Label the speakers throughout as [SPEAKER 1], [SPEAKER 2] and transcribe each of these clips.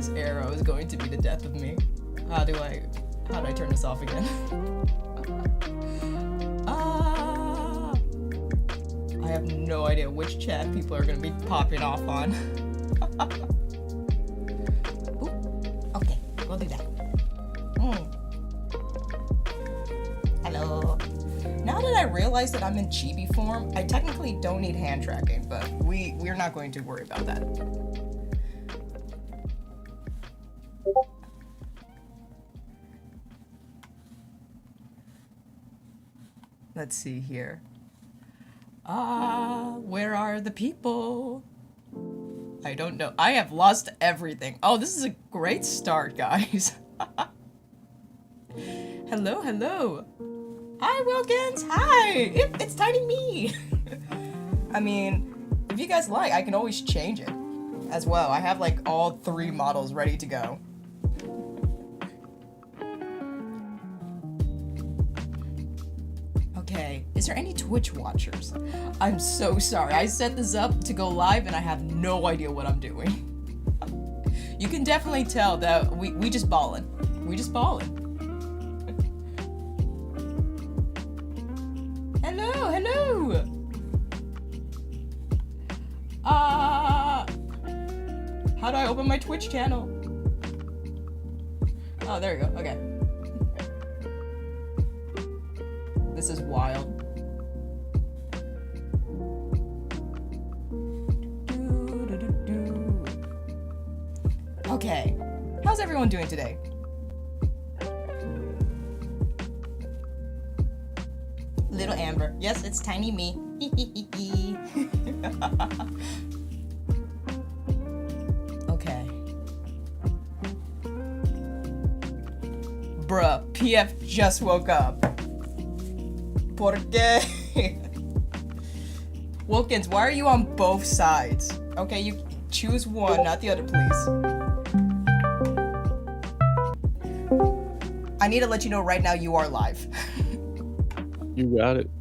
[SPEAKER 1] This arrow is going to be the death of me. How do I turn this off again? I have no idea which chat people are gonna be popping off on. Ooh, okay, we'll do that. Hello. Now that I realize that I'm in chibi form, I technically don't need hand tracking, but we're not going to worry about that. Let's see here. Where are the people? I don't know. I have lost everything. Oh, this is a great start, guys. Hello, hello. Hi, Wilkins. Hi. It's Tiny Me. I mean, if you guys like, I can always change it as well. I have like all 3 models ready to go. Okay, is there any Twitch watchers? I'm so sorry. I set this up to go live and I have no idea what I'm doing. You can definitely tell that we just ballin'. We just ballin'. Hello, hello. How do I open my Twitch channel? Oh, there you go. Okay. This is wild. Okay. How's everyone doing today? Little Amber. Yes, it's Tiny Me. Okay. Bruh, PF just woke up. ¿Por qué? Wilkins, why are you on both sides? Okay, you choose one, not the other, please. I need to let you know right now you are live.
[SPEAKER 2] You got it.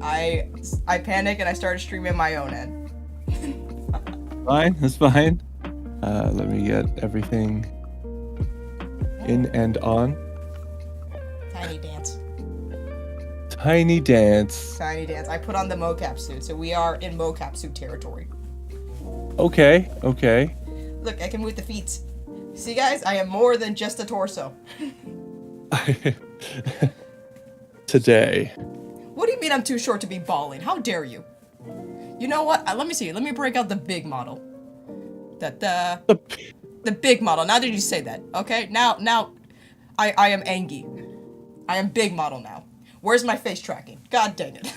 [SPEAKER 1] I panicked and I started streaming my own end.
[SPEAKER 2] Fine, that's fine. Let me get everything in and on.
[SPEAKER 1] Tiny dance.
[SPEAKER 2] Tiny dance.
[SPEAKER 1] Tiny dance. I put on the mocap suit, so we are in mocap suit territory.
[SPEAKER 2] Okay, okay.
[SPEAKER 1] Look, I can move the feet. See, guys, I am more than just a torso.
[SPEAKER 2] Today.
[SPEAKER 1] What do you mean I'm too short to be balling? How dare you? You know what? Let me see. Let me break out the big model. The big model. Now that you say that, okay? Now, I am Angie. I am big model now. Where's my face tracking? God dang it.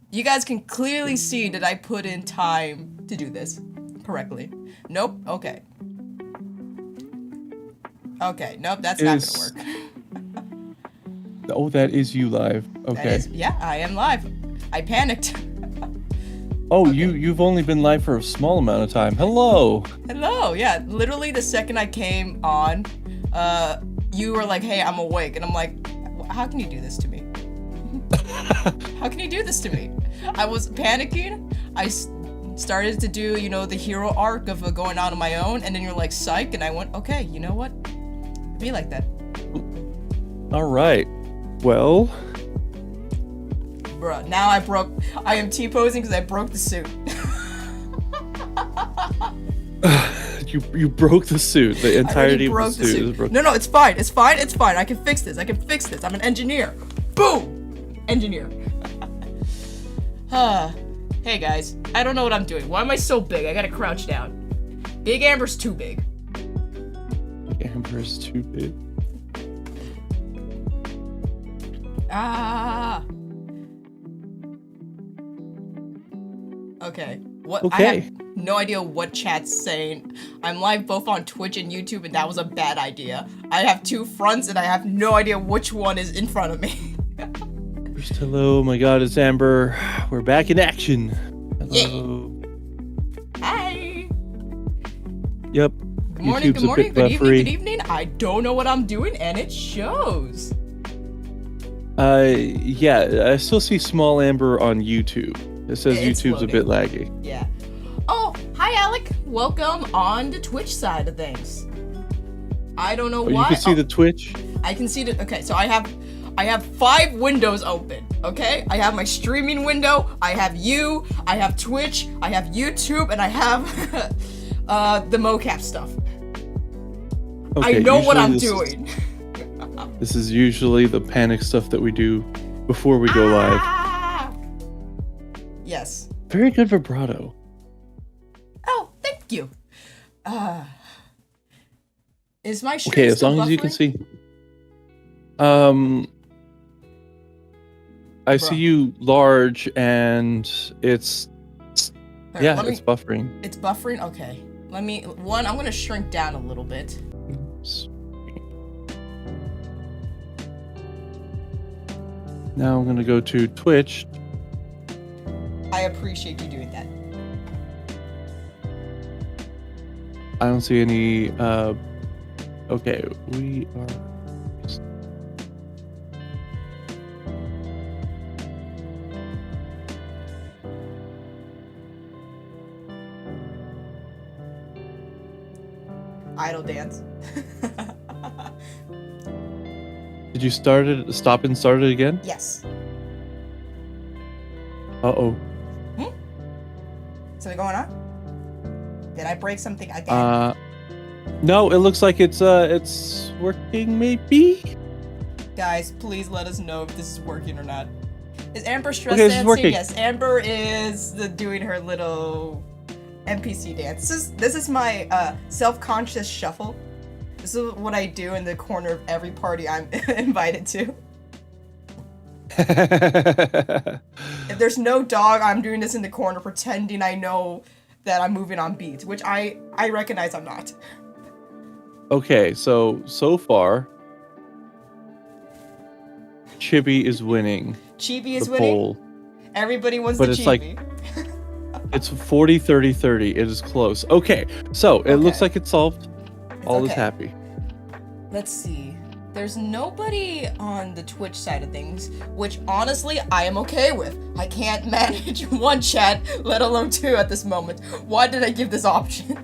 [SPEAKER 1] You guys can clearly see that I put in time to do this correctly. Nope. Okay. Okay. Nope. That's not gonna work.
[SPEAKER 2] Oh, that is you live. Okay.
[SPEAKER 1] Yeah, I am live. I panicked.
[SPEAKER 2] Oh, okay. You've only been live for a small amount of time. Hello.
[SPEAKER 1] Hello. Yeah, literally the second I came on, you were like, "Hey, I'm awake," and I'm like, "How can you do this to me? How can you do this to me?" I was panicking. I started to do, you know, the hero arc of going out on my own, and then you're like, "Psych," and I went, "Okay, you know what? Be like that."
[SPEAKER 2] All right. Well.
[SPEAKER 1] Bruh, now I am T-posing because I broke the suit.
[SPEAKER 2] You broke the suit. The entirety of the suit is broken.
[SPEAKER 1] No, it's fine. It's fine. It's fine. I can fix this. I can fix this. I'm an engineer. Boom! Engineer. Hey guys, I don't know what I'm doing. Why am I so big? I gotta crouch down. Big Amber's too big.
[SPEAKER 2] Big Amber's too big.
[SPEAKER 1] Okay. What?
[SPEAKER 2] Okay.
[SPEAKER 1] I have no idea what chat's saying. I'm live both on Twitch and YouTube, and that was a bad idea. I have 2 fronts, and I have no idea which one is in front of me.
[SPEAKER 2] First, hello. My God, it's Amber. We're back in action. Hello.
[SPEAKER 1] Yeah. Hi.
[SPEAKER 2] Yep.
[SPEAKER 1] Good morning. Good morning. Good evening. Good evening. I don't know what I'm doing, and it shows.
[SPEAKER 2] Yeah, I still see small Amber on YouTube. It says YouTube's loading. A bit laggy.
[SPEAKER 1] Yeah. Oh, hi Alec. welcome on the Twitch side of things. I don't know
[SPEAKER 2] Oh,
[SPEAKER 1] why.
[SPEAKER 2] you can see the Twitch?
[SPEAKER 1] I can see the. Okay, so I have 5 windows open. Okay, I have my streaming window. I have you. I have Twitch. I have YouTube, and I have the mocap stuff.
[SPEAKER 2] Okay,
[SPEAKER 1] I know what I'm
[SPEAKER 2] usually
[SPEAKER 1] doing.
[SPEAKER 2] This is usually the panic stuff that we do before we go live.
[SPEAKER 1] Yes.
[SPEAKER 2] Very good vibrato.
[SPEAKER 1] Oh, thank you. Is my stream
[SPEAKER 2] Okay, as
[SPEAKER 1] still
[SPEAKER 2] long as you can
[SPEAKER 1] buffering?
[SPEAKER 2] see. I
[SPEAKER 1] Bruh.
[SPEAKER 2] see you large, and it's
[SPEAKER 1] Alright,
[SPEAKER 2] yeah,
[SPEAKER 1] let me-
[SPEAKER 2] it's buffering.
[SPEAKER 1] It's buffering? Okay. Let me, I'm gonna shrink down a little bit.
[SPEAKER 2] Now I'm gonna go to Twitch.
[SPEAKER 1] I appreciate you doing that.
[SPEAKER 2] I don't see any. Okay, we are.
[SPEAKER 1] Idle dance.
[SPEAKER 2] Did you stop and start it again?
[SPEAKER 1] Yes.
[SPEAKER 2] Uh-oh.
[SPEAKER 1] Something going on? Did I break something again?
[SPEAKER 2] No, it looks like it's working maybe?
[SPEAKER 1] Guys, please let us know if this is working or not. Is Amber stress
[SPEAKER 2] Okay, this is
[SPEAKER 1] dancing?
[SPEAKER 2] working.
[SPEAKER 1] Yes, Amber is doing her little NPC dance. This is my self-conscious shuffle. This is what I do in the corner of every party I'm invited to. If there's no dog, I'm doing this in the corner, pretending I know that I'm moving on beat, which I recognize I'm not.
[SPEAKER 2] Okay, so far, Chibi is winning
[SPEAKER 1] Chibi is
[SPEAKER 2] the
[SPEAKER 1] winning.
[SPEAKER 2] poll.
[SPEAKER 1] Everybody wants
[SPEAKER 2] But
[SPEAKER 1] the
[SPEAKER 2] it's like-
[SPEAKER 1] Chibi.
[SPEAKER 2] It's 40-30-30. It is close. Okay, so it looks
[SPEAKER 1] Okay.
[SPEAKER 2] like it's solved. All is
[SPEAKER 1] okay.
[SPEAKER 2] happy.
[SPEAKER 1] Let's see. There's nobody on the Twitch side of things, which honestly I am okay with. I can't manage 1 chat, let alone 2 at this moment. Why did I give this option?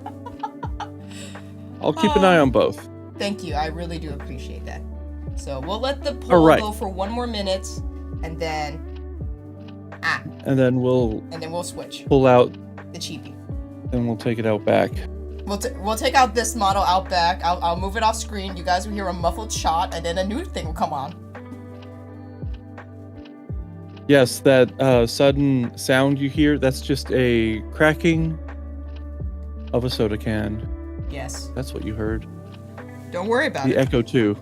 [SPEAKER 2] I'll keep an eye on both.
[SPEAKER 1] Thank you. I really do appreciate that. So we'll let the poll
[SPEAKER 2] Alright.
[SPEAKER 1] go for 1 more minute, and then
[SPEAKER 2] And then we'll
[SPEAKER 1] we'll switch
[SPEAKER 2] pull out
[SPEAKER 1] the Chibi.
[SPEAKER 2] and we'll take it out back.
[SPEAKER 1] We'll take out this model out back. I'll move it off screen. You guys will hear a muffled shot, and then a new thing will come on.
[SPEAKER 2] Yes, that sudden sound you hear, that's just a cracking of a soda can.
[SPEAKER 1] Yes.
[SPEAKER 2] That's what you heard.
[SPEAKER 1] Don't worry about
[SPEAKER 2] The
[SPEAKER 1] it.
[SPEAKER 2] echo too.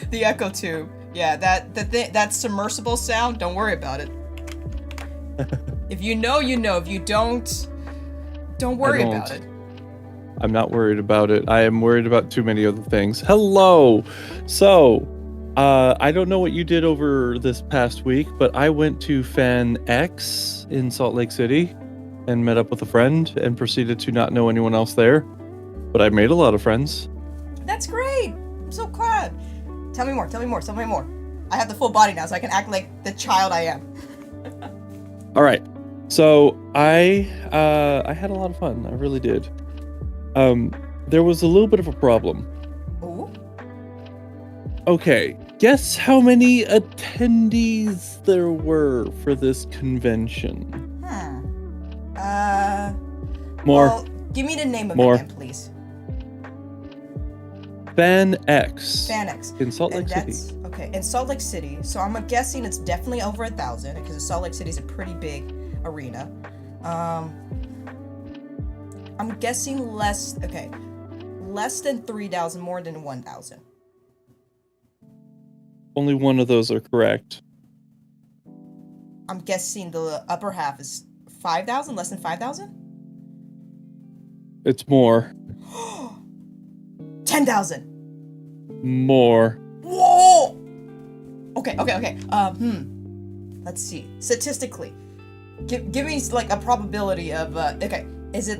[SPEAKER 1] The echo tube. Yeah, that submersible sound. Don't worry about it. If you know, you know. If you don't worry about it.
[SPEAKER 2] I'm not worried about it. I am worried about too many other things. Hello. So, I don't know what you did over this past week, but I went to Fan X in Salt Lake City and met up with a friend and proceeded to not know anyone else there. But I made a lot of friends.
[SPEAKER 1] That's great. I'm so glad. Tell me more. Tell me more. Tell me more. I have the full body now, so I can act like the child I am.
[SPEAKER 2] All right. So I had a lot of fun. I really did. There was a little bit of a problem.
[SPEAKER 1] Ooh.
[SPEAKER 2] Okay, guess how many attendees there were for this convention? More.
[SPEAKER 1] Well, give me the name of
[SPEAKER 2] More.
[SPEAKER 1] it again, please.
[SPEAKER 2] Fan X.
[SPEAKER 1] Fan X.
[SPEAKER 2] In Salt Lake
[SPEAKER 1] And
[SPEAKER 2] City.
[SPEAKER 1] that's okay. In Salt Lake City, so I'm guessing it's definitely over 1,000 because Salt Lake City is a pretty big arena. I'm guessing less. Okay, less than 3,000, more than 1,000.
[SPEAKER 2] Only one of those are correct.
[SPEAKER 1] I'm guessing the upper half is 5,000, less than 5,000.
[SPEAKER 2] It's more.
[SPEAKER 1] 10,000.
[SPEAKER 2] More.
[SPEAKER 1] Whoa. Okay. Let's see. Statistically, give me like a probability of. Okay, is it?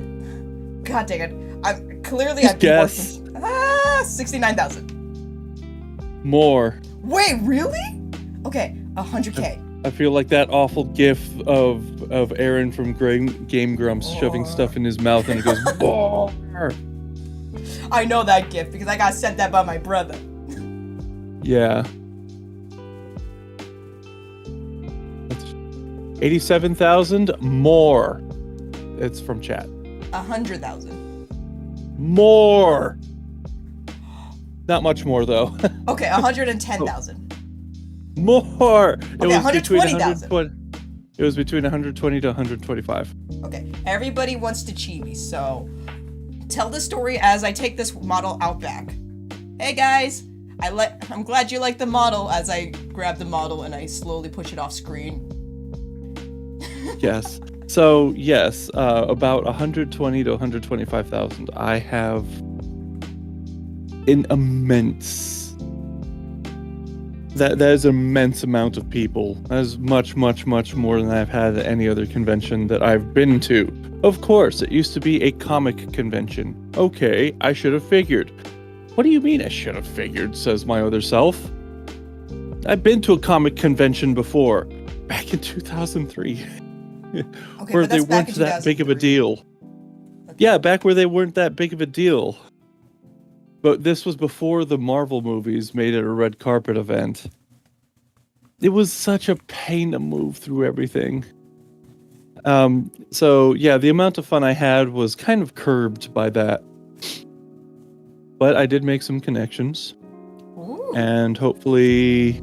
[SPEAKER 1] God dang it! I'm clearly
[SPEAKER 2] Just
[SPEAKER 1] I've been
[SPEAKER 2] guess.
[SPEAKER 1] working. 69,000.
[SPEAKER 2] More.
[SPEAKER 1] Wait, really? Okay, 100K.
[SPEAKER 2] I feel like that awful gif of Aaron from Game Grumps shoving stuff in his mouth and it goes, "Boar."
[SPEAKER 1] I know that gift because I got sent that by my brother.
[SPEAKER 2] Yeah. That's 87,000 more. It's from chat.
[SPEAKER 1] 100,000.
[SPEAKER 2] More. Not much more though.
[SPEAKER 1] Okay, 110,000.
[SPEAKER 2] More.
[SPEAKER 1] Okay, 120,000.
[SPEAKER 2] It was between 120 to 125.
[SPEAKER 1] Okay, everybody wants to cheat me, so tell the story as I take this model out back. Hey guys, I'm glad you like the model. As I grab the model and I slowly push it off screen.
[SPEAKER 2] Yes. So yes, about 120 to 125,000. I have an immense. That is an immense amount of people. That is much, much, much more than I've had at any other convention that I've been to. Of course, it used to be a comic convention. Okay, I should have figured. What do you mean I should have figured, says my other self. I've been to a comic convention before, back in 2003.
[SPEAKER 1] Okay,
[SPEAKER 2] where they weren't that big of a deal. Okay. Yeah, back where they weren't that big of a deal. But this was before the Marvel movies made it a red carpet event. It was such a pain to move through everything. So yeah, the amount of fun I had was kind of curbed by that. But I did make some connections.
[SPEAKER 1] Ooh.
[SPEAKER 2] And hopefully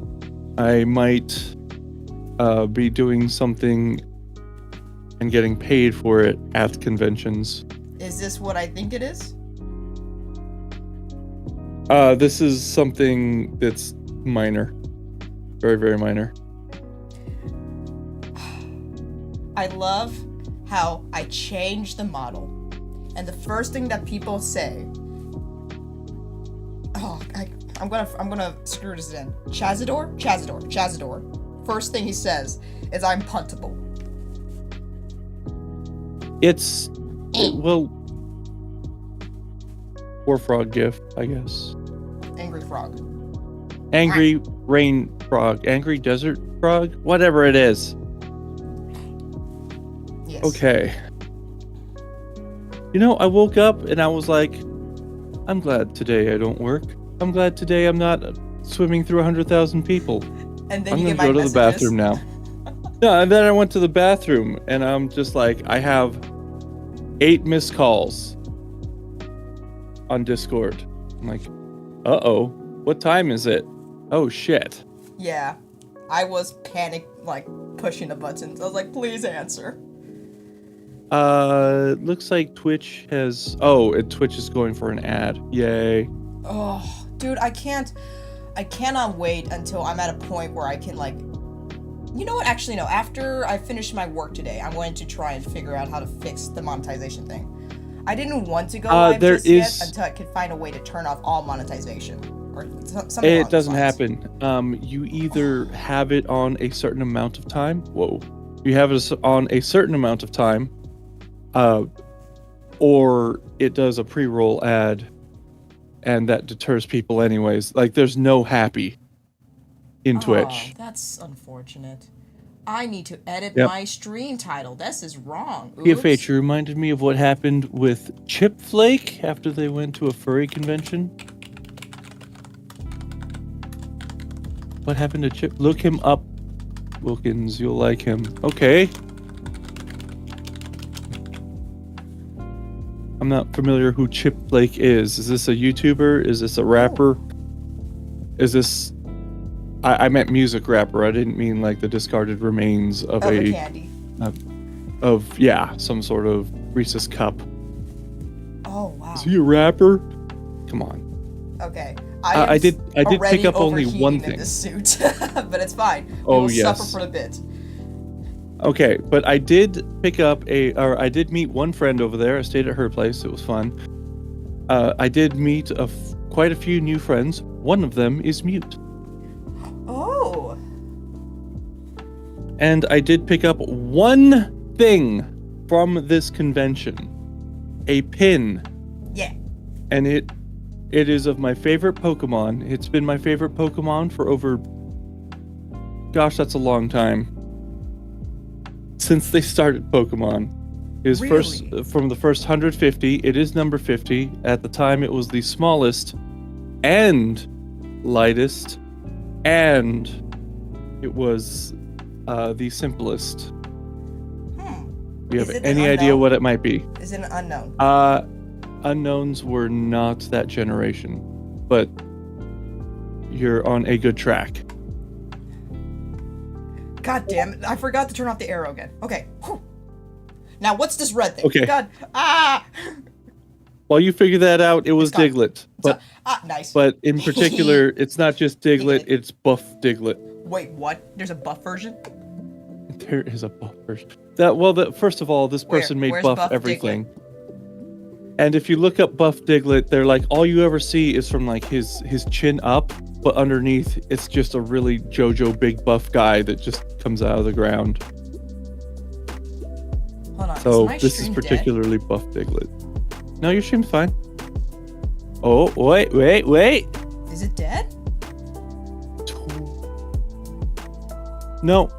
[SPEAKER 2] I might be doing something and getting paid for it at conventions.
[SPEAKER 1] Is this what I think it is?
[SPEAKER 2] This is something that's minor. Very, very minor.
[SPEAKER 1] I love how I changed the model. And the first thing that people say... Oh, I'm gonna screw this in. Chazador? Chazador. First thing he says is I'm puntable.
[SPEAKER 2] It's... well... War frog gif, I guess.
[SPEAKER 1] Angry frog.
[SPEAKER 2] Angry rain frog. Angry desert frog? Whatever it is.
[SPEAKER 1] Yes.
[SPEAKER 2] Okay. You know, I woke up and I was like, I'm glad today I don't work. I'm glad today I'm not swimming through 100,000 people.
[SPEAKER 1] And then
[SPEAKER 2] I'm
[SPEAKER 1] you
[SPEAKER 2] gonna
[SPEAKER 1] get my
[SPEAKER 2] go to
[SPEAKER 1] messages.
[SPEAKER 2] the bathroom now. No, and then I went to the bathroom and I'm just like, I have 8 missed calls on Discord. I'm like, uh-oh, what time is it? Oh shit.
[SPEAKER 1] Yeah, I was panicked, like pushing the buttons. I was like, please answer.
[SPEAKER 2] Looks like Twitch has... Twitch is going for an ad. Yay.
[SPEAKER 1] Oh, dude, I cannot wait until I'm at a point where I can, like... You know what? Actually, no. After I finish my work today, I'm going to try and figure out how to fix the monetization thing. I didn't want to go live just yet until I could find a way to turn off all monetization. Or something
[SPEAKER 2] It doesn't happen. You either have it on a certain amount of time. Whoa. You have it on a certain amount of time. Or it does a pre-roll ad. And that deters people anyways. Like, there's no happy in Twitch.
[SPEAKER 1] That's unfortunate. I need to edit
[SPEAKER 2] Yep.
[SPEAKER 1] my stream title. This is wrong. Oops.
[SPEAKER 2] PFH, you reminded me of what happened with Chip Flake after they went to a furry convention. What happened to Chip? Look him up, Wilkins. You'll like him. Okay. I'm not familiar who Chip Flake is. Is this a YouTuber? Is this a rapper? Is this... I meant music rapper. I didn't mean like the discarded remains of
[SPEAKER 1] a candy.
[SPEAKER 2] Some sort of Reese's cup.
[SPEAKER 1] Oh wow.
[SPEAKER 2] Is he a rapper? Come on.
[SPEAKER 1] Okay.
[SPEAKER 2] I did pick up only one thing.
[SPEAKER 1] In this suit, but it's fine. We
[SPEAKER 2] Oh
[SPEAKER 1] will
[SPEAKER 2] yes.
[SPEAKER 1] suffer for a bit.
[SPEAKER 2] Okay, but I did I did meet one friend over there. I stayed at her place. It was fun. I did meet quite a few new friends. One of them is mute.
[SPEAKER 1] Oh.
[SPEAKER 2] And I did pick up one thing from this convention. A pin.
[SPEAKER 1] Yeah.
[SPEAKER 2] And it is of my favorite Pokemon. It's been my favorite Pokemon for over gosh, that's a long time. Since they started Pokemon. It was first from the first 150. It is number 50. At the time, it was the smallest and lightest, and it was the simplest. Do you have any idea what it might be?
[SPEAKER 1] Is it an unknown?
[SPEAKER 2] Unknowns were not that generation, but you're on a good track.
[SPEAKER 1] God damn it! I forgot to turn off the arrow again. Okay. Whew. Now what's this red thing?
[SPEAKER 2] Okay.
[SPEAKER 1] God. Ah.
[SPEAKER 2] While you figure that out, it was Diglett. But
[SPEAKER 1] nice.
[SPEAKER 2] But in particular, it's not just Diglett; it's Buff Diglett.
[SPEAKER 1] Wait, what? There's a buff version?
[SPEAKER 2] There is a buff version. First of all, this person made
[SPEAKER 1] Where's
[SPEAKER 2] buff everything. And if you look up Buff Diglett, they're like, all you ever see is from like his chin up, but underneath it's just a really JoJo big buff guy that just comes out of the ground.
[SPEAKER 1] Hold on.
[SPEAKER 2] So this is particularly dead? Buff Diglett. No, your stream's fine. Oh, wait.
[SPEAKER 1] Is it dead?
[SPEAKER 2] No.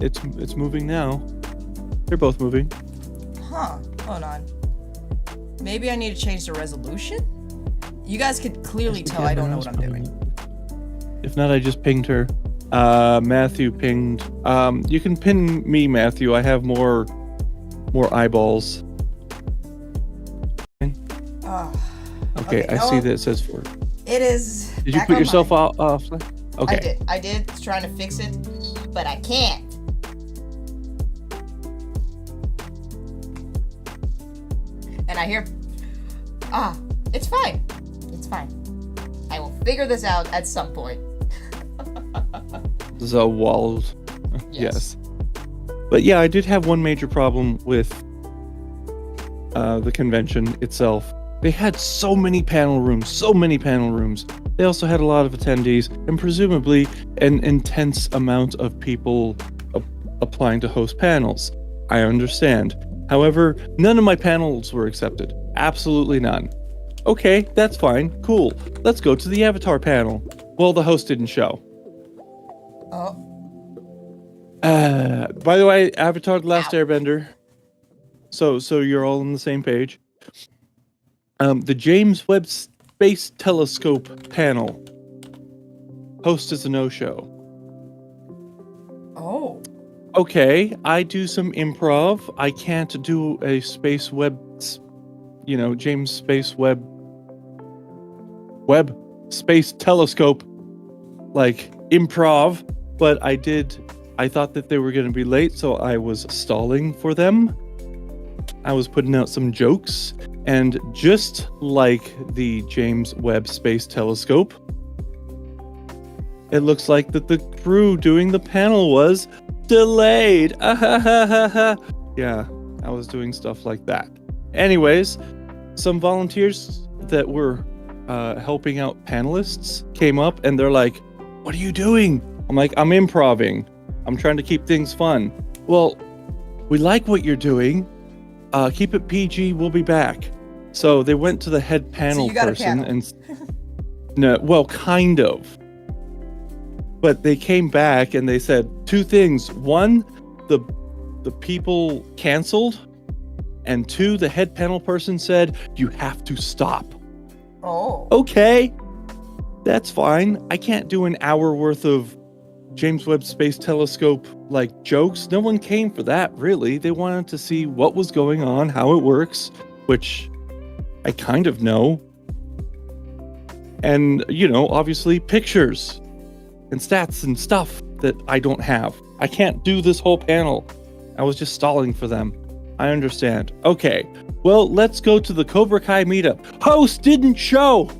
[SPEAKER 2] It's moving now. They're both moving.
[SPEAKER 1] Huh. Hold on. Maybe I need to change the resolution? You guys could clearly tell I don't know what I'm doing.
[SPEAKER 2] If not, I just pinged her. Matthew pinged. You can ping me, Matthew. I have more eyeballs. Okay, I see that it says 4.
[SPEAKER 1] It is.
[SPEAKER 2] Did you put yourself off? Okay.
[SPEAKER 1] I did. Trying to fix it, but I can't. And I hear, it's fine. It's fine. I will figure this out at some point.
[SPEAKER 2] The walled. Yes. But yeah, I did have one major problem with the convention itself. They had so many panel rooms. They also had a lot of attendees and presumably an intense amount of people applying to host panels. I understand. However, none of my panels were accepted. Absolutely none. Okay, that's fine. Cool. Let's go to the Avatar panel. Well, the host didn't show.
[SPEAKER 1] Oh.
[SPEAKER 2] By the way, Avatar: The Last Airbender. So you're all on the same page. The James Webb Space Telescope panel. Host is a no-show.
[SPEAKER 1] Oh.
[SPEAKER 2] Okay, I do some improv. I can't do a space web, James Space Webb Space Telescope, like improv, but I thought that they were going to be late, so I was stalling for them. I was putting out some jokes, and just like the James Webb Space Telescope, it looks like that the crew doing the panel was delayed. Yeah, I was doing stuff like that. Anyways, some volunteers that were helping out panelists came up and they're like, "What are you doing?" I'm like, "I'm improving. I'm trying to keep things fun." "Well, we like what you're doing. Keep it PG. We'll be back." So they went to the head panel person and no, well, kind of. But they came back and they said 2 things. 1, the people canceled, and 2, the head panel person said, "You have to stop."
[SPEAKER 1] Oh.
[SPEAKER 2] Okay, that's fine. I can't do an hour worth of James Webb Space Telescope like jokes. No one came for that, really. They wanted to see what was going on, how it works, which I kind of know. And, obviously pictures and stats and stuff that I don't have. I can't do this whole panel. I was just stalling for them. I understand. Okay, well, let's go to the Cobra Kai meetup. Host didn't show!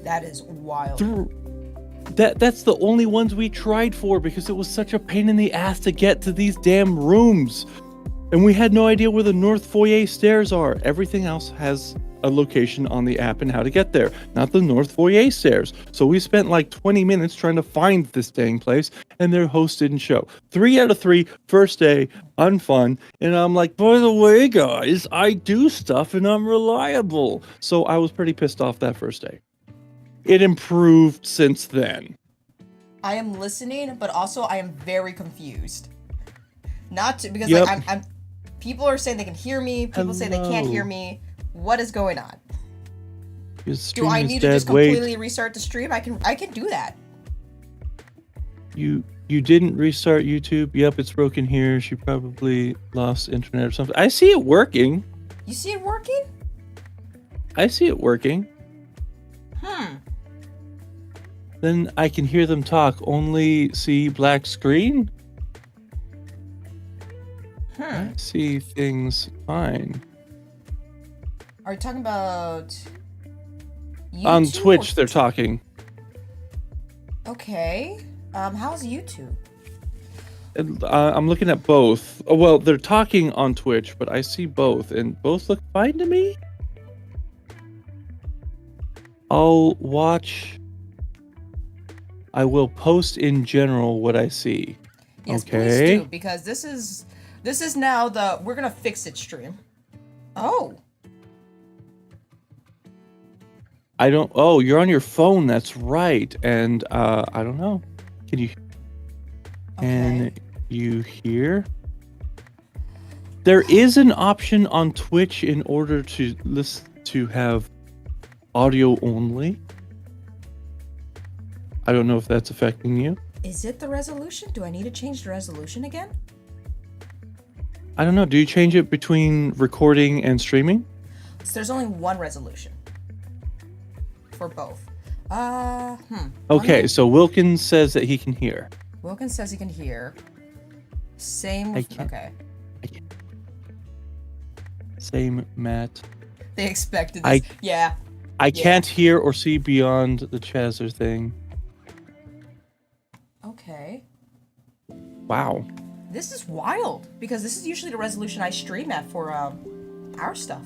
[SPEAKER 1] That is wild.
[SPEAKER 2] That's the only ones we tried for because it was such a pain in the ass to get to these damn rooms. And we had no idea where the North Foyer stairs are. Everything else has a location on the app and how to get there, not the North Foyer stairs. So we spent like 20 minutes trying to find this dang place, and their host didn't show. 3 out of 3, first day, unfun. And I'm like, by the way, guys, I do stuff and I'm reliable. So I was pretty pissed off that first day. it improved since then.
[SPEAKER 1] I am listening, but also I am very confused. Not to, because
[SPEAKER 2] Yep.
[SPEAKER 1] like I'm people are saying they can hear me, people say they can't hear me. What is going on?
[SPEAKER 2] Your
[SPEAKER 1] Do
[SPEAKER 2] stream
[SPEAKER 1] I
[SPEAKER 2] is
[SPEAKER 1] need to
[SPEAKER 2] dead.
[SPEAKER 1] just
[SPEAKER 2] Wait,
[SPEAKER 1] completely restart the stream? I can do that.
[SPEAKER 2] you didn't restart YouTube? Yep, it's broken here. She probably lost internet or something. I see it working.
[SPEAKER 1] You see it working?
[SPEAKER 2] I see it working. Then I can hear them talk. Only see black screen? I see things fine.
[SPEAKER 1] Are you talking about YouTube
[SPEAKER 2] On Twitch, they're talking.
[SPEAKER 1] Okay. How's YouTube?
[SPEAKER 2] I'm looking at both. Oh, well, they're talking on Twitch, but I see both, and both look fine to me. I'll watch. I will post in general what I see.
[SPEAKER 1] Yes,
[SPEAKER 2] okay.
[SPEAKER 1] please do, because this is now the we're gonna fix it stream. Oh.
[SPEAKER 2] I don't. Oh, you're on your phone. That's right. And I don't know. Can you? Can you hear? There is an option on Twitch in order to listen to have audio only. I don't know if that's affecting you.
[SPEAKER 1] Is it the resolution? Do I need to change the resolution again?
[SPEAKER 2] I don't know. Do you change it between recording and streaming?
[SPEAKER 1] So there's only one resolution for both.
[SPEAKER 2] Okay, so Wilkins says that he can hear.
[SPEAKER 1] Wilkins says he can hear. Same with, okay.
[SPEAKER 2] Same, Matt.
[SPEAKER 1] They expected this.
[SPEAKER 2] I can't hear or see beyond the Chaser thing.
[SPEAKER 1] Okay.
[SPEAKER 2] Wow.
[SPEAKER 1] This is wild, because this is usually the resolution I stream at for our stuff.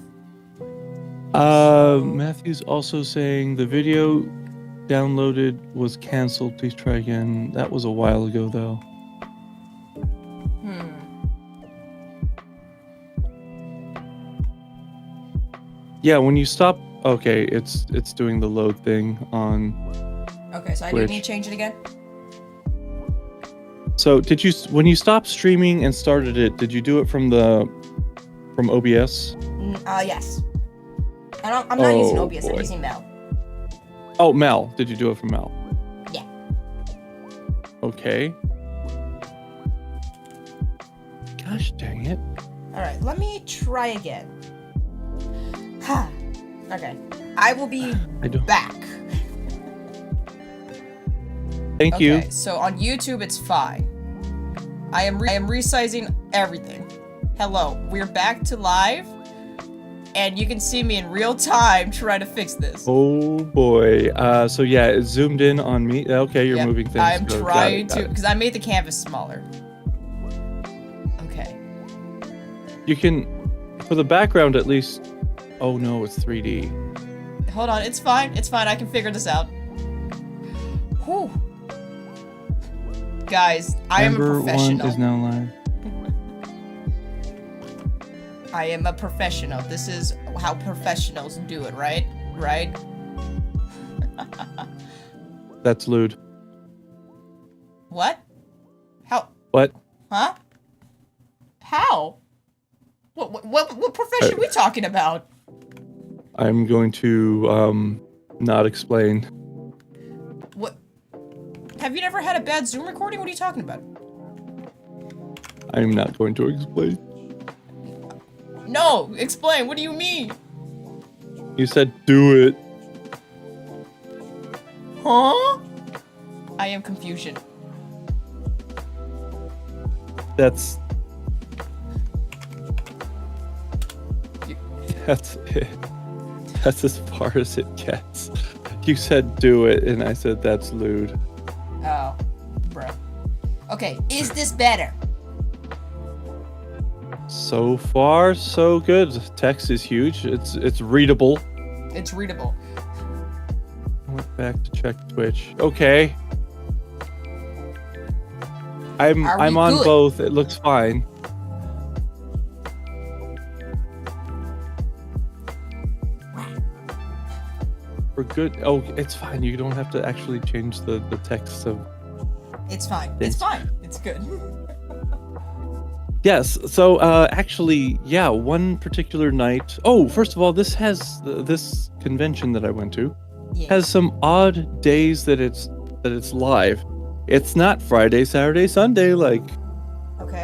[SPEAKER 2] Matthew's also saying the video downloaded was canceled. Please try again. That was a while ago, though. Yeah, when you stop. Okay, it's doing the load thing on.
[SPEAKER 1] Okay, so I
[SPEAKER 2] Twitch.
[SPEAKER 1] do need to change it again.
[SPEAKER 2] So did you, when you stopped streaming and started it, did you do it from OBS?
[SPEAKER 1] Yes. I'm not using OBS.
[SPEAKER 2] Boy.
[SPEAKER 1] I'm using Mel.
[SPEAKER 2] Oh, Mel. Did you do it from Mel?
[SPEAKER 1] Yeah.
[SPEAKER 2] Okay. Gosh dang it.
[SPEAKER 1] All right, let me try again. Okay, I will be back.
[SPEAKER 2] Thank you.
[SPEAKER 1] Okay, so on YouTube it's fine. I am resizing everything. Hello, we're back to live, and you can see me in real time trying to fix this.
[SPEAKER 2] Oh boy. So yeah, it zoomed in on me. Okay, you're moving things.
[SPEAKER 1] I'm
[SPEAKER 2] Got
[SPEAKER 1] trying
[SPEAKER 2] it.
[SPEAKER 1] to, because I made the canvas smaller. Okay.
[SPEAKER 2] You can, for the background at least. Oh no, it's 3D.
[SPEAKER 1] Hold on, it's fine. It's fine. I can figure this out. Whew. Guys, I am a professional.
[SPEAKER 2] One is now live.
[SPEAKER 1] I am a professional. This is how professionals do it, right? Right?
[SPEAKER 2] That's lewd.
[SPEAKER 1] What? How?
[SPEAKER 2] What?
[SPEAKER 1] Huh? How? What profession are we talking about?
[SPEAKER 2] I'm going to not explain.
[SPEAKER 1] What? Have you never had a bad Zoom recording? What are you talking about?
[SPEAKER 2] I'm not going to explain.
[SPEAKER 1] No, explain. What do you mean?
[SPEAKER 2] You said do it.
[SPEAKER 1] Huh? I am confusion.
[SPEAKER 2] That's it. That's as far as it gets. You said do it, and I said that's lewd.
[SPEAKER 1] Oh, bro. Okay, is this better?
[SPEAKER 2] So far, so good. Text is huge. It's readable.
[SPEAKER 1] It's readable.
[SPEAKER 2] I went back to check Twitch. Okay. I'm on
[SPEAKER 1] good?
[SPEAKER 2] both. It looks fine. We're good. Oh, it's fine. You don't have to actually change the text of.
[SPEAKER 1] It's fine.
[SPEAKER 2] Things.
[SPEAKER 1] It's fine. It's good.
[SPEAKER 2] Yes. So actually, yeah, one particular night. Oh, first of all, this convention that I went to has some odd days that it's live. It's not Friday, Saturday, Sunday like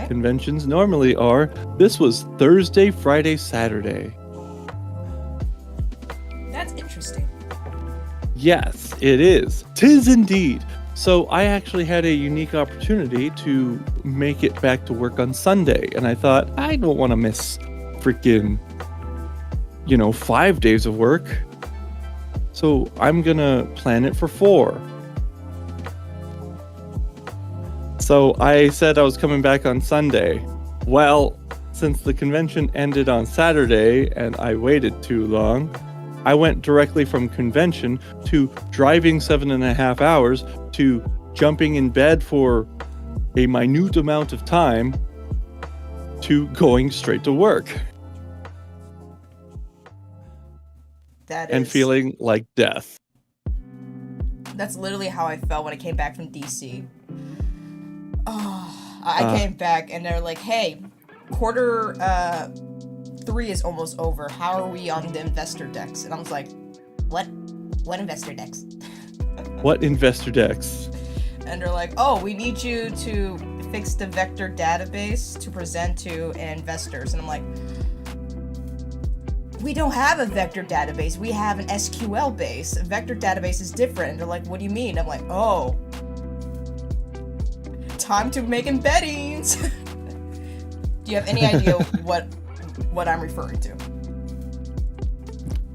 [SPEAKER 2] conventions normally are. This was Thursday, Friday, Saturday.
[SPEAKER 1] That's interesting.
[SPEAKER 2] Yes, it is. 'Tis indeed. So I actually had a unique opportunity to make it back to work on Sunday, and I thought, I don't want to miss freaking, 5 days of work. So I'm gonna plan it for 4. So I said I was coming back on Sunday. Well, since the convention ended on Saturday and I waited too long, I went directly from convention to driving 7.5 hours to jumping in bed for a minute amount of time to going straight to work. And feeling like death.
[SPEAKER 1] That's literally how I felt when I came back from DC. I came back and they're like, hey, quarter 3 is almost over. How are we on the investor decks? And I was like, what investor decks?
[SPEAKER 2] What investor decks?
[SPEAKER 1] And they're like, oh, we need you to fix the vector database to present to investors. And I'm like, we don't have a vector database. We have an SQL base. A vector database is different. And they're like, what do you mean? I'm like, oh, time to make embeddings. Do you have any idea what I'm referring to?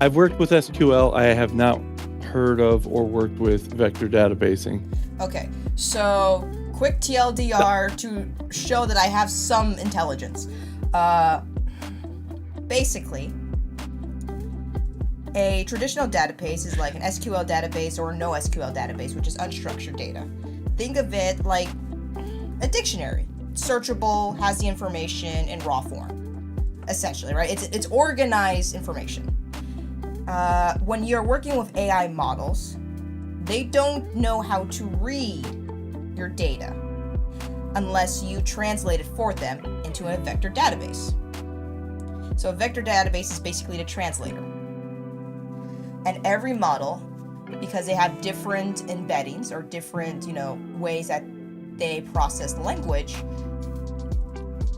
[SPEAKER 2] I've worked with SQL. I have not heard of or worked with vector databasing.
[SPEAKER 1] Okay, so quick TLDR to show that I have some intelligence. Basically, a traditional database is like an SQL database or a NoSQL database, which is unstructured data. Think of it like a dictionary. Searchable, has the information in raw form, essentially, right? It's organized information. When you're working with AI models, they don't know how to read your data unless you translate it for them into a vector database. So a vector database is basically the translator. And every model, because they have different embeddings or different, ways that they process the language,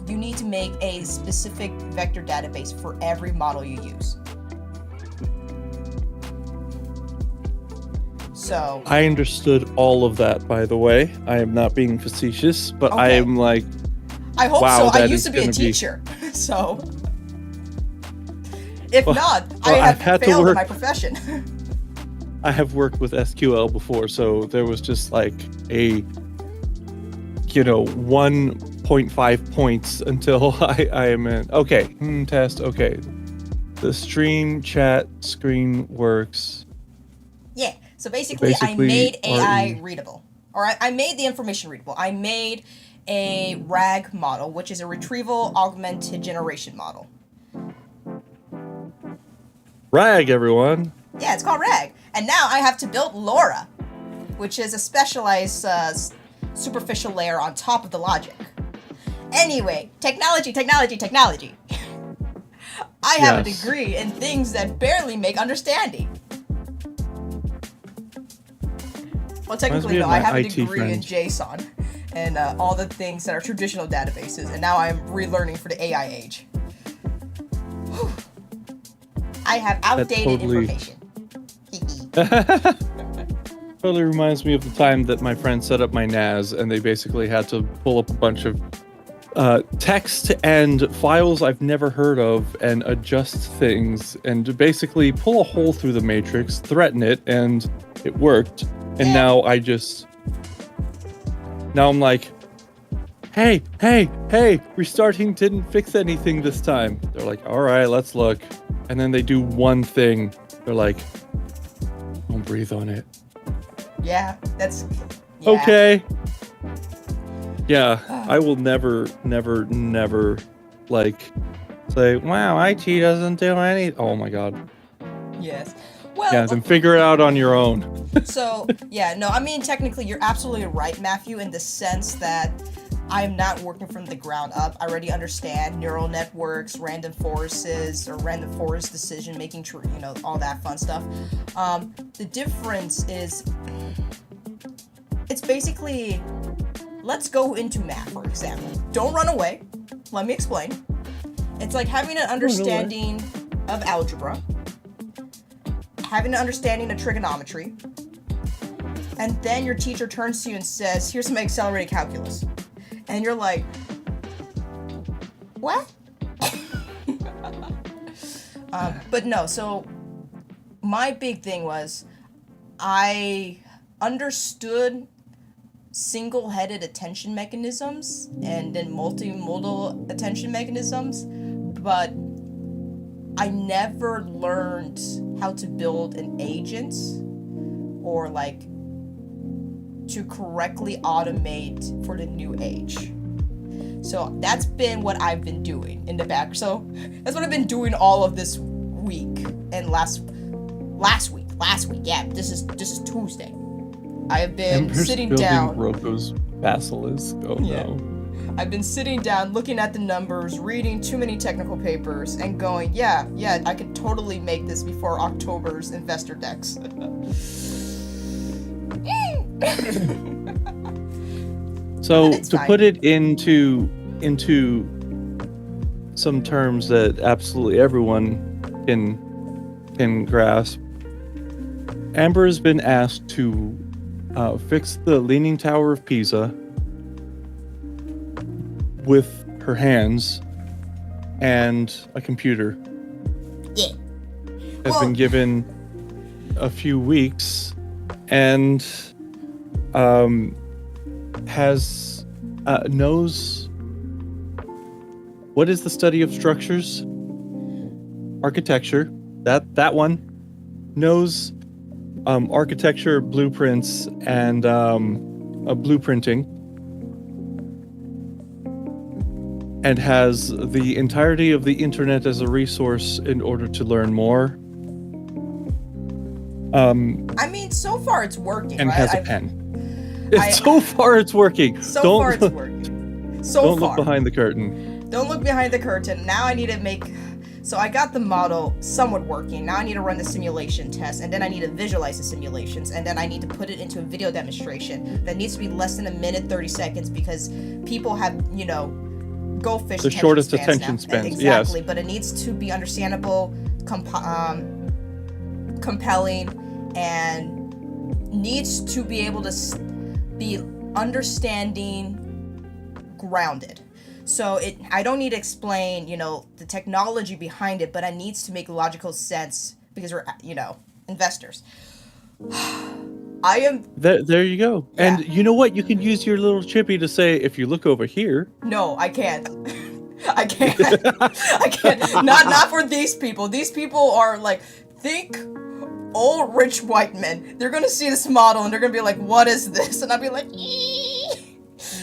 [SPEAKER 1] you need to make a specific vector database for every model you use. So
[SPEAKER 2] I understood all of that, by the way. I am not being facetious, but I am like,
[SPEAKER 1] I hope
[SPEAKER 2] wow,
[SPEAKER 1] so. I used to be a teacher, so if not, I have failed in my profession.
[SPEAKER 2] I have worked with SQL before, so there was just like a 1.5 points until I am in. Okay, test. Okay, the stream chat screen works.
[SPEAKER 1] Yeah. So basically I made AI readable, or I made the information readable. I made a RAG model, which is a retrieval augmented generation model.
[SPEAKER 2] RAG, everyone.
[SPEAKER 1] Yeah, it's called RAG. And now I have to build LoRa, which is a specialized superficial layer on top of the logic. Anyway, technology. I have a degree in things that barely make understanding. Well, technically, no, I have a degree in JSON and all the things that are traditional databases, and now I'm relearning for the AI age. Whew. I have outdated information.
[SPEAKER 2] Totally reminds me of the time that my friend set up my NAS, and they basically had to pull up a bunch of text and files I've never heard of and adjust things and basically pull a hole through the matrix, threaten it, and it worked. And now I'm like, hey, restarting didn't fix anything this time. They're like, all right, let's look. And then they do one thing. They're like, don't breathe on it.
[SPEAKER 1] Yeah, that's...
[SPEAKER 2] Yeah. Okay. Yeah, I will never, like, say, wow, IT doesn't do anything. Oh my god.
[SPEAKER 1] Yes.
[SPEAKER 2] Yeah, then figure it out on your own.
[SPEAKER 1] So, yeah, no, I mean, technically, you're absolutely right, Matthew, in the sense that I'm not working from the ground up. I already understand neural networks, random forces, or random forest decision-making, all that fun stuff. The difference is, it's basically, let's go into math, for example. Don't run away. Let me explain. It's like having an understanding of algebra, having an understanding of trigonometry, and then your teacher turns to you and says, here's some accelerated calculus. And you're like, what? But no, so my big thing was I understood single-headed attention mechanisms and then multimodal attention mechanisms, but I never learned how to build an agent or like to correctly automate for the new age. So that's been what I've been doing in the back. So that's what I've been doing all of this week and last week. Yeah, this is Tuesday. I have been sitting down.
[SPEAKER 2] Roko's basilisk. Oh
[SPEAKER 1] yeah.
[SPEAKER 2] no.
[SPEAKER 1] I've been sitting down, looking at the numbers, reading too many technical papers, and going, yeah, I could totally make this before October's investor decks.
[SPEAKER 2] So to put it into some terms that absolutely everyone can grasp, Amber has been asked to fix the Leaning Tower of Pisa with her hands and a computer.
[SPEAKER 1] Yeah.
[SPEAKER 2] Has been given a few weeks and knows what is the study of structures, architecture, that one, knows architecture, blueprints, and blueprinting, and has the entirety of the internet as a resource in order to learn more.
[SPEAKER 1] I mean, so far it's working,
[SPEAKER 2] and
[SPEAKER 1] right?
[SPEAKER 2] has a pen. So far it's working. Don't look behind the curtain.
[SPEAKER 1] Don't look behind the curtain. Now I need to make... So I got the model somewhat working. Now I need to run the simulation test, and then I need to visualize the simulations, and then I need to put it into a video demonstration that needs to be less than a minute, 30 seconds, because people have, goldfish
[SPEAKER 2] the shortest attention spans.
[SPEAKER 1] Exactly,
[SPEAKER 2] yes.
[SPEAKER 1] But it needs to be understandable, compelling, and needs to be able to be understanding, grounded. So I don't need to explain, the technology behind it, but it needs to make logical sense because we're, investors. I am...
[SPEAKER 2] There you go.
[SPEAKER 1] Yeah.
[SPEAKER 2] And you know what? You can use your little chippy to say, if you look over here...
[SPEAKER 1] No, I can't. I can't. I can't. Not for these people. These people are like, think old rich white men. They're going to see this model and they're going to be like, what is this? And I'll be like,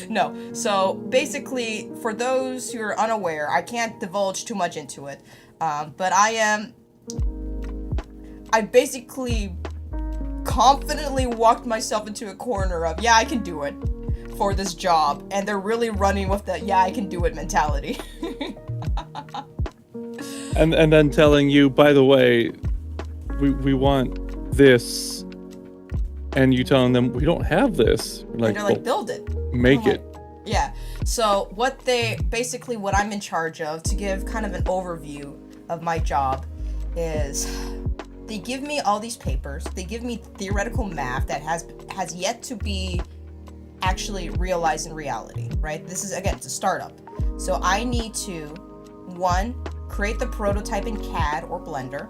[SPEAKER 1] No. So basically, for those who are unaware, I can't divulge too much into it. But I basically confidently walked myself into a corner of, I can do it for this job. And they're really running with the, I can do it mentality.
[SPEAKER 2] and then telling you, by the way, we want this. And you telling them, we don't have this.
[SPEAKER 1] Like, and they're like, build it.
[SPEAKER 2] Make it.
[SPEAKER 1] Yeah. So what I'm in charge of, to give kind of an overview of my job, is they give me all these papers. They give me theoretical math that has yet to be actually realized in reality, right? This is, again, it's a startup. So I need to, 1, create the prototype in CAD or Blender,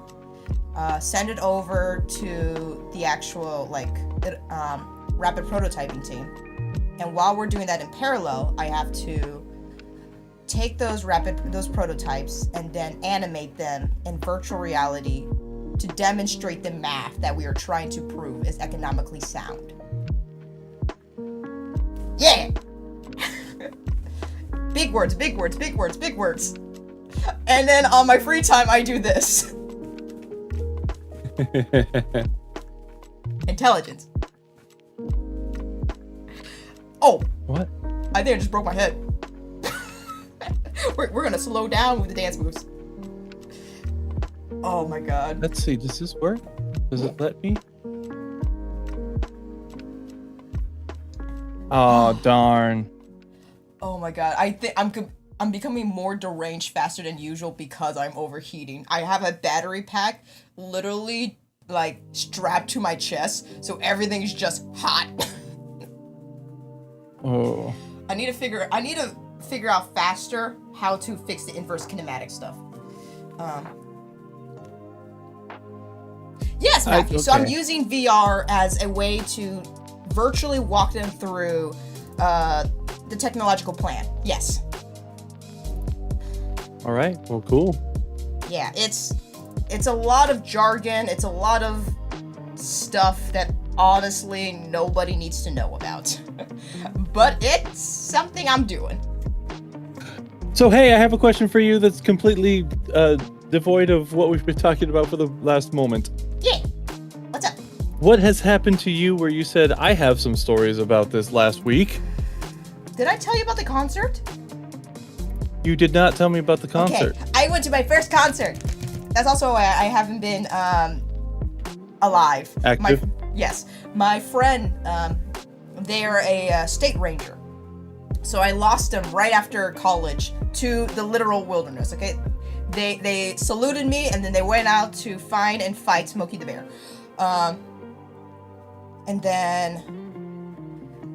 [SPEAKER 1] send it over to the actual, rapid prototyping team. And while we're doing that in parallel, I have to take those prototypes and then animate them in virtual reality to demonstrate the math that we are trying to prove is economically sound. Yeah! Big words, big words, big words, big words. And then on my free time, I do this. Intelligence. Oh.
[SPEAKER 2] What?
[SPEAKER 1] I think I just broke my head. we're gonna slow down with the dance moves. Oh my god.
[SPEAKER 2] Let's see. Does this work? Does it let me? Oh darn.
[SPEAKER 1] Oh my god. I think I'm becoming more deranged faster than usual because I'm overheating. I have a battery pack literally like strapped to my chest, so everything's just hot.
[SPEAKER 2] Oh.
[SPEAKER 1] I need to figure out faster how to fix the inverse kinematic stuff. Yes, Matthew.
[SPEAKER 2] Okay.
[SPEAKER 1] So I'm using VR as a way to virtually walk them through the technological plan. Yes.
[SPEAKER 2] All right. Well, cool.
[SPEAKER 1] Yeah, it's a lot of jargon. It's a lot of stuff that honestly nobody needs to know about. But it's something I'm doing.
[SPEAKER 2] So, hey, I have a question for you that's completely devoid of what we've been talking about for the last moment.
[SPEAKER 1] Yeah. What's up?
[SPEAKER 2] What has happened to you where you said, I have some stories about this last week?
[SPEAKER 1] Did I tell you about the concert?
[SPEAKER 2] You did not tell me about the concert.
[SPEAKER 1] Okay, I went to my first concert. That's also why I haven't been alive.
[SPEAKER 2] Active?
[SPEAKER 1] Yes. My friend, they're a state ranger. So I lost them right after college to the literal wilderness, okay? They saluted me, and then they went out to find and fight Smokey the Bear. And then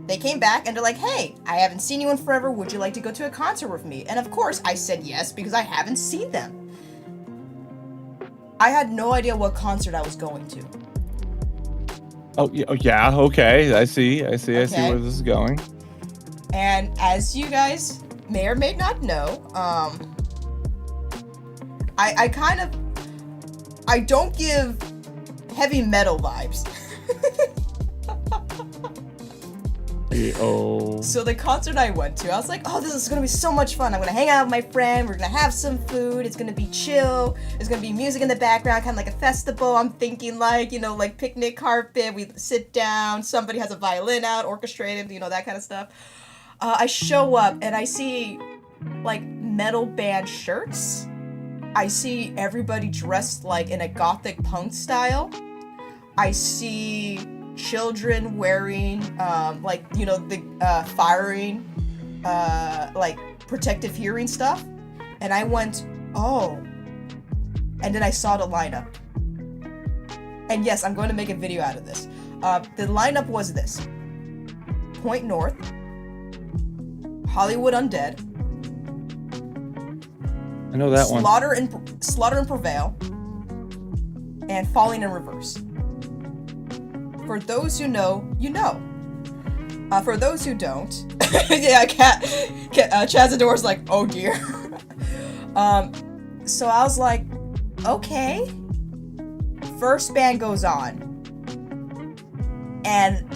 [SPEAKER 1] they came back, and they're like, hey, I haven't seen you in forever. Would you like to go to a concert with me? And of course, I said yes, because I haven't seen them. I had no idea what concert I was going to.
[SPEAKER 2] Oh, yeah, okay. I see where this is going.
[SPEAKER 1] And as you guys may or may not know, I don't give heavy metal vibes.
[SPEAKER 2] Oh.
[SPEAKER 1] So the concert I went to, I was like, oh, this is gonna be so much fun. I'm gonna hang out with my friend, we're gonna have some food, it's gonna be chill, there's gonna be music in the background, kind of like a festival. I'm thinking like, like picnic carpet, we sit down, somebody has a violin out, orchestrated, that kind of stuff. I show up and I see like metal band shirts. I see everybody dressed like in a gothic punk style. I see children wearing the firing like protective hearing stuff, and I went, oh. And then I saw the lineup, and yes, I'm going to make a video out of this. The lineup was this: Point North, Hollywood Undead,
[SPEAKER 2] I know that one.
[SPEAKER 1] Slaughter and Prevail, and Falling in Reverse. For those who know, you know. For those who don't, yeah, Chazador's like, oh dear. So I was like, okay. First band goes on, and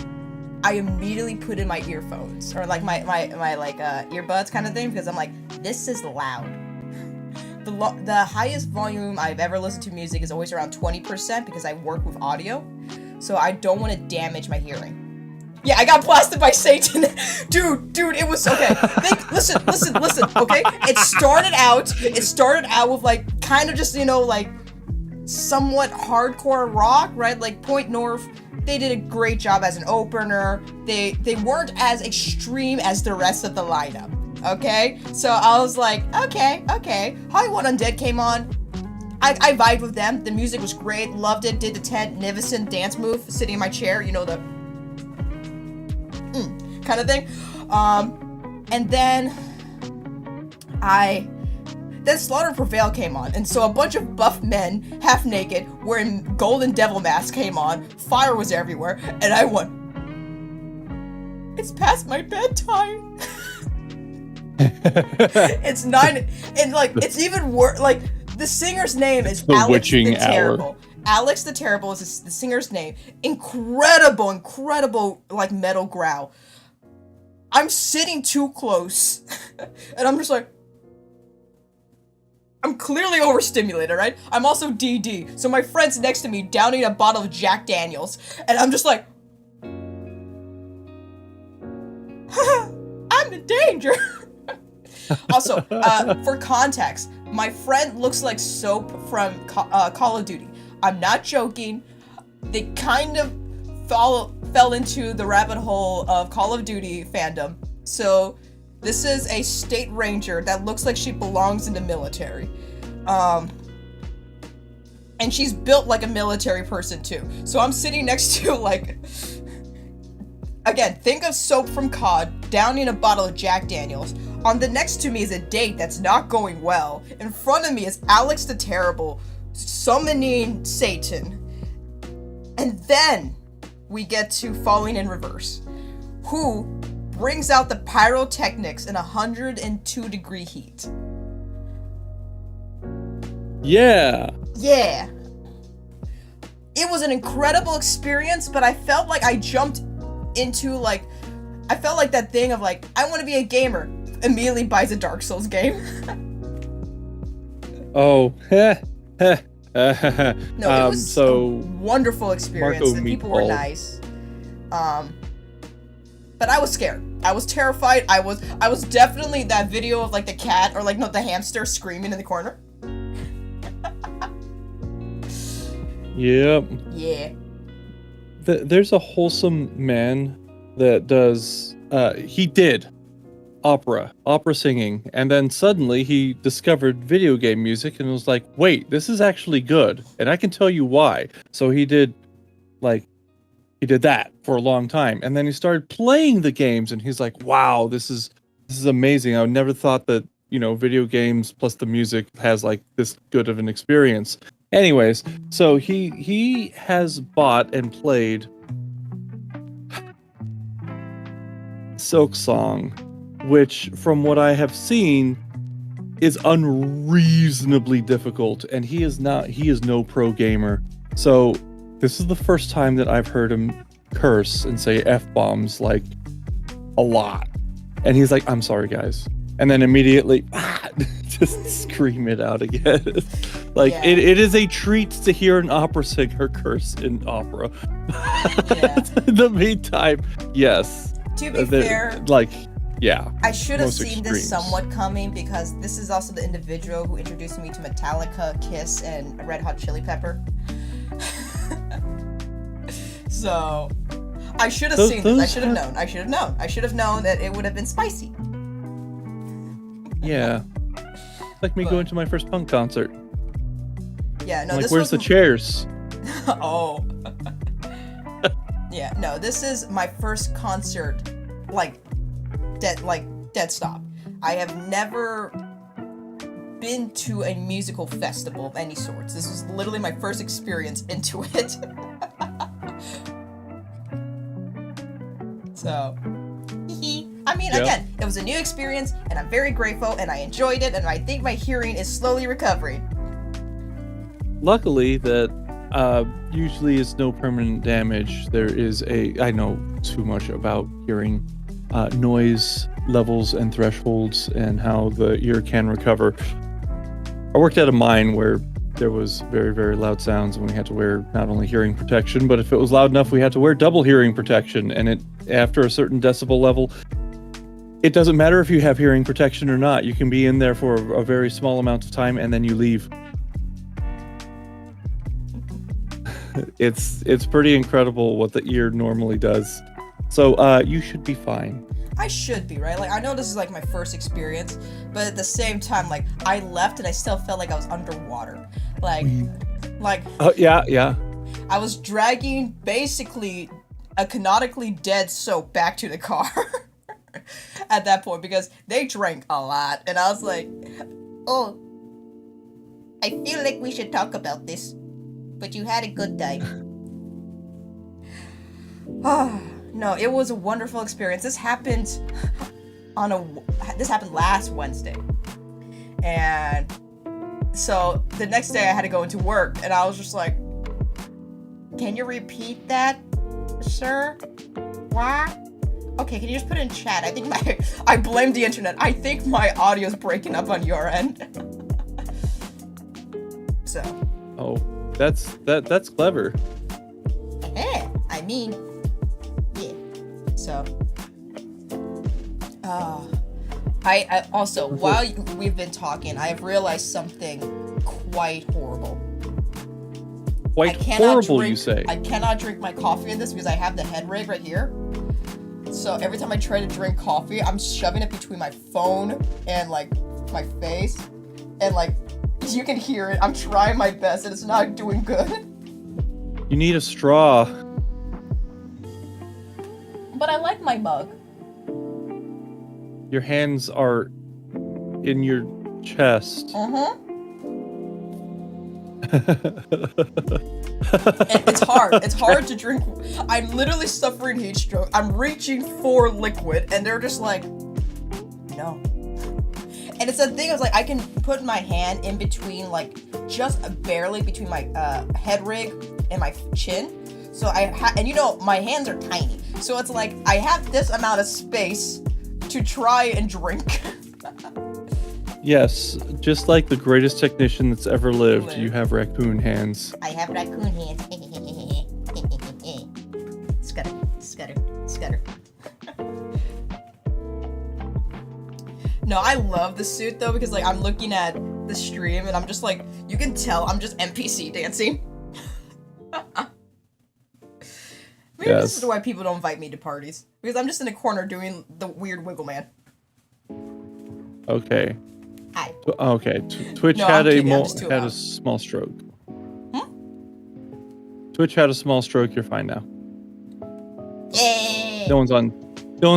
[SPEAKER 1] I immediately put in my earphones, or like my earbuds kind of thing, because I'm like, this is loud. The highest volume I've ever listened to music is always around 20% because I work with audio. So I don't want to damage my hearing. Yeah, I got blasted by Satan. Dude, it was okay. Listen, okay? It started out with like kind of just, like somewhat hardcore rock, right? Like Point North, they did a great job as an opener. They weren't as extreme as the rest of the lineup. Okay? So I was like, okay. Hollywood Undead came on. I vibed with them. The music was great. Loved it. Did the Ted Nivison dance move, sitting in my chair. The kind of thing. And then Slaughter and Prevail came on. And so a bunch of buff men, half naked, wearing golden devil masks came on. Fire was everywhere. And I went, it's past my bedtime. It's 9, and like, it's even worse. Like, the singer's name is Alex the Terrible. Alex the Terrible is the singer's name. Incredible, like, metal growl. I'm sitting too close, and I'm I'm clearly overstimulated, right? I'm also DD, so my friend's next to me downing a bottle of Jack Daniels, and I'm just like, I'm in danger. Also, for context, my friend looks like Soap from Call of Duty. I'm not joking. They kind of fell into the rabbit hole of Call of Duty fandom. So this is a state ranger that looks like she belongs in the military. And she's built like a military person too. So I'm sitting next to like, again, think of Soap from COD, downing a bottle of Jack Daniels. On the next to me is a date that's not going well. In front of me is Alex the Terrible, summoning Satan. And then we get to Falling in Reverse, who brings out the pyrotechnics in 102-degree heat.
[SPEAKER 2] Yeah.
[SPEAKER 1] Yeah. It was an incredible experience, but I felt like I jumped into like, I felt like that thing of like, I want to be a gamer. Immediately buys a Dark Souls game.
[SPEAKER 2] Oh.
[SPEAKER 1] No, it was
[SPEAKER 2] so
[SPEAKER 1] a wonderful experience.
[SPEAKER 2] Marco
[SPEAKER 1] The people were
[SPEAKER 2] Meatball.
[SPEAKER 1] nice. But I was scared. I was terrified. I was definitely that video of like the cat or like no the hamster screaming in the corner.
[SPEAKER 2] Yep.
[SPEAKER 1] Yeah.
[SPEAKER 2] There's a wholesome man that does he did opera singing, and then suddenly he discovered video game music and was like, wait, this is actually good, and I can tell you why. So he did that for a long time, and then he started playing the games, and he's like, wow, this is amazing. I never thought that, video games plus the music has like this good of an experience. Anyways, so he has bought and played Silk Song, which from what I have seen is unreasonably difficult, and he is no pro gamer. So this is the first time that I've heard him curse and say F-bombs like a lot. And he's like, I'm sorry guys. And then immediately just scream it out again. Like
[SPEAKER 1] Yeah.
[SPEAKER 2] it is a treat to hear an opera singer curse in opera.
[SPEAKER 1] Yeah.
[SPEAKER 2] In the meantime, yes.
[SPEAKER 1] To be fair,
[SPEAKER 2] like, yeah.
[SPEAKER 1] I should have
[SPEAKER 2] most
[SPEAKER 1] seen this
[SPEAKER 2] extremes.
[SPEAKER 1] somewhat coming because this is also the individual who introduced me to Metallica, Kiss, and Red Hot Chili Pepper. So, I should have seen this. I should have known. I should have known that it would have been spicy.
[SPEAKER 2] Yeah. Like me
[SPEAKER 1] But-
[SPEAKER 2] going to my first punk concert.
[SPEAKER 1] Yeah, no,
[SPEAKER 2] Like,
[SPEAKER 1] this
[SPEAKER 2] where's
[SPEAKER 1] was
[SPEAKER 2] the chairs?
[SPEAKER 1] Oh. Yeah, no, this is my first concert, dead stop. I have never been to a musical festival of any sorts. This was literally my first experience into it. So, I mean,
[SPEAKER 2] Yeah.
[SPEAKER 1] again, it was a new experience, and I'm very grateful, and I enjoyed it, and I think my hearing is slowly recovering.
[SPEAKER 2] Luckily, that usually is no permanent damage. There is I know too much about hearing noise levels and thresholds and how the ear can recover. I worked at a mine where there was very, very loud sounds, and we had to wear not only hearing protection, but if it was loud enough, we had to wear double hearing protection. And after a certain decibel level, it doesn't matter if you have hearing protection or not. You can be in there for a very small amount of time, and then you leave. It's pretty incredible what the ear normally does. So you should be fine.
[SPEAKER 1] I should be, right? Like, I know this is like my first experience, but at the same time, like, I left and I still felt like I was underwater. Like,
[SPEAKER 2] Oh yeah.
[SPEAKER 1] I was dragging basically a canonically dead Soap back to the car at that point because they drank a lot, and I was like, oh, I feel like we should talk about this, but you had a good time. No, it was a wonderful experience. This happened last Wednesday. And so the next day I had to go into work, and I was just like, can you repeat that, sir? What? Okay, can you just put it in chat? I think I blame the internet. I think my audio's breaking up on your end. So.
[SPEAKER 2] Oh, that's clever.
[SPEAKER 1] I mean, yeah. So. I also, while we've been talking, I have realized something quite horrible.
[SPEAKER 2] Quite horrible, you say?
[SPEAKER 1] I cannot drink my coffee in this because I have the head rig right here. So every time I try to drink coffee, I'm shoving it between my phone and like my face, and like you can hear it. I'm trying my best, and it's not doing good.
[SPEAKER 2] You need a straw.
[SPEAKER 1] But I like my mug.
[SPEAKER 2] Your hands are in your chest.
[SPEAKER 1] It's hard. It's hard to drink. I'm literally suffering heat stroke. I'm reaching for liquid, and they're just like, no. And it's the thing, I was like, I can put my hand in between, like, just barely between my head rig and my chin. So and you know, my hands are tiny. So it's like, I have this amount of space to try and drink.
[SPEAKER 2] Yes, just like the greatest technician that's ever lived, you have raccoon hands.
[SPEAKER 1] I have raccoon hands. Scutter, scutter, scutter. No, I love the suit though, because like I'm looking at the stream and I'm just like, you can tell I'm just NPC dancing. Maybe this is why people don't invite me to parties, because I'm just in a corner doing the weird wiggle man.
[SPEAKER 2] Okay.
[SPEAKER 1] Hi.
[SPEAKER 2] Okay. Twitch had a small stroke. Twitch had a small stroke. You're fine now.
[SPEAKER 1] Yay!
[SPEAKER 2] No one's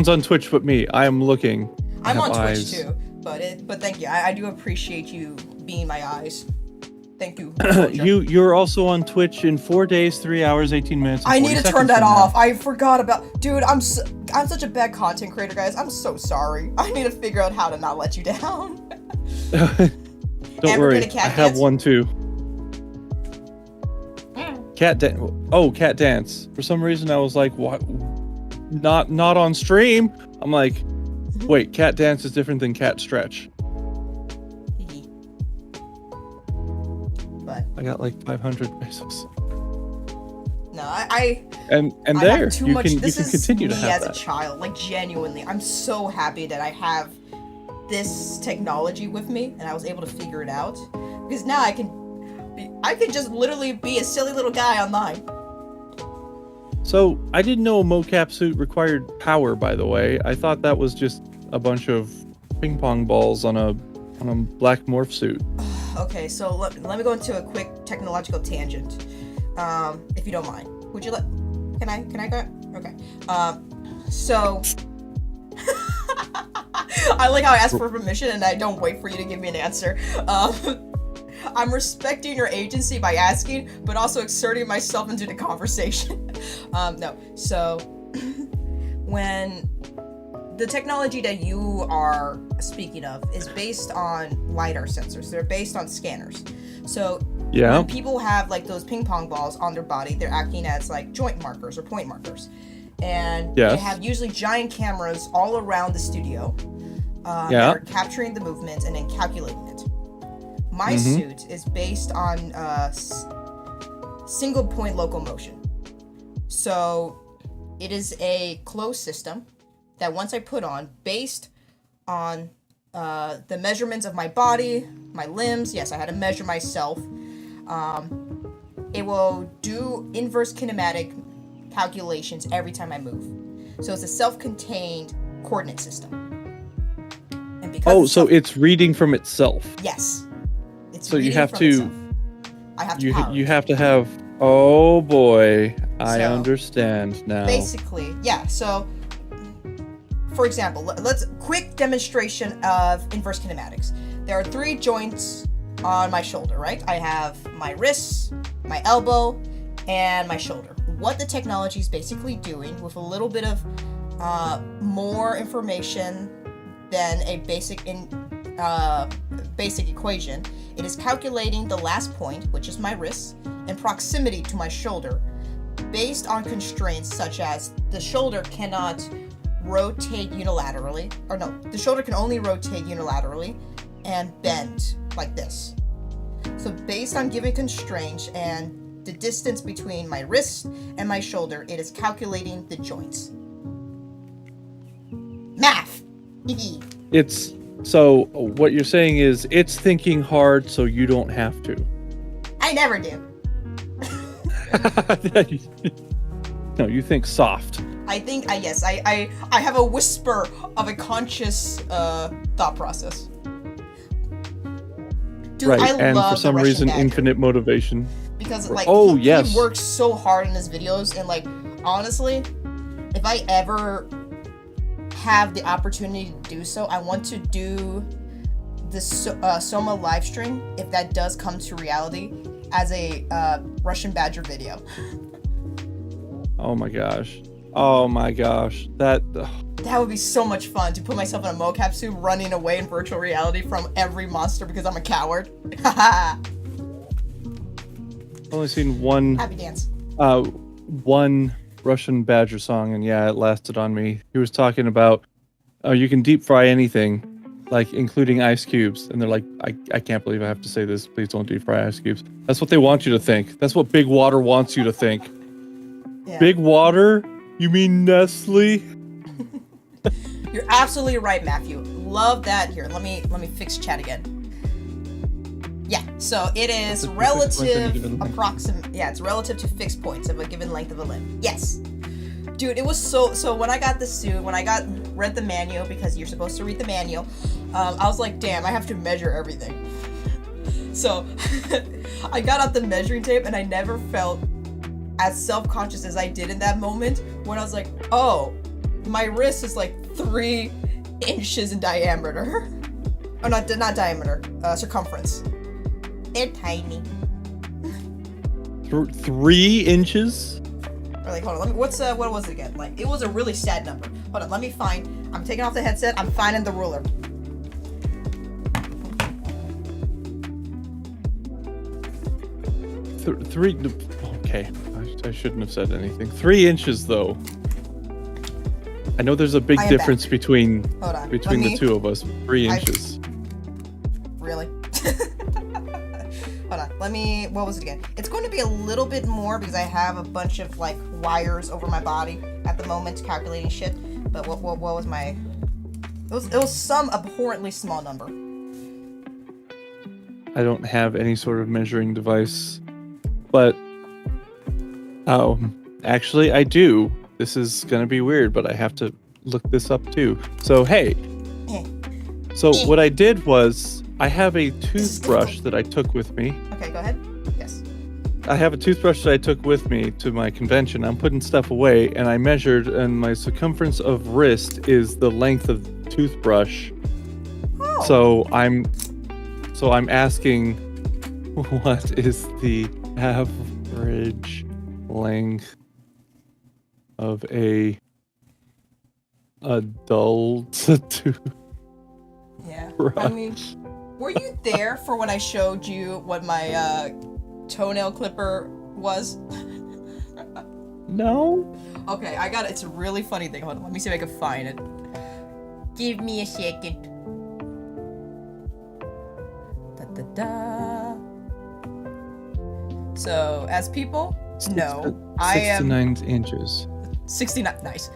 [SPEAKER 2] on Twitch but me. I am looking.
[SPEAKER 1] I'm on Twitch too, but thank you. I do appreciate you being my eyes. Thank you.
[SPEAKER 2] You're also on Twitch in 4 days, 3 hours, 18 minutes.
[SPEAKER 1] I need to turn that off. I forgot about. Dude, I'm such a bad content creator, guys. I'm so sorry. I need to figure out how to not let you down.
[SPEAKER 2] Don't worry. I have one too. Cat dance. For some reason, I was like, what? Not on stream. I'm like, wait, cat dance is different than cat stretch.
[SPEAKER 1] But
[SPEAKER 2] I got like 500 pesos.
[SPEAKER 1] No,
[SPEAKER 2] and
[SPEAKER 1] I
[SPEAKER 2] there
[SPEAKER 1] have too
[SPEAKER 2] you
[SPEAKER 1] much.
[SPEAKER 2] can
[SPEAKER 1] This
[SPEAKER 2] you can continue to
[SPEAKER 1] is
[SPEAKER 2] have
[SPEAKER 1] me as
[SPEAKER 2] that.
[SPEAKER 1] a child, like genuinely. I'm so happy that I have this technology with me, and I was able to figure it out. Because now I can just literally be a silly little guy online.
[SPEAKER 2] So I didn't know a mocap suit required power. By the way, I thought that was just a bunch of ping pong balls on a black morph suit.
[SPEAKER 1] Okay, so let me go into a quick technological tangent, if you don't mind. Would you let? Can I go? Okay. So I like how I ask for permission and I don't wait for you to give me an answer. I'm respecting your agency by asking, but also exerting myself into the conversation. No. So when the technology that you are speaking of is based on LiDAR sensors. They're based on scanners. So when people have like those ping pong balls on their body, they're acting as like joint markers or point markers. And they have usually giant cameras all around the studio that are capturing the movement and then calculating it. My suit is based on single point locomotion. So it is a closed system that once I put on, based on the measurements of my body, my limbs, yes, I had to measure myself, it will do inverse kinematic calculations every time I move. So it's a self-contained coordinate system. And because
[SPEAKER 2] so it's reading from itself.
[SPEAKER 1] Yes. It's
[SPEAKER 2] so you
[SPEAKER 1] reading
[SPEAKER 2] have
[SPEAKER 1] from
[SPEAKER 2] to
[SPEAKER 1] itself. I have to power
[SPEAKER 2] you
[SPEAKER 1] it.
[SPEAKER 2] have to have oh boy, I
[SPEAKER 1] So,
[SPEAKER 2] understand now.
[SPEAKER 1] Basically, yeah, so for example, let's quick demonstration of inverse kinematics. There are 3 joints on my shoulder, right? I have my wrists, my elbow, and my shoulder. What the technology is basically doing with a little bit of more information than a basic equation, it is calculating the last point, which is my wrist, and proximity to my shoulder, based on constraints such as the shoulder cannot rotate unilaterally, or no, the shoulder can only rotate unilaterally and bend like this. So based on given constraints and the distance between my wrist and my shoulder, it is calculating the joints. Math!
[SPEAKER 2] It's so what you're saying is it's thinking hard so you don't have to.
[SPEAKER 1] I never do.
[SPEAKER 2] No, you think soft.
[SPEAKER 1] I think, yes, I have a whisper of a conscious thought process. Dude,
[SPEAKER 2] Right,
[SPEAKER 1] I
[SPEAKER 2] and
[SPEAKER 1] love
[SPEAKER 2] for some
[SPEAKER 1] the Russian
[SPEAKER 2] reason,
[SPEAKER 1] Badger.
[SPEAKER 2] infinite motivation.
[SPEAKER 1] Because, like,
[SPEAKER 2] Oh,
[SPEAKER 1] he
[SPEAKER 2] yes.
[SPEAKER 1] works so hard in his videos, and, like, honestly, if I ever have the opportunity to do so, I want to do the Soma live stream, if that does come to reality, as a Russian Badger video.
[SPEAKER 2] Oh my gosh. Oh my gosh. That
[SPEAKER 1] would be so much fun, to put myself in a mocap suit running away in virtual reality from every monster because I'm a coward. Haha.
[SPEAKER 2] I've only seen one
[SPEAKER 1] Happy dance.
[SPEAKER 2] one Russian Badger song, and yeah, it lasted on me. He was talking about you can deep fry anything, like including ice cubes, and they're like, I can't believe I have to say this, please don't deep fry ice cubes. That's what they want you to think. That's what Big Water wants you to think.
[SPEAKER 1] Yeah.
[SPEAKER 2] Big Water? You mean Nestle?
[SPEAKER 1] You're absolutely right, Matthew. Love that. Here, let me fix chat again. Yeah, so it is relative approximate. Yeah, it's relative to fixed points of a given length of a limb. Yes. Dude, it was so when I got the suit, when I read the manual, because you're supposed to read the manual, I was like, damn, I have to measure everything. So I got out the measuring tape, and I never felt as self-conscious as I did in that moment when I was like, oh, my wrist is like 3 inches in diameter. Oh, not diameter, circumference. They're tiny.
[SPEAKER 2] 3 inches?
[SPEAKER 1] Or like, hold on, what was it again? Like, it was a really sad number. Hold on, let me find, I'm taking off the headset, I'm finding the ruler.
[SPEAKER 2] Three, okay, I shouldn't have said anything. 3 inches, though. I know there's a big difference between the two of us. 3 inches.
[SPEAKER 1] Really? Hold on. What was it again? It's going to be a little bit more because I have a bunch of like wires over my body at the moment calculating shit. But what was my? It was some abhorrently small number.
[SPEAKER 2] I don't have any sort of measuring device, but actually I do. This is gonna be weird, but I have to look this up too. So hey, what I did was I have a toothbrush that I took with me.
[SPEAKER 1] Okay, go ahead. Yes.
[SPEAKER 2] I have a toothbrush that I took with me to my convention. I'm putting stuff away, and I measured, and my circumference of wrist is the length of the toothbrush.
[SPEAKER 1] Oh.
[SPEAKER 2] So I'm asking, what is the average length of a adult toothbrush?
[SPEAKER 1] Yeah. I mean, were you there for when I showed you what my toenail clipper was?
[SPEAKER 2] No.
[SPEAKER 1] Okay, I got it. It's a really funny thing. Hold on, let me see if I can find it. Give me a second. Da. So, as people know, I am
[SPEAKER 2] 69 inches.
[SPEAKER 1] 69. Nice.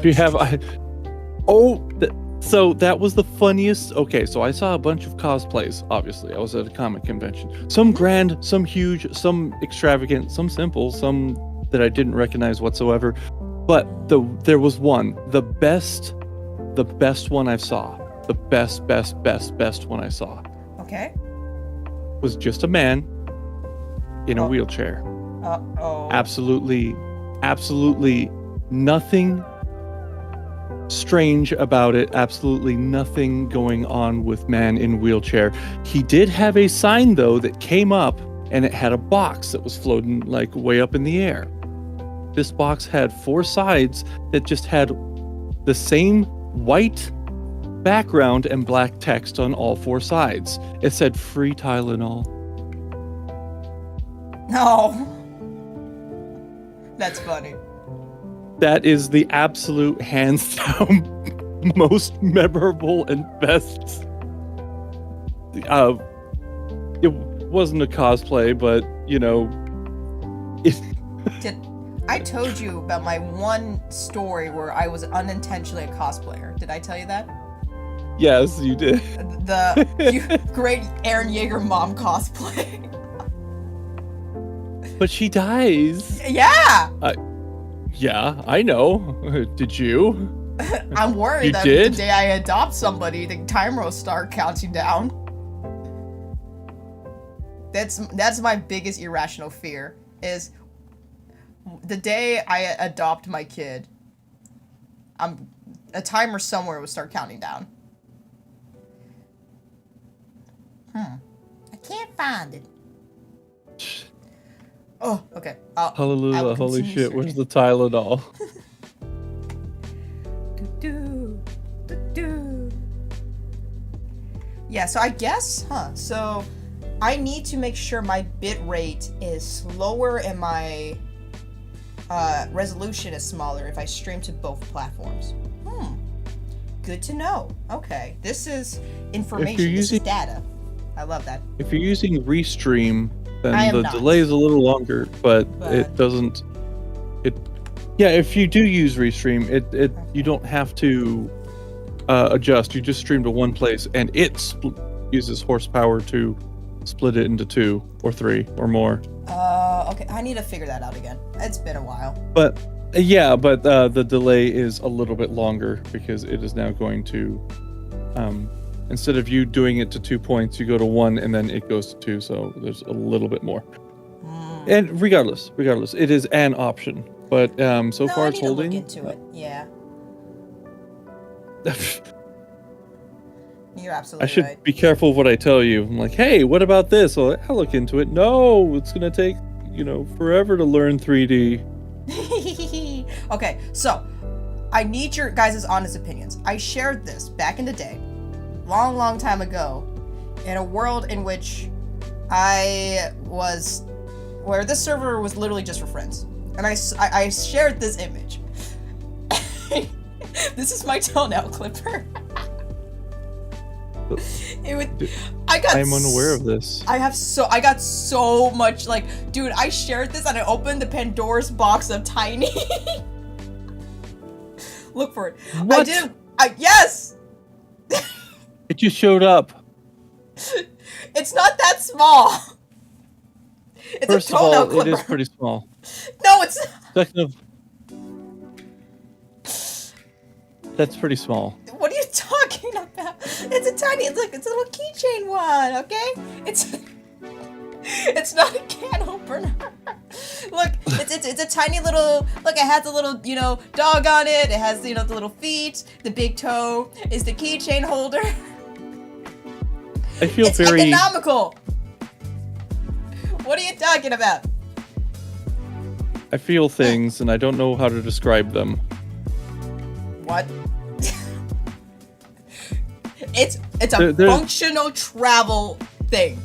[SPEAKER 2] Do you have? So that was the funniest. Okay, so I saw a bunch of cosplays. Obviously, I was at a comic convention. Some grand, some huge, some extravagant, some simple, some that I didn't recognize whatsoever. But there was one, the best one I saw. The best one I saw.
[SPEAKER 1] Okay.
[SPEAKER 2] Was just a man in a wheelchair.
[SPEAKER 1] Uh-oh.
[SPEAKER 2] Absolutely nothing strange about it. Absolutely nothing going on with man in wheelchair. He did have a sign though that came up, and it had a box that was floating like way up in the air. This box had 4 sides that just had the same white background and black text on all 4 sides. It said free Tylenol.
[SPEAKER 1] No. That's funny.
[SPEAKER 2] That is the absolute hands down most memorable and best it wasn't a cosplay, but you know,
[SPEAKER 1] I told you about my one story where I was unintentionally a cosplayer. Did I tell you that?
[SPEAKER 2] Yes, you did.
[SPEAKER 1] The great Eren Yeager mom cosplay.
[SPEAKER 2] But she dies.
[SPEAKER 1] Yeah.
[SPEAKER 2] Yeah, I know. Did you?
[SPEAKER 1] I'm worried
[SPEAKER 2] You
[SPEAKER 1] that
[SPEAKER 2] did?
[SPEAKER 1] the day I adopt somebody, the timer will start counting down. That's my biggest irrational fear, is the day I adopt my kid, a timer somewhere will start counting down. I can't find it. Oh, okay.
[SPEAKER 2] Hallelujah, holy shit, where's the Tylenol?
[SPEAKER 1] Yeah, so I guess, so I need to make sure my bit rate is slower and my resolution is smaller if I stream to both platforms. Good to know. Okay, this is information, this is data. I love that.
[SPEAKER 2] If you're using Restream, then the
[SPEAKER 1] not.
[SPEAKER 2] delay is a little longer, but it doesn't. Yeah, if you do use Restream, you don't have to adjust. You just stream to one place, and it uses horsepower to split it into 2 or 3 or more.
[SPEAKER 1] Okay, I need to figure that out again. It's been a while.
[SPEAKER 2] But yeah, but the delay is a little bit longer because it is now going to, instead of you doing it to 2 points, you go to 1 and then it goes to 2. So there's a little bit more. And regardless, it is an option. But so far it's holding.
[SPEAKER 1] I need to look into it. Yeah. You're absolutely
[SPEAKER 2] I should
[SPEAKER 1] right.
[SPEAKER 2] be careful of what I tell you. I'm like, hey, what about this? Well, I'll look into it. No, it's gonna take, forever to learn 3D.
[SPEAKER 1] Okay, so I need your guys' honest opinions. I shared this back in the day, long time ago, in a world in which where this server was literally just for friends. And I shared this image. This is my toenail clipper.
[SPEAKER 2] I'm unaware of this.
[SPEAKER 1] I got so much, dude, I shared this and I opened the Pandora's box of Tiny. Look for it.
[SPEAKER 2] What?
[SPEAKER 1] Yes!
[SPEAKER 2] It just showed up.
[SPEAKER 1] It's not that small. It's
[SPEAKER 2] First
[SPEAKER 1] a toenail
[SPEAKER 2] of all,
[SPEAKER 1] clipper.
[SPEAKER 2] it is pretty small.
[SPEAKER 1] No, it's
[SPEAKER 2] Second of, that's pretty small.
[SPEAKER 1] What are you talking about? It's a tiny, it's a little keychain one, okay? It's not a can opener. Look, it's a tiny little, look, it has a little, dog on it. It has, the little feet. The big toe is the keychain holder.
[SPEAKER 2] I feel
[SPEAKER 1] it's
[SPEAKER 2] very
[SPEAKER 1] economical. What are you talking about?
[SPEAKER 2] I feel things and I don't know how to describe them.
[SPEAKER 1] What? It's a functional travel thing.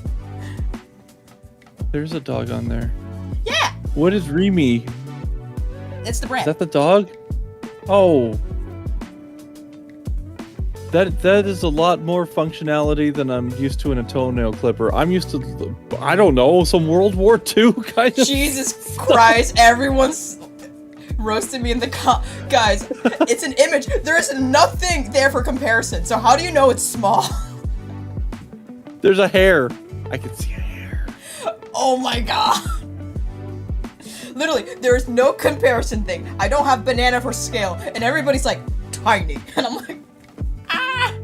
[SPEAKER 2] There's a dog on there.
[SPEAKER 1] Yeah.
[SPEAKER 2] What is Remy?
[SPEAKER 1] It's the brand.
[SPEAKER 2] Is that the dog? Oh. That is a lot more functionality than I'm used to in a toenail clipper. I'm used to, I don't know, some World War II kind of
[SPEAKER 1] Jesus
[SPEAKER 2] stuff.
[SPEAKER 1] Christ, everyone's roasting me in the guys, it's an image. There is nothing there for comparison. So how do you know it's small?
[SPEAKER 2] There's a hair. I can see a hair.
[SPEAKER 1] Oh my god. Literally, there is no comparison thing. I don't have banana for scale, and everybody's like, tiny. And I'm like, ah!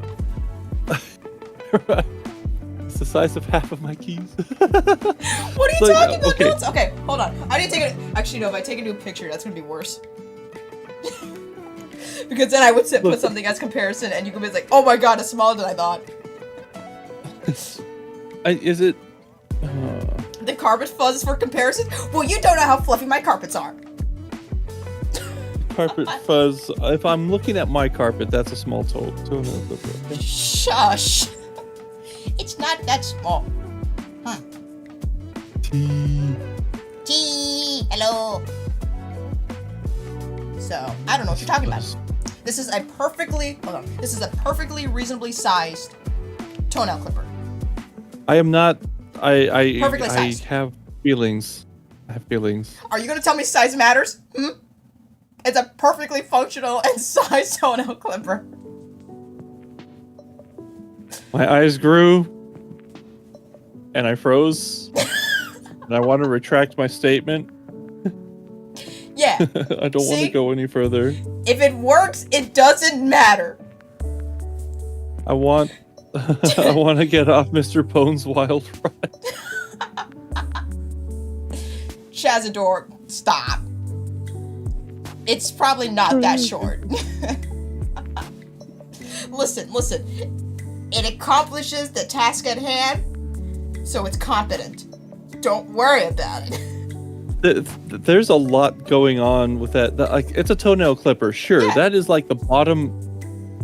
[SPEAKER 2] It's the size of half of my keys.
[SPEAKER 1] What are you talking about?
[SPEAKER 2] Okay.
[SPEAKER 1] Okay, hold on. I need to take it. Actually, no, if I take a new picture, that's gonna be worse. Because then I would put something as comparison, and you could be like, oh my god, it's smaller than I thought.
[SPEAKER 2] Is it?
[SPEAKER 1] The carpet fuzz is for comparison? Well, you don't know how fluffy my carpets are.
[SPEAKER 2] Carpet fuzz. If I'm looking at my carpet, that's a small toenail clipper. Okay?
[SPEAKER 1] Shush. It's not that small. T. Hello. So, I don't know what you're talking about. This is a perfectly reasonably sized toenail clipper.
[SPEAKER 2] I am not
[SPEAKER 1] Perfectly
[SPEAKER 2] I
[SPEAKER 1] sized.
[SPEAKER 2] have feelings. I have feelings.
[SPEAKER 1] Are you gonna tell me size matters? It's a perfectly functional and sized toenail clipper.
[SPEAKER 2] My eyes grew, and I froze, and I want to retract my statement.
[SPEAKER 1] Yeah.
[SPEAKER 2] I don't want to go any further.
[SPEAKER 1] If it works, it doesn't matter.
[SPEAKER 2] I want to get off Mr. Pone's wild ride.
[SPEAKER 1] Shazador, stop. It's probably not that short. Listen. It accomplishes the task at hand, so it's competent. Don't worry about it.
[SPEAKER 2] There's a lot going on with that. Like, it's a toenail clipper, sure. Yeah. That is like the bottom.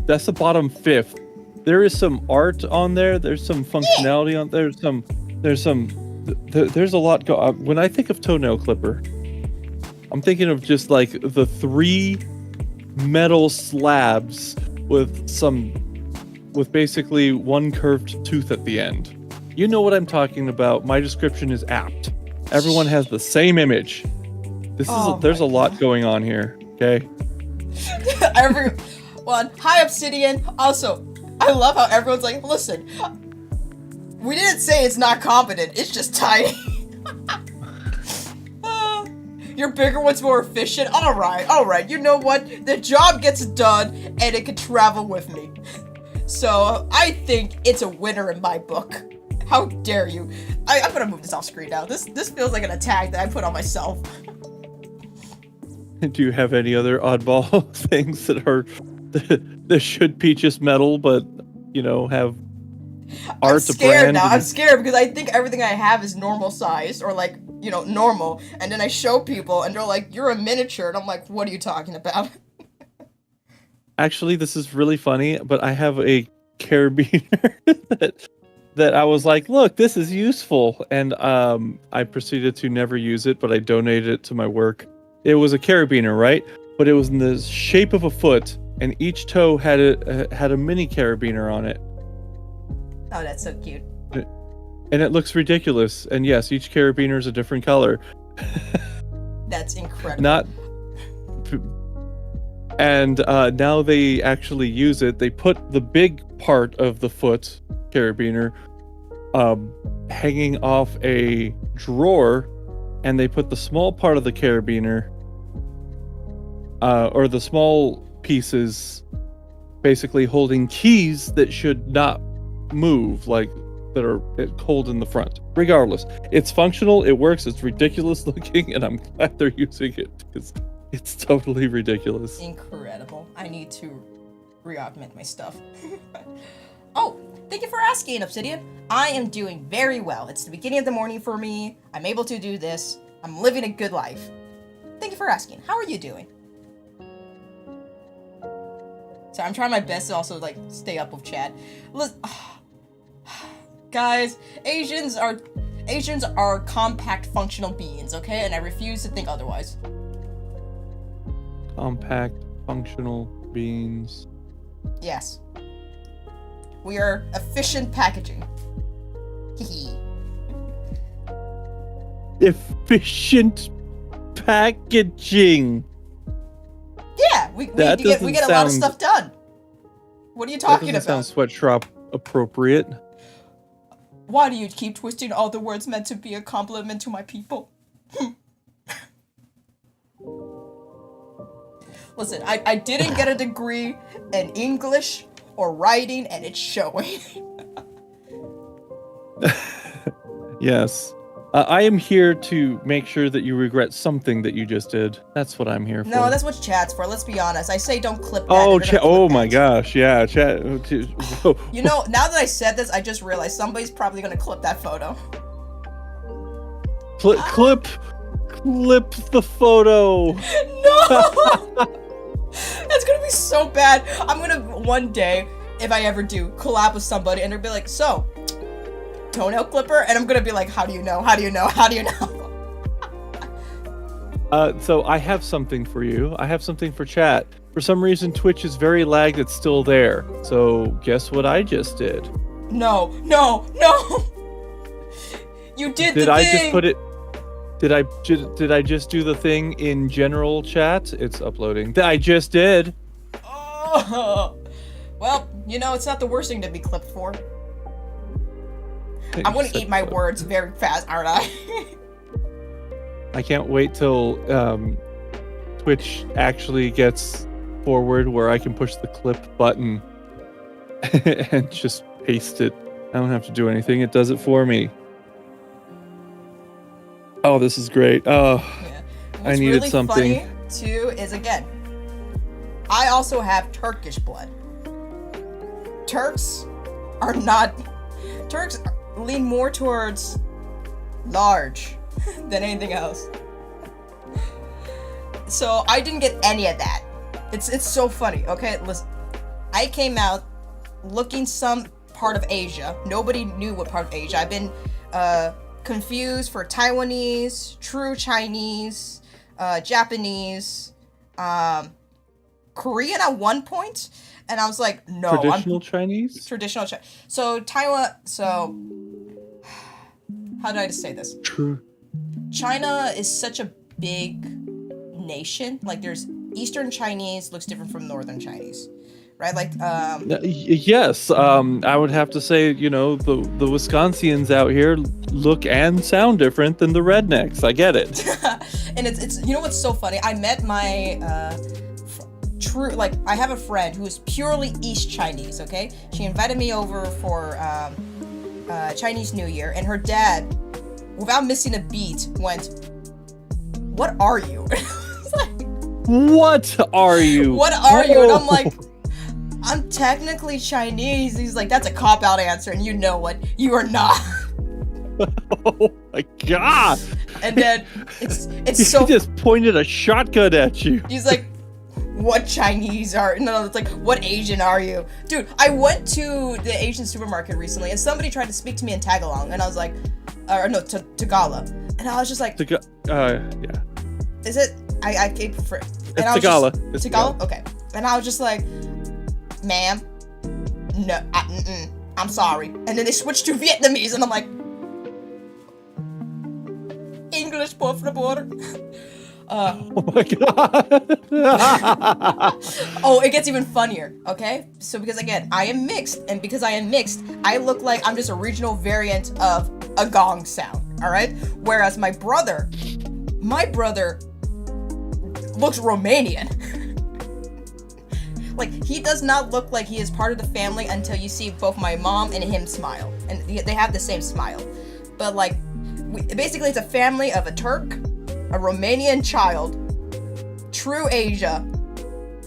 [SPEAKER 2] That's the bottom fifth. There is some art on there. There's some functionality on there. There's a lot when I think of toenail clipper, I'm thinking of just like the 3 metal slabs with basically one curved tooth at the end. You know what I'm talking about. My description is apt. Everyone has the same image. There's a lot going on here, okay?
[SPEAKER 1] Everyone, hi Obsidian. Also, I love how everyone's like, listen, we didn't say it's not competent, it's just tiny. Your bigger one's more efficient. Alright, you know what? The job gets done and it can travel with me. So, I think it's a winner in my book. How dare you? I'm gonna move this off screen now. This feels like an attack that I put on myself.
[SPEAKER 2] Do you have any other oddball things that should be just metal, but have art?
[SPEAKER 1] I'm scared now. I'm scared because I think everything I have is normal size or like normal, and then I show people and they're like, "You're a miniature," and I'm like, "What are you talking about?"
[SPEAKER 2] Actually, this is really funny, but I have a carabiner that I was like, look, this is useful. And I proceeded to never use it, but I donated it to my work. It was a carabiner, right? But it was in the shape of a foot, and each toe had a mini carabiner on it.
[SPEAKER 1] Oh, that's so cute.
[SPEAKER 2] And it looks ridiculous. And yes, each carabiner is a different color.
[SPEAKER 1] That's incredible.
[SPEAKER 2] And now they actually use it. They put the big part of the foot carabiner hanging off a drawer, and they put the small part of the carabiner or the small pieces basically holding keys that should not move, like that are hold in the front. Regardless, it's functional, it works, it's ridiculous looking, and I'm glad they're using it because it's totally ridiculous.
[SPEAKER 1] Incredible. I need to re-augment my stuff. Oh, thank you for asking, Obsidian. I am doing very well. It's the beginning of the morning for me. I'm able to do this. I'm living a good life. Thank you for asking. How are you doing? So I'm trying my best to also like stay up with chat. Guys, Asians are compact functional beings, okay? And I refuse to think otherwise.
[SPEAKER 2] Compact functional beings.
[SPEAKER 1] Yes. We are efficient packaging. Hehe.
[SPEAKER 2] Efficient packaging.
[SPEAKER 1] Yeah, we get a lot of stuff done. What are you talking about?
[SPEAKER 2] That doesn't sound sweatshop appropriate.
[SPEAKER 1] Why do you keep twisting all the words meant to be a compliment to my people? Listen, I didn't get a degree in English or writing, and it's showing.
[SPEAKER 2] Yes. I am here to make sure that you regret something that you just did. That's what I'm here for.
[SPEAKER 1] No, that's what chat's for. Let's be honest. I say don't clip that.
[SPEAKER 2] Oh, oh my gosh. Yeah, chat.
[SPEAKER 1] You know, now that I said this, I just realized somebody's probably going to clip that photo.
[SPEAKER 2] Clip the photo.
[SPEAKER 1] No! That's going to be so bad. I'm going to, one day, if I ever do, collab with somebody, and they'll be like, so, toenail clipper? And I'm going to be like, how do you know? How do you know? How do you know?
[SPEAKER 2] So I have something for you. I have something for chat. For some reason, Twitch is very lagged. It's still there. So guess what I just did?
[SPEAKER 1] No. You did
[SPEAKER 2] Did
[SPEAKER 1] the
[SPEAKER 2] I
[SPEAKER 1] thing!
[SPEAKER 2] just put it? Did I just do the thing in general chat? It's uploading. I just did.
[SPEAKER 1] Oh. Well, you know, it's not the worst thing to be clipped for. I'm gonna eat my words very fast, aren't I?
[SPEAKER 2] I can't wait till Twitch actually gets forward where I can push the clip button and just paste it. I don't have to do anything. It does it for me. Oh, this is great. Oh,
[SPEAKER 1] Yeah.
[SPEAKER 2] I needed
[SPEAKER 1] really
[SPEAKER 2] something.
[SPEAKER 1] Funny too is, again, I also have Turkish blood. Turks lean more towards large than anything else. So I didn't get any of that. It's so funny. Okay, listen. I came out looking some part of Asia. Nobody knew what part of Asia. I've been confused for Taiwanese, true Chinese, Japanese, Korean at one point, and I was like, no,
[SPEAKER 2] traditional Chinese.
[SPEAKER 1] Traditional Chinese. So Taiwan. So how did I just say this?
[SPEAKER 2] True.
[SPEAKER 1] China is such a big nation. Like, there's Eastern Chinese looks different from Northern Chinese, right? Like,
[SPEAKER 2] yes. I would have to say, you know, the Wisconsians out here look and sound different than the rednecks. I get it.
[SPEAKER 1] And it's you know what's so funny? I met my I have a friend who is purely East Chinese. Okay, she invited me over for Chinese New Year, and her dad, without missing a beat, went, "What are you?"
[SPEAKER 2] What are you?
[SPEAKER 1] What are you? And I'm like, I'm technically Chinese. He's like, that's a cop-out answer, and you know what? You are not.
[SPEAKER 2] Oh my god!
[SPEAKER 1] And then it's so.
[SPEAKER 2] He just pointed a shotgun at you.
[SPEAKER 1] He's like, what Chinese are? No, it's like, what Asian are you? Dude, I went to the Asian supermarket recently, and somebody tried to speak to me in Tagalong, and I was like, Tagalog. And I was just like,
[SPEAKER 2] yeah.
[SPEAKER 1] Is it? I gave for.
[SPEAKER 2] It's Tagalog.
[SPEAKER 1] It's Tagalog? Okay. And I was just like, ma'am, no, I'm sorry. And then they switched to Vietnamese, and I'm like, English, por favor.
[SPEAKER 2] Oh my god.
[SPEAKER 1] Oh, it gets even funnier, okay? So because, again, I am mixed, and because I am mixed, I look like I'm just a regional variant of a gong sound, all right? Whereas my brother looks Romanian. Like, he does not look like he is part of the family until you see both my mom and him smile. And they have the same smile. But, like, basically it's a family of a Turk, a Romanian child, true Asia,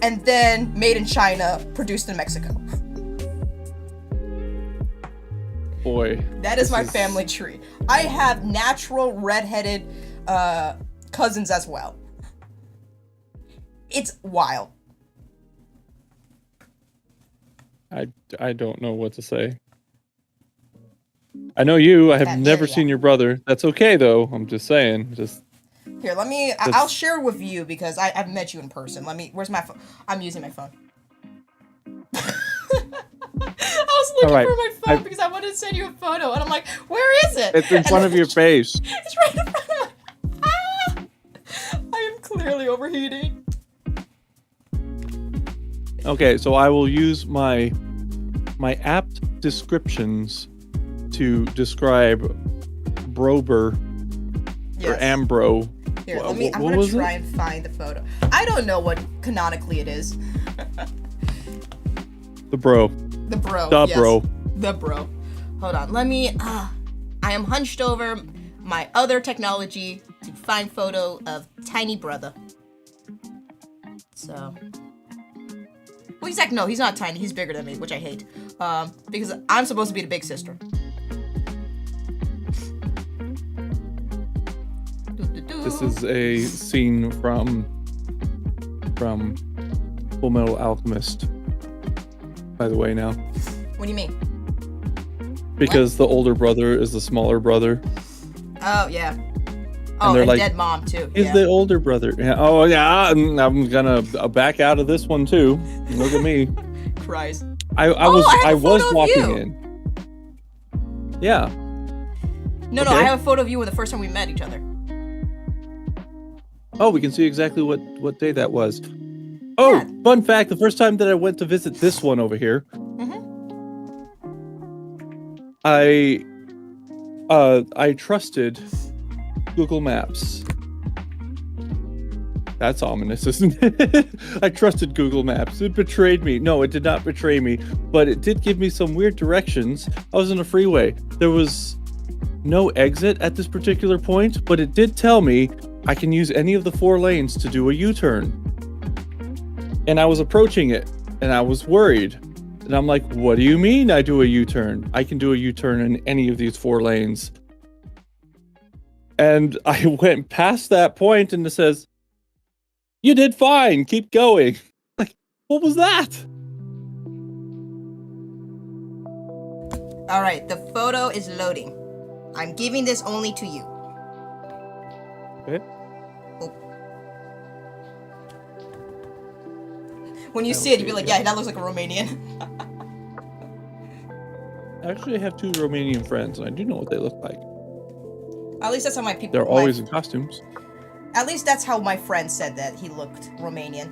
[SPEAKER 1] and then made in China, produced in Mexico.
[SPEAKER 2] Boy.
[SPEAKER 1] That is my family tree. I have natural redheaded cousins as well. It's wild.
[SPEAKER 2] I don't know what to say. I know you. I have never seen your brother. That's okay though. I'm just saying.
[SPEAKER 1] Here, let me. I'll share with you because I've met you in person. Where's my phone? I'm using my phone. I was looking for my phone because I wanted to send you a photo, and I'm like, where is it?
[SPEAKER 2] It's in front of your face.
[SPEAKER 1] It's right in front of me. Ah! I am clearly overheating.
[SPEAKER 2] Okay, so I will use my apt descriptions to describe Brober or Ambro.
[SPEAKER 1] Here, I'm gonna try and find the photo. I don't know what canonically it is.
[SPEAKER 2] The bro.
[SPEAKER 1] The bro.
[SPEAKER 2] The
[SPEAKER 1] yes.
[SPEAKER 2] bro.
[SPEAKER 1] The bro. Hold on. Let me. I am hunched over my other technology to find photo of tiny brother. So. Well, he's not tiny. He's bigger than me, which I hate. Because I'm supposed to be the big sister.
[SPEAKER 2] This is a scene from Full Metal Alchemist. By the way, now.
[SPEAKER 1] What do you mean?
[SPEAKER 2] Because the older brother is the smaller brother.
[SPEAKER 1] Oh yeah. Oh, and dead mom too.
[SPEAKER 2] He's the older brother. Yeah. Oh yeah. I'm gonna back out of this one too. Look at me.
[SPEAKER 1] Christ.
[SPEAKER 2] I was walking in. Yeah.
[SPEAKER 1] No,
[SPEAKER 2] Okay.
[SPEAKER 1] I have a photo of you when the first time we met each other.
[SPEAKER 2] Oh, we can see exactly what day that was. Oh,
[SPEAKER 1] Yeah.
[SPEAKER 2] fun fact, the first time that I went to visit this one over here, I trusted Google Maps. That's ominous, isn't it? I trusted Google Maps. It betrayed me. No, it did not betray me, but it did give me some weird directions. I was in a freeway. There was no exit at this particular point, but it did tell me I can use any of the 4 lanes to do a U-turn. And I was approaching it, and I was worried. And I'm like, what do you mean I do a U-turn? I can do a U-turn in any of these 4 lanes. And I went past that point, and it says, you did fine, keep going. Like, what was that?
[SPEAKER 1] All right, the photo is loading. I'm giving this only to you.
[SPEAKER 2] Okay.
[SPEAKER 1] Oh. When you see it, you'll be like, yeah, that looks like a Romanian.
[SPEAKER 2] Actually, I have 2 Romanian friends, and I do know what they look like.
[SPEAKER 1] At least that's how my people.
[SPEAKER 2] They're always in costumes.
[SPEAKER 1] At least that's how my friend said that he looked Romanian.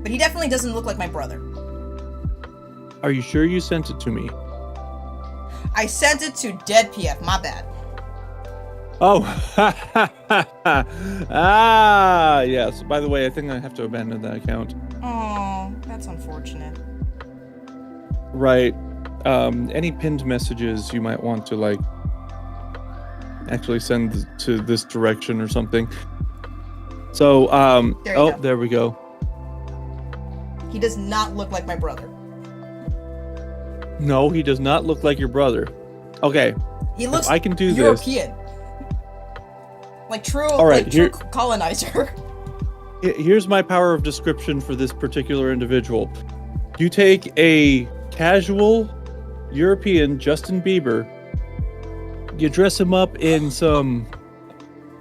[SPEAKER 1] But he definitely doesn't look like my brother.
[SPEAKER 2] Are you sure you sent it to me?
[SPEAKER 1] I sent it to Dead PF. My bad.
[SPEAKER 2] Oh, ah, yes. By the way, I think I have to abandon that account.
[SPEAKER 1] Oh, that's unfortunate.
[SPEAKER 2] Right. Any pinned messages you might want to, like, actually send to this direction or something. So,
[SPEAKER 1] There you go.
[SPEAKER 2] there we go.
[SPEAKER 1] He does not look like my brother.
[SPEAKER 2] No, he does not look like your brother. Okay.
[SPEAKER 1] He looks
[SPEAKER 2] I can do
[SPEAKER 1] European. Like true,
[SPEAKER 2] All right,
[SPEAKER 1] like true colonizer.
[SPEAKER 2] Here's my power of description for this particular individual. You take a casual European Justin Bieber, you dress him up in some...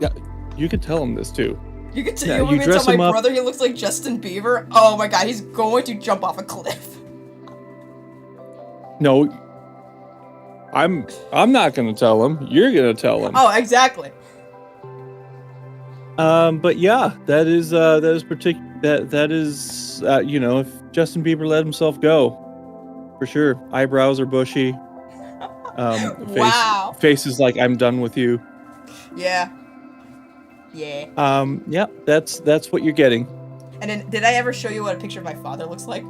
[SPEAKER 2] Yeah, you can tell him this too.
[SPEAKER 1] You can
[SPEAKER 2] Yeah,
[SPEAKER 1] you want me to
[SPEAKER 2] dress
[SPEAKER 1] tell
[SPEAKER 2] him
[SPEAKER 1] my
[SPEAKER 2] up-
[SPEAKER 1] brother he looks like Justin Bieber? Oh my god, he's going to jump off a cliff.
[SPEAKER 2] No, I'm not gonna tell him. You're gonna tell him.
[SPEAKER 1] Oh, exactly.
[SPEAKER 2] But yeah, that is you know, if Justin Bieber let himself go, for sure. Eyebrows are bushy.
[SPEAKER 1] Wow.
[SPEAKER 2] Face is like, I'm done with you.
[SPEAKER 1] Yeah. Yeah.
[SPEAKER 2] Yeah, that's what you're getting.
[SPEAKER 1] And then, did I ever show you what a picture of my father looks like?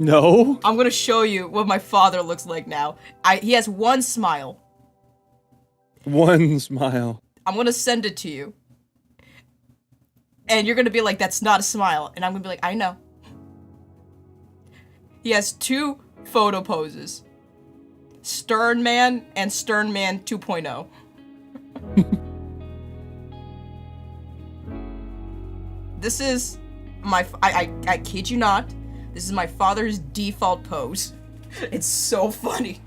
[SPEAKER 2] No.
[SPEAKER 1] I'm gonna show you what my father looks like now. He has one smile.
[SPEAKER 2] One smile.
[SPEAKER 1] I'm gonna send it to you. And you're gonna be like, that's not a smile. And I'm gonna be like, I know. He has 2 photo poses. Stern Man and Stern Man 2.0. This is my, I kid you not, this is my father's default pose. It's so funny.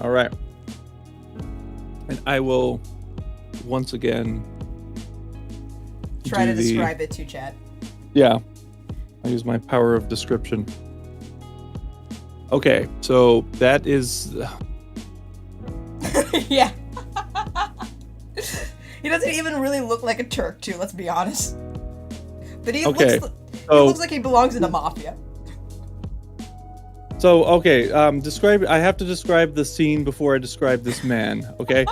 [SPEAKER 2] All right. And I will once again
[SPEAKER 1] Try to
[SPEAKER 2] do the-
[SPEAKER 1] describe it to chat.
[SPEAKER 2] Yeah. I use my power of description. Okay, so that is
[SPEAKER 1] Yeah. He doesn't even really look like a Turk, too, let's be honest. But he
[SPEAKER 2] Okay,
[SPEAKER 1] he looks like he belongs in the mafia.
[SPEAKER 2] So, okay, describe. I have to describe the scene before I describe this man, okay?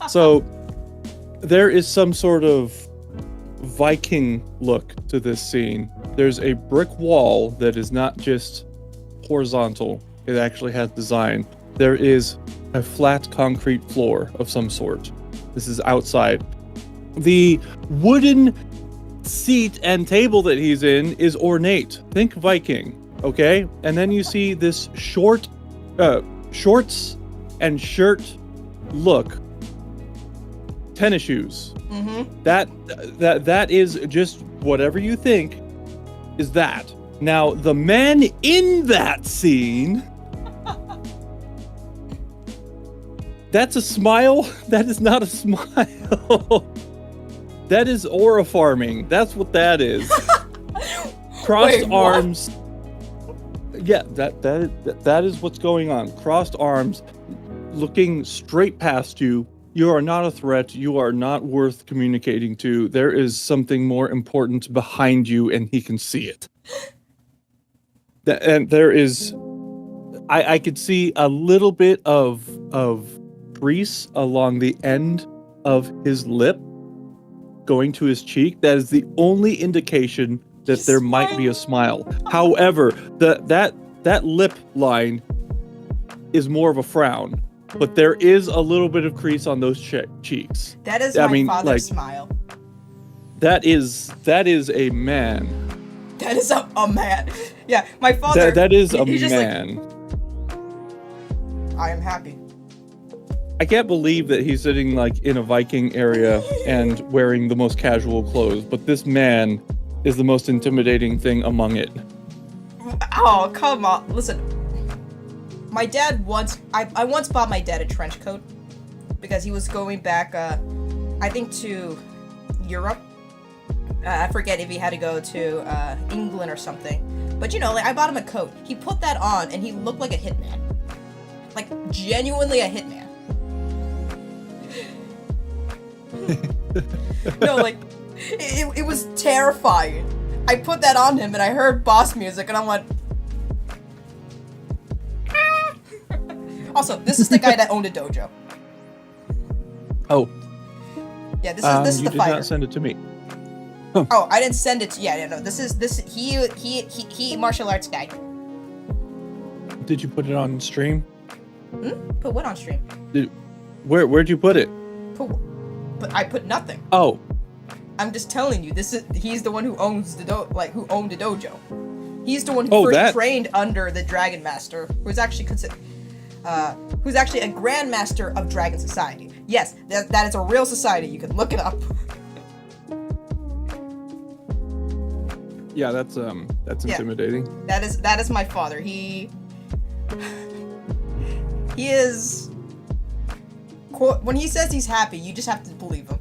[SPEAKER 2] So, there is some sort of Viking look to this scene. There's a brick wall that is not just horizontal, it actually has design. There is a flat concrete floor of some sort. This is outside. The wooden seat and table that he's in is ornate. Think Viking. Okay, and then you see this shorts and shirt look. Tennis shoes.
[SPEAKER 1] Mm-hmm.
[SPEAKER 2] That is just whatever you think is that. Now the man in that scene. That's a smile. That is not a smile. That is aura farming. That's what that is. Crossed
[SPEAKER 1] Wait, what?
[SPEAKER 2] arms. Yeah, that is what's going on. Crossed arms, looking straight past you. You are not a threat. You are not worth communicating to. There is something more important behind you, and he can see it. And there is, I could see a little bit of crease along the end of his lip, going to his cheek. That is the only indication that there might be a smile. However, that lip line is more of a frown, but there is a little bit of crease on those cheeks.
[SPEAKER 1] That is my father's smile.
[SPEAKER 2] That is a man.
[SPEAKER 1] That is a man. Yeah, my father.
[SPEAKER 2] That is a man.
[SPEAKER 1] I am happy.
[SPEAKER 2] I can't believe that he's sitting like in a Viking area and wearing the most casual clothes, but this man is the most intimidating thing among it.
[SPEAKER 1] Oh, come on. Listen. My dad I once bought my dad a trench coat because he was going back, I think to Europe. I forget if he had to go to England or something. But you know, like, I bought him a coat. He put that on and he looked like a hitman. Like, genuinely a hitman. No, like, it was terrifying. I put that on him and I heard boss music and I'm like... Also, this is the guy that owned a dojo.
[SPEAKER 2] Oh.
[SPEAKER 1] Yeah, this is the fighter.
[SPEAKER 2] You did not send it to me.
[SPEAKER 1] Huh. Oh, I didn't send it to... Yeah, no, he martial arts guy.
[SPEAKER 2] Did you put it on stream?
[SPEAKER 1] Put what on stream?
[SPEAKER 2] Where'd you put it?
[SPEAKER 1] But I put nothing.
[SPEAKER 2] Oh.
[SPEAKER 1] I'm just telling you, he's the one who owns who owned the dojo. He's the one who first trained under the Dragon Master, who's actually a Grandmaster of Dragon Society. Yes, that is a real society. You can look it up.
[SPEAKER 2] Yeah, that's intimidating.
[SPEAKER 1] Yeah, that is my father. He is... When he says he's happy, you just have to believe him.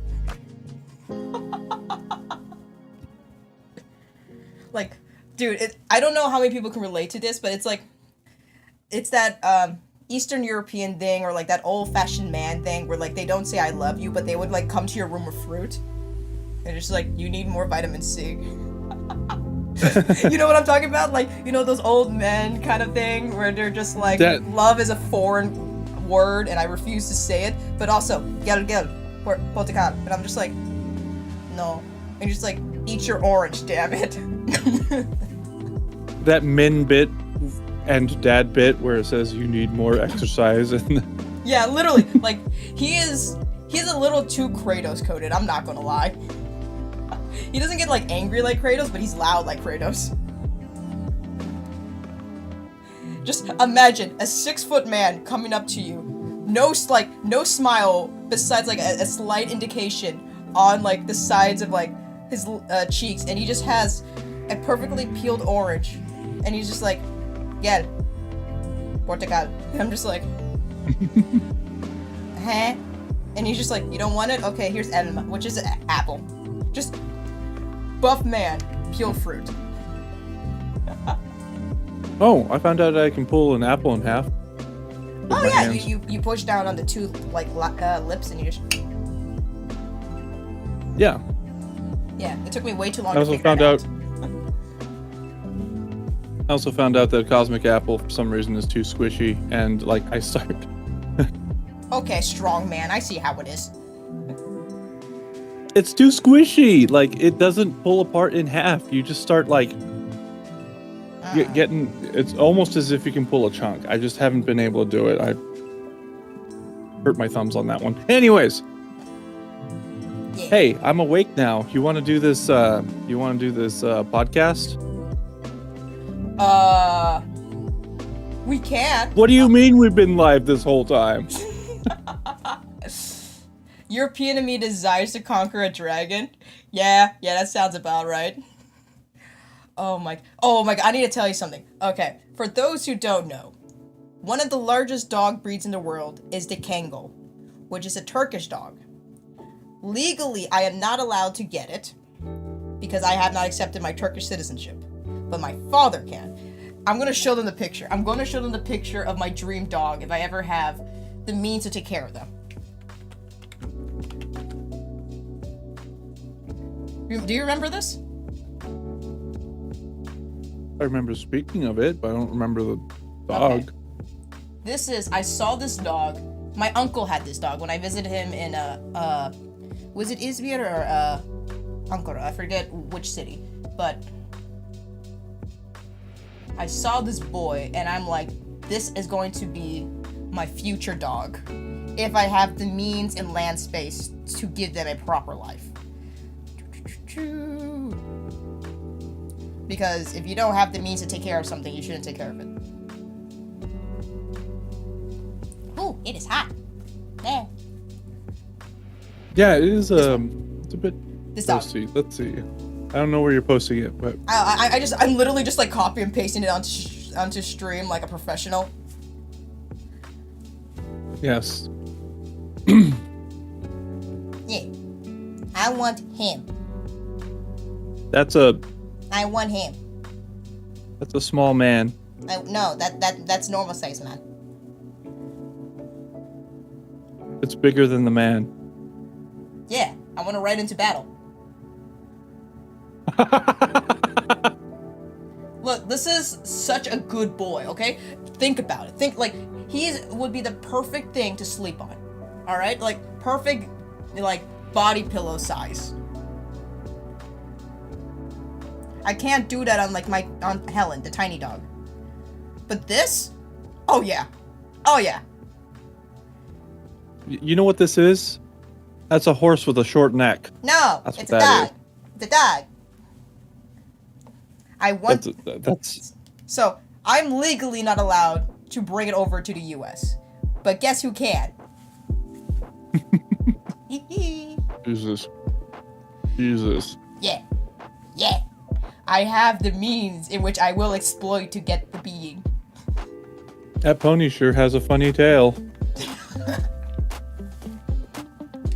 [SPEAKER 1] Like, dude, I don't know how many people can relate to this, but it's like, it's that Eastern European thing, or like that old-fashioned man thing, where like they don't say I love you, but they would like come to your room with fruit, and it's just like, you need more vitamin C. You know what I'm talking about? Like, you know, those old men kind of thing, where they're just like, love is a foreign word and I refuse to say it, but also gel potical, and I'm just like, no, and just like, eat your orange, damn it.
[SPEAKER 2] That min bit and dad bit where it says you need more exercise and
[SPEAKER 1] yeah, literally, like, he's a little too Kratos coded, I'm not gonna lie. He doesn't get like angry like Kratos, but he's loud like Kratos. Just imagine a 6-foot man coming up to you, no smile besides like a slight indication on like the sides of like his cheeks, and he just has a perfectly peeled orange, and he's just like, "Gel, portugal." And I'm just like, huh? And he's just like, "You don't want it? Okay, here's elma, which is an apple." Just buff man, peel fruit.
[SPEAKER 2] Oh, I found out I can pull an apple in half.
[SPEAKER 1] Oh yeah, you push down on the two like lips and you just.
[SPEAKER 2] Yeah.
[SPEAKER 1] Yeah, it took me way too long
[SPEAKER 2] I
[SPEAKER 1] to figure it out.
[SPEAKER 2] I also found out that Cosmic Apple for some reason is too squishy, and like I start.
[SPEAKER 1] Okay, strong man, I see how it is.
[SPEAKER 2] It's too squishy. Like, it doesn't pull apart in half. You just start like getting. It's almost as if you can pull a chunk. I just haven't been able to do it. I hurt my thumbs on that one. Anyways.
[SPEAKER 1] Yeah.
[SPEAKER 2] Hey, I'm awake now. You want to do this? Podcast?
[SPEAKER 1] We can.
[SPEAKER 2] What do you mean we've been live this whole time?
[SPEAKER 1] European of me desires to conquer a dragon. Yeah, that sounds about right. Oh my god, I need to tell you something. Okay, for those who don't know, one of the largest dog breeds in the world is the Kangal, which is a Turkish dog. Legally, I am not allowed to get it because I have not accepted my Turkish citizenship, but my father can. I'm gonna show them the picture. I'm gonna show them the picture of my dream dog if I ever have the means to take care of them. Do you remember this?
[SPEAKER 2] I remember speaking of it, but I don't remember the dog.
[SPEAKER 1] Okay. I saw this dog. My uncle had this dog when I visited him in was it Izmir or Ankara? I forget which city, but I saw this boy and I'm like, this is going to be my future dog if I have the means and land space to give them a proper life. Because if you don't have the means to take care of something, you shouldn't take care of it. Ooh, it is hot. There.
[SPEAKER 2] Yeah, it is. It's a bit posty. Let's see. I don't know where you're posting it, but
[SPEAKER 1] I'm literally just like copy and pasting it onto stream like a professional.
[SPEAKER 2] Yes.
[SPEAKER 1] Yeah. I want him. I want him.
[SPEAKER 2] That's a small man.
[SPEAKER 1] No, that's normal size, man.
[SPEAKER 2] It's bigger than the man.
[SPEAKER 1] Yeah, I want to ride into battle. Look, this is such a good boy, okay? Think about it. Think, like, would be the perfect thing to sleep on. Alright? Like, perfect, like, body pillow size. I can't do that on, like, on Helen, the tiny dog. But this? Oh, yeah. Oh, yeah.
[SPEAKER 2] You know what this is? That's a horse with a short neck.
[SPEAKER 1] No,
[SPEAKER 2] it's
[SPEAKER 1] a dog. It's a dog. I want...
[SPEAKER 2] That's...
[SPEAKER 1] So, I'm legally not allowed to bring it over to the US. But guess who can?
[SPEAKER 2] Jesus. Jesus.
[SPEAKER 1] Yeah. Yeah. I have the means in which I will exploit to get the being.
[SPEAKER 2] That pony sure has a funny tail.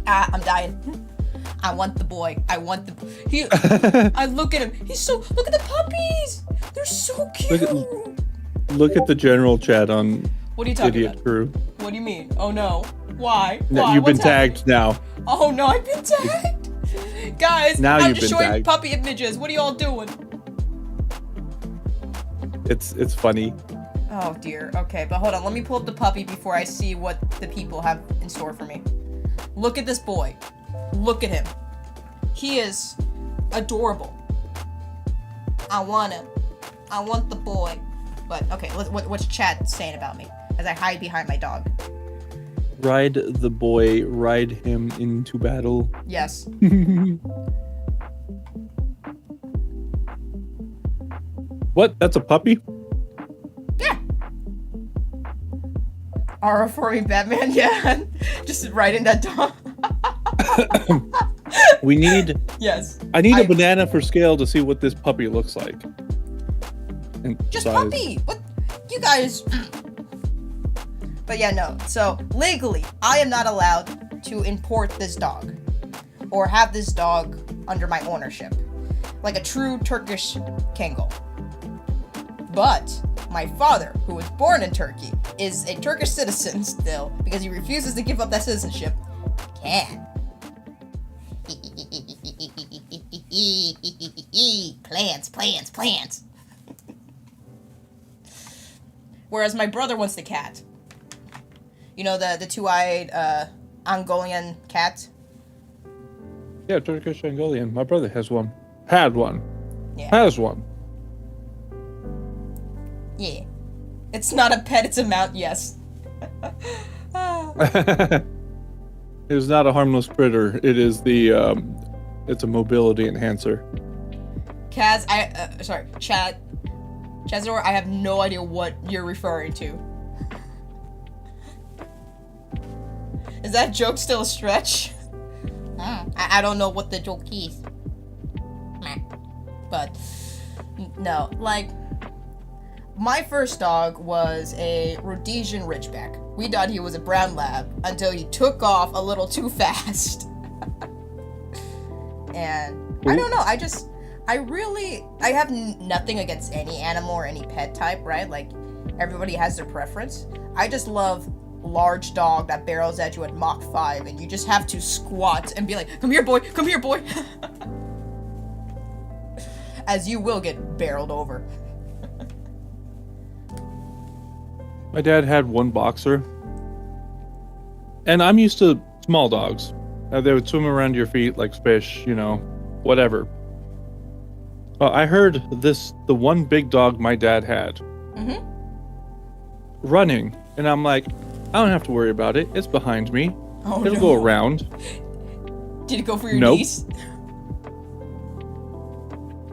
[SPEAKER 1] I'm dying. I want the boy. I want the... I look at him. He's so... Look at the puppies! They're so cute!
[SPEAKER 2] Look at the general chat on
[SPEAKER 1] What are you talking
[SPEAKER 2] Idiot
[SPEAKER 1] about?
[SPEAKER 2] Crew.
[SPEAKER 1] What do you mean? Oh no. Why?
[SPEAKER 2] No, you've been tagged now.
[SPEAKER 1] Oh no, I've been tagged! Guys,
[SPEAKER 2] now
[SPEAKER 1] I'm
[SPEAKER 2] you've
[SPEAKER 1] just
[SPEAKER 2] been
[SPEAKER 1] showing
[SPEAKER 2] tagged.
[SPEAKER 1] puppy images. What are y'all doing?
[SPEAKER 2] It's funny.
[SPEAKER 1] Oh dear. Okay, but hold on. Let me pull up the puppy before I see what the people have in store for me. Look at this boy. Look at him. He is adorable. I want him. I want the boy. But, okay, what's chat saying about me as I hide behind my dog?
[SPEAKER 2] Ride the boy, ride him into battle.
[SPEAKER 1] Yes.
[SPEAKER 2] What? That's a puppy?
[SPEAKER 1] Yeah. Aura for me, Batman, yeah. Just riding that dog.
[SPEAKER 2] We need...
[SPEAKER 1] Yes.
[SPEAKER 2] I need a banana for scale to see what this puppy looks like. And
[SPEAKER 1] just
[SPEAKER 2] size.
[SPEAKER 1] Puppy! What? You guys... But yeah, no. So, legally, I am not allowed to import this dog. Or have this dog under my ownership. Like a true Turkish Kangal. But, my father, who was born in Turkey, is a Turkish citizen still, because he refuses to give up that citizenship, can. Plants. Whereas my brother wants the cat. You know, the two-eyed, Mongolian cat?
[SPEAKER 2] Yeah, Turkish Mongolian. My brother has one. Had one.
[SPEAKER 1] Yeah.
[SPEAKER 2] Has one.
[SPEAKER 1] Yeah. It's not a pet, it's a mount, yes.
[SPEAKER 2] It is not a harmless critter. It is it's a mobility enhancer.
[SPEAKER 1] Chazor, I have no idea what you're referring to. Is that joke still a stretch? I don't know what the joke is. But, no, like, my first dog was a Rhodesian Ridgeback. We thought he was a brown lab until he took off a little too fast. And I don't know, I have nothing against any animal or any pet type, right? Like, everybody has their preference. I just love large dog that barrels at you at Mach 5, and you just have to squat and be like, come here, boy, come here, boy. As you will get barreled over.
[SPEAKER 2] My dad had one boxer. And I'm used to small dogs. They would swim around your feet like fish, you know, whatever. I heard the one big dog my dad had running, and I'm like, I don't have to worry about it. It's behind me.
[SPEAKER 1] Oh,
[SPEAKER 2] It'll go around.
[SPEAKER 1] Did it go for your
[SPEAKER 2] Nope.
[SPEAKER 1] niece?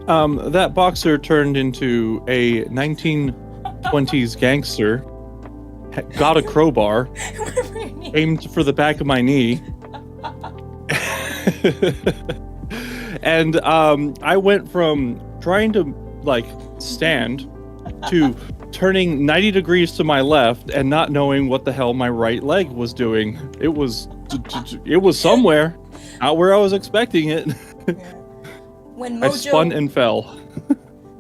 [SPEAKER 2] That boxer turned into a 1920s gangster, got a crowbar, aimed for the back of my knee. And I went from trying to like stand to turning 90 degrees to my left and not knowing what the hell my right leg was doing. It was somewhere, not where I was expecting it.
[SPEAKER 1] Yeah. When
[SPEAKER 2] I spun and fell.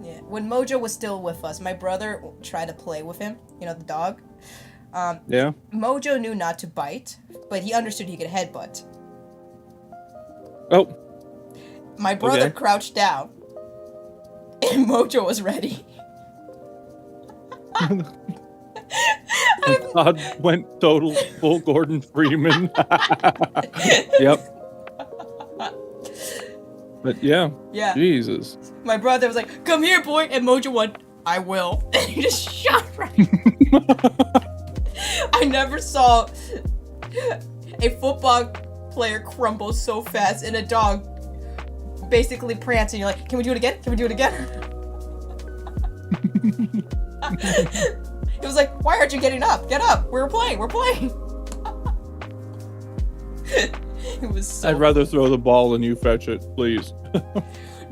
[SPEAKER 1] Yeah. When Mojo was still with us, my brother tried to play with him, you know, the dog.
[SPEAKER 2] Yeah.
[SPEAKER 1] Mojo knew not to bite, but he understood he could headbutt.
[SPEAKER 2] Oh.
[SPEAKER 1] My brother crouched down, and Mojo was ready.
[SPEAKER 2] God went total full Gordon Freeman. Yep. But yeah.
[SPEAKER 1] Yeah.
[SPEAKER 2] Jesus.
[SPEAKER 1] My brother was like, "Come here, boy," and Mojo went, "I will," and he just shot right. I never saw a football player crumble so fast, and a dog basically prance, and you're like, "Can we do it again? Can we do it again?" It was like, "Why aren't you getting up? Get up! We're playing! We're playing!" It was so...
[SPEAKER 2] I'd rather throw the ball than you fetch it, please.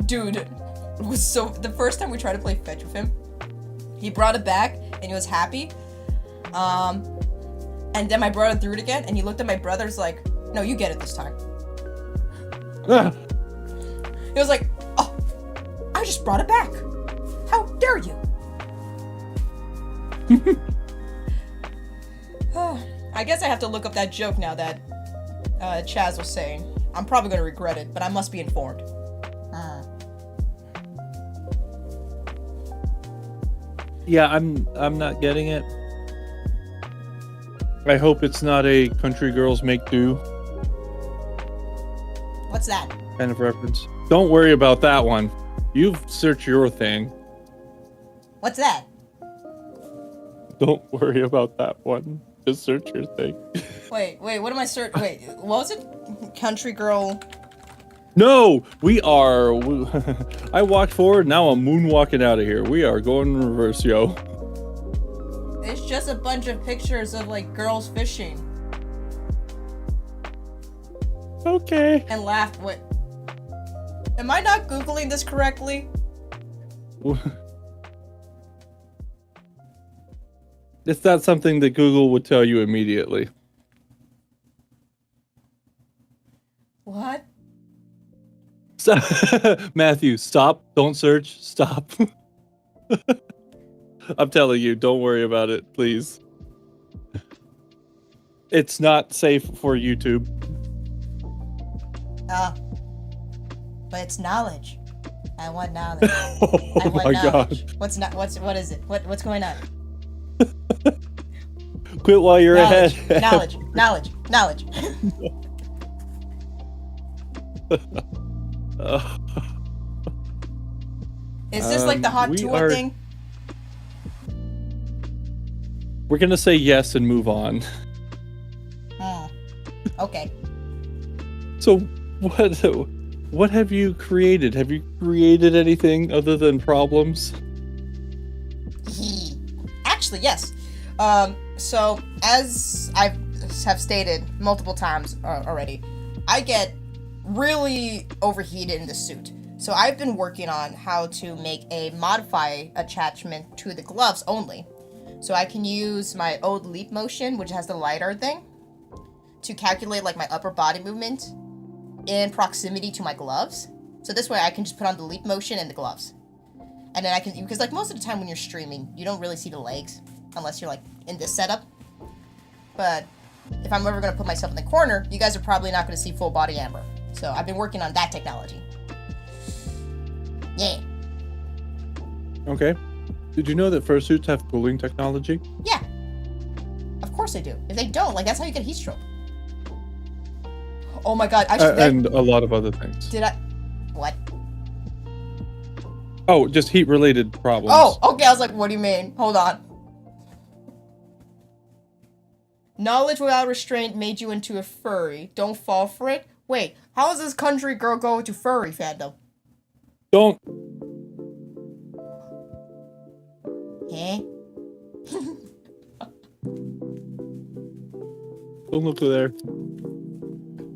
[SPEAKER 1] Dude, it was so... The first time we tried to play fetch with him, he brought it back, and he was happy. And then my brother threw it again, and he looked at my brother's like, "No, you get it this time." He was like, "Oh, I just brought it back. How dare you?" I guess I have to look up that joke now that Chaz was saying. I'm probably going to regret it, but I must be informed.
[SPEAKER 2] Yeah, I'm not getting it. I hope it's not a country girls make do
[SPEAKER 1] What's that?
[SPEAKER 2] kind of reference. Don't worry about that one. You search your thing.
[SPEAKER 1] What's that?
[SPEAKER 2] Don't worry about that one. Just search your thing.
[SPEAKER 1] Wait, what am I searching? Wait, what was it? Country girl.
[SPEAKER 2] No, we are. I walked forward, now I'm moonwalking out of here. We are going in reverse, yo.
[SPEAKER 1] It's just a bunch of pictures of like girls fishing.
[SPEAKER 2] Okay.
[SPEAKER 1] And laugh. Wait. Am I not Googling this correctly?
[SPEAKER 2] It's not something that Google would tell you immediately.
[SPEAKER 1] What?
[SPEAKER 2] Matthew, stop. Don't search. Stop. I'm telling you, don't worry about it, please. It's not safe for YouTube.
[SPEAKER 1] But it's knowledge. I want knowledge.
[SPEAKER 2] Oh
[SPEAKER 1] I want
[SPEAKER 2] my
[SPEAKER 1] knowledge.
[SPEAKER 2] god.
[SPEAKER 1] What is it? What's going on?
[SPEAKER 2] Quit while you're
[SPEAKER 1] Knowledge.
[SPEAKER 2] ahead.
[SPEAKER 1] Knowledge. Is this like the hot tour thing?
[SPEAKER 2] We're gonna say yes and move on.
[SPEAKER 1] Okay.
[SPEAKER 2] So what have you created? Have you created anything other than problems?
[SPEAKER 1] Actually, yes. So as I have stated multiple times already, I get really overheated in the suit. So I've been working on how to make a modify attachment to the gloves only. So I can use my old leap motion, which has the LiDAR thing, to calculate like my upper body movement in proximity to my gloves. So this way I can just put on the leap motion and the gloves. And then I can, because like most of the time when you're streaming, you don't really see the legs unless you're like in this setup. But if I'm ever going to put myself in the corner, you guys are probably not going to see full body Amber. So I've been working on that technology. Yeah.
[SPEAKER 2] Okay. Did you know that fursuits have cooling technology?
[SPEAKER 1] Yeah. Of course they do. If they don't, like, that's how you get heat stroke. Oh my god,
[SPEAKER 2] and a lot of other things.
[SPEAKER 1] Did I... What?
[SPEAKER 2] Oh, just heat-related problems.
[SPEAKER 1] Oh, okay, I was like, what do you mean? Hold on. Knowledge without restraint made you into a furry. Don't fall for it? Wait, how is this country girl going to furry fandom?
[SPEAKER 2] Don't...
[SPEAKER 1] Eh?
[SPEAKER 2] Don't look there.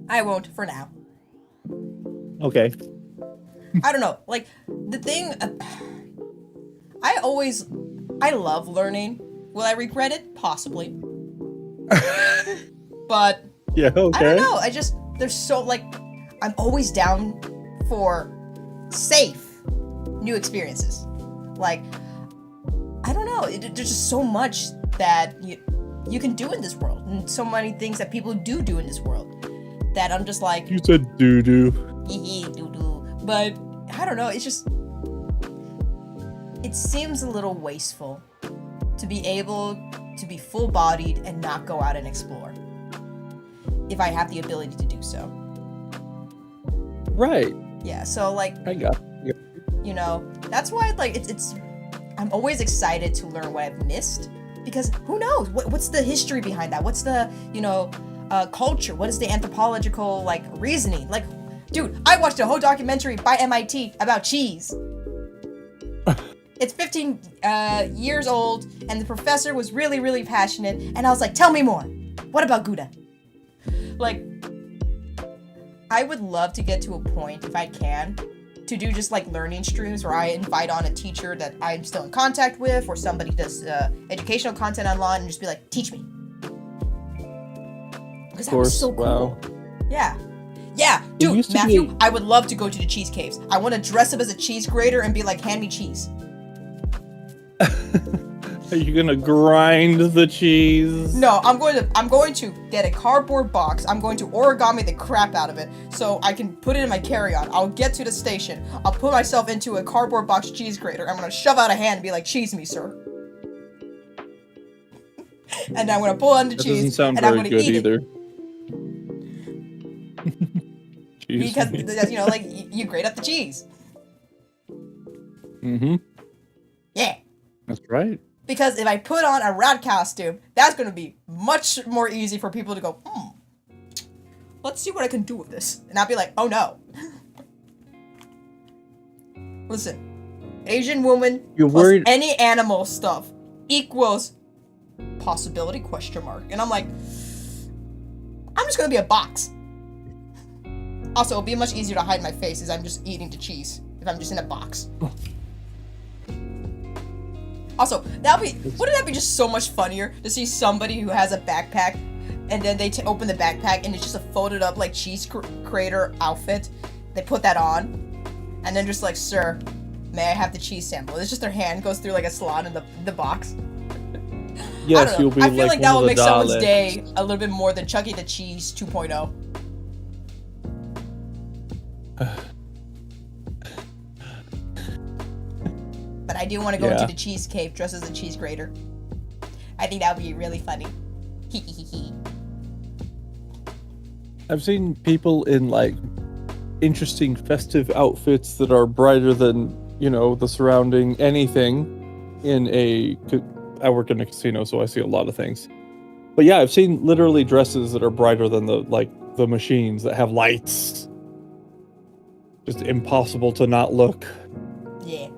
[SPEAKER 1] I won't for now.
[SPEAKER 2] Okay.
[SPEAKER 1] I don't know. Like, the thing... I love learning. Will I regret it? Possibly. But...
[SPEAKER 2] Yeah, okay.
[SPEAKER 1] I don't know. There's so, like... I'm always down for safe new experiences. Like... I don't know. There's just so much that you can do in this world, and so many things that people do in this world, that I'm just like...
[SPEAKER 2] You said doo-doo.
[SPEAKER 1] Doo-doo. But, I don't know, it's just... It seems a little wasteful to be able to be full-bodied and not go out and explore. If I have the ability to do so.
[SPEAKER 2] Right.
[SPEAKER 1] Yeah, so, like...
[SPEAKER 2] I got it.
[SPEAKER 1] You know, that's why, like, it's... I'm always excited to learn what I've missed, because who knows? What's the history behind that? What's the, culture? What is the anthropological, like, reasoning? Like, dude, I watched a whole documentary by MIT about cheese. It's 15 years old, and the professor was really, really passionate, and I was like, tell me more. What about Gouda? Like, I would love to get to a point, if I can, to do just like learning streams where I invite on a teacher that I'm still in contact with, or somebody does educational content online, and just be like, teach me. Because that was so cool.
[SPEAKER 2] Wow.
[SPEAKER 1] Yeah. Yeah, dude, Matthew, I would love to go to the cheese caves. I want to dress up as a cheese grater and be like, hand me cheese.
[SPEAKER 2] Are you gonna grind the cheese?
[SPEAKER 1] No, I'm going to get a cardboard box. I'm going to origami the crap out of it so I can put it in my carry-on. I'll get to the station. I'll put myself into a cardboard box cheese grater. I'm gonna shove out a hand and be like, cheese me, sir. And I'm gonna pull on the cheese.
[SPEAKER 2] Doesn't sound
[SPEAKER 1] and I'm
[SPEAKER 2] very
[SPEAKER 1] gonna
[SPEAKER 2] good
[SPEAKER 1] eat
[SPEAKER 2] either.
[SPEAKER 1] Because like you grate up the cheese.
[SPEAKER 2] Mm-hmm.
[SPEAKER 1] Yeah.
[SPEAKER 2] That's right.
[SPEAKER 1] Because if I put on a rat costume, that's going to be much more easy for people to go, let's see what I can do with this. And I'll be like, oh no. Listen, Asian woman plus any animal stuff equals possibility ? And I'm like, I'm just going to be a box. Also, it'll be much easier to hide my face as I'm just eating the cheese if I'm just in a box. Also, wouldn't that be just so much funnier to see somebody who has a backpack, and then they open the backpack and it's just a folded up like cheese grater outfit. They put that on, and then just like, sir, may I have the cheese sample? It's just their hand goes through like a slot in the box.
[SPEAKER 2] Yes, you'll be.
[SPEAKER 1] I feel like that will make someone's day a little bit more than Chucky the Cheese 2.0. But I do want to go into the cheese cave dressed as a cheese grater. I think that would be really funny.
[SPEAKER 2] I've seen people in like interesting festive outfits that are brighter than, the surrounding anything I work in a casino, so I see a lot of things. But yeah, I've seen literally dresses that are brighter than the machines that have lights. Just impossible to not look.
[SPEAKER 1] Yeah.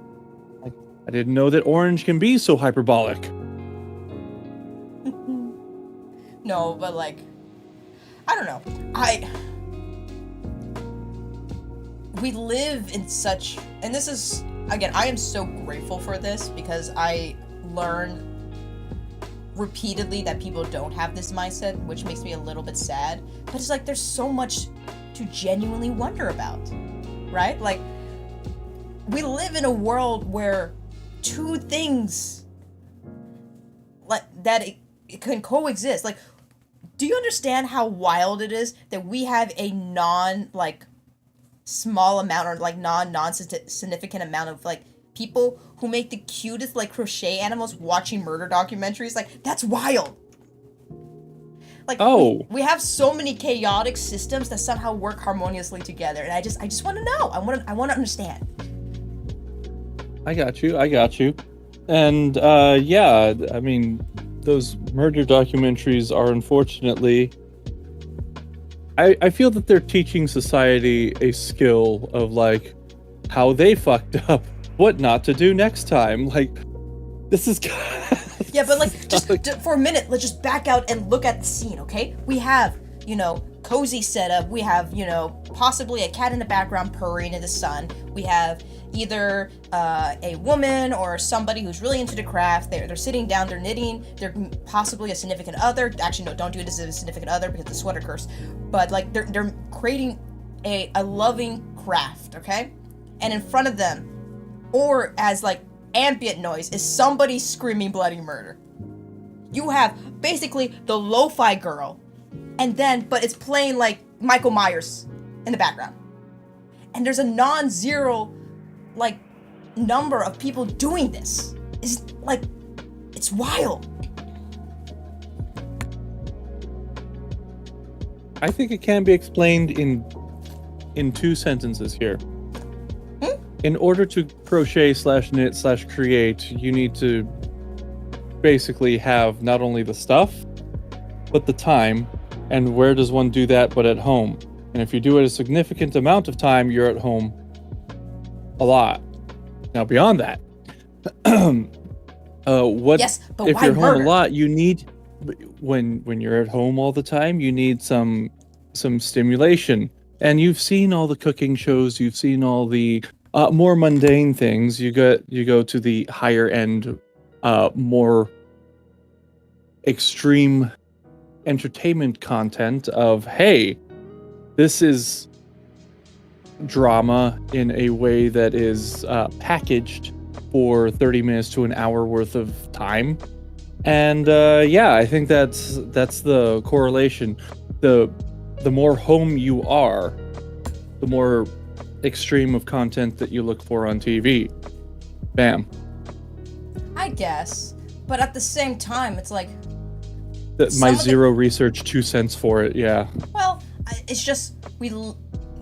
[SPEAKER 2] I didn't know that orange can be so hyperbolic.
[SPEAKER 1] No, but like, I don't know. We live in such, and this is, again, I am so grateful for this because I learn repeatedly that people don't have this mindset, which makes me a little bit sad. But it's like, there's so much to genuinely wonder about. right? Like, we live in a world where two things like that it can coexist. Like, do you understand how wild it is that we have a small amount or like non-significant amount of like people who make the cutest like crochet animals watching murder documentaries? Like, that's wild. Like, we have so many chaotic systems that somehow work harmoniously together, and I just want to know. I want to understand.
[SPEAKER 2] I got you. And yeah, I mean, those murder documentaries are unfortunately, I feel that they're teaching society a skill of like how they fucked up, what not to do next time. Like, this is
[SPEAKER 1] yeah, but like, just for a minute, let's just back out and look at the scene, okay? We have, cozy setup. We have, possibly a cat in the background purring in the sun. We have either a woman or somebody who's really into the craft. They're sitting down, they're knitting. They're possibly a significant other. Actually, no, don't do it as a significant other because the sweater curse. But like, they're creating a loving craft, okay? And in front of them, or as like ambient noise, is somebody screaming bloody murder. You have basically the lo-fi girl, and then, but it's playing like Michael Myers in the background. And there's a non-zero like number of people doing this. It's wild.
[SPEAKER 2] I think it can be explained in two sentences here. In order to crochet /knit /create, you need to basically have not only the stuff, but the time. And where does one do that but at home? And if you do it a significant amount of time, you're at home a lot. Now, beyond that,
[SPEAKER 1] yes, but
[SPEAKER 2] if
[SPEAKER 1] why
[SPEAKER 2] you're
[SPEAKER 1] murder?
[SPEAKER 2] home a lot, you need, when you're at home all the time, you need some stimulation. And you've seen all the cooking shows, you've seen all the more mundane things. You go to the higher end, more extreme entertainment content of, hey, this is drama in a way that is packaged for 30 minutes to an hour worth of time. And yeah, I think that's the correlation. The more home you are, the more extreme of content that you look for on TV. Bam.
[SPEAKER 1] I guess, but at the same time, it's like
[SPEAKER 2] My zero research 2 cents for it. Yeah.
[SPEAKER 1] Well, it's just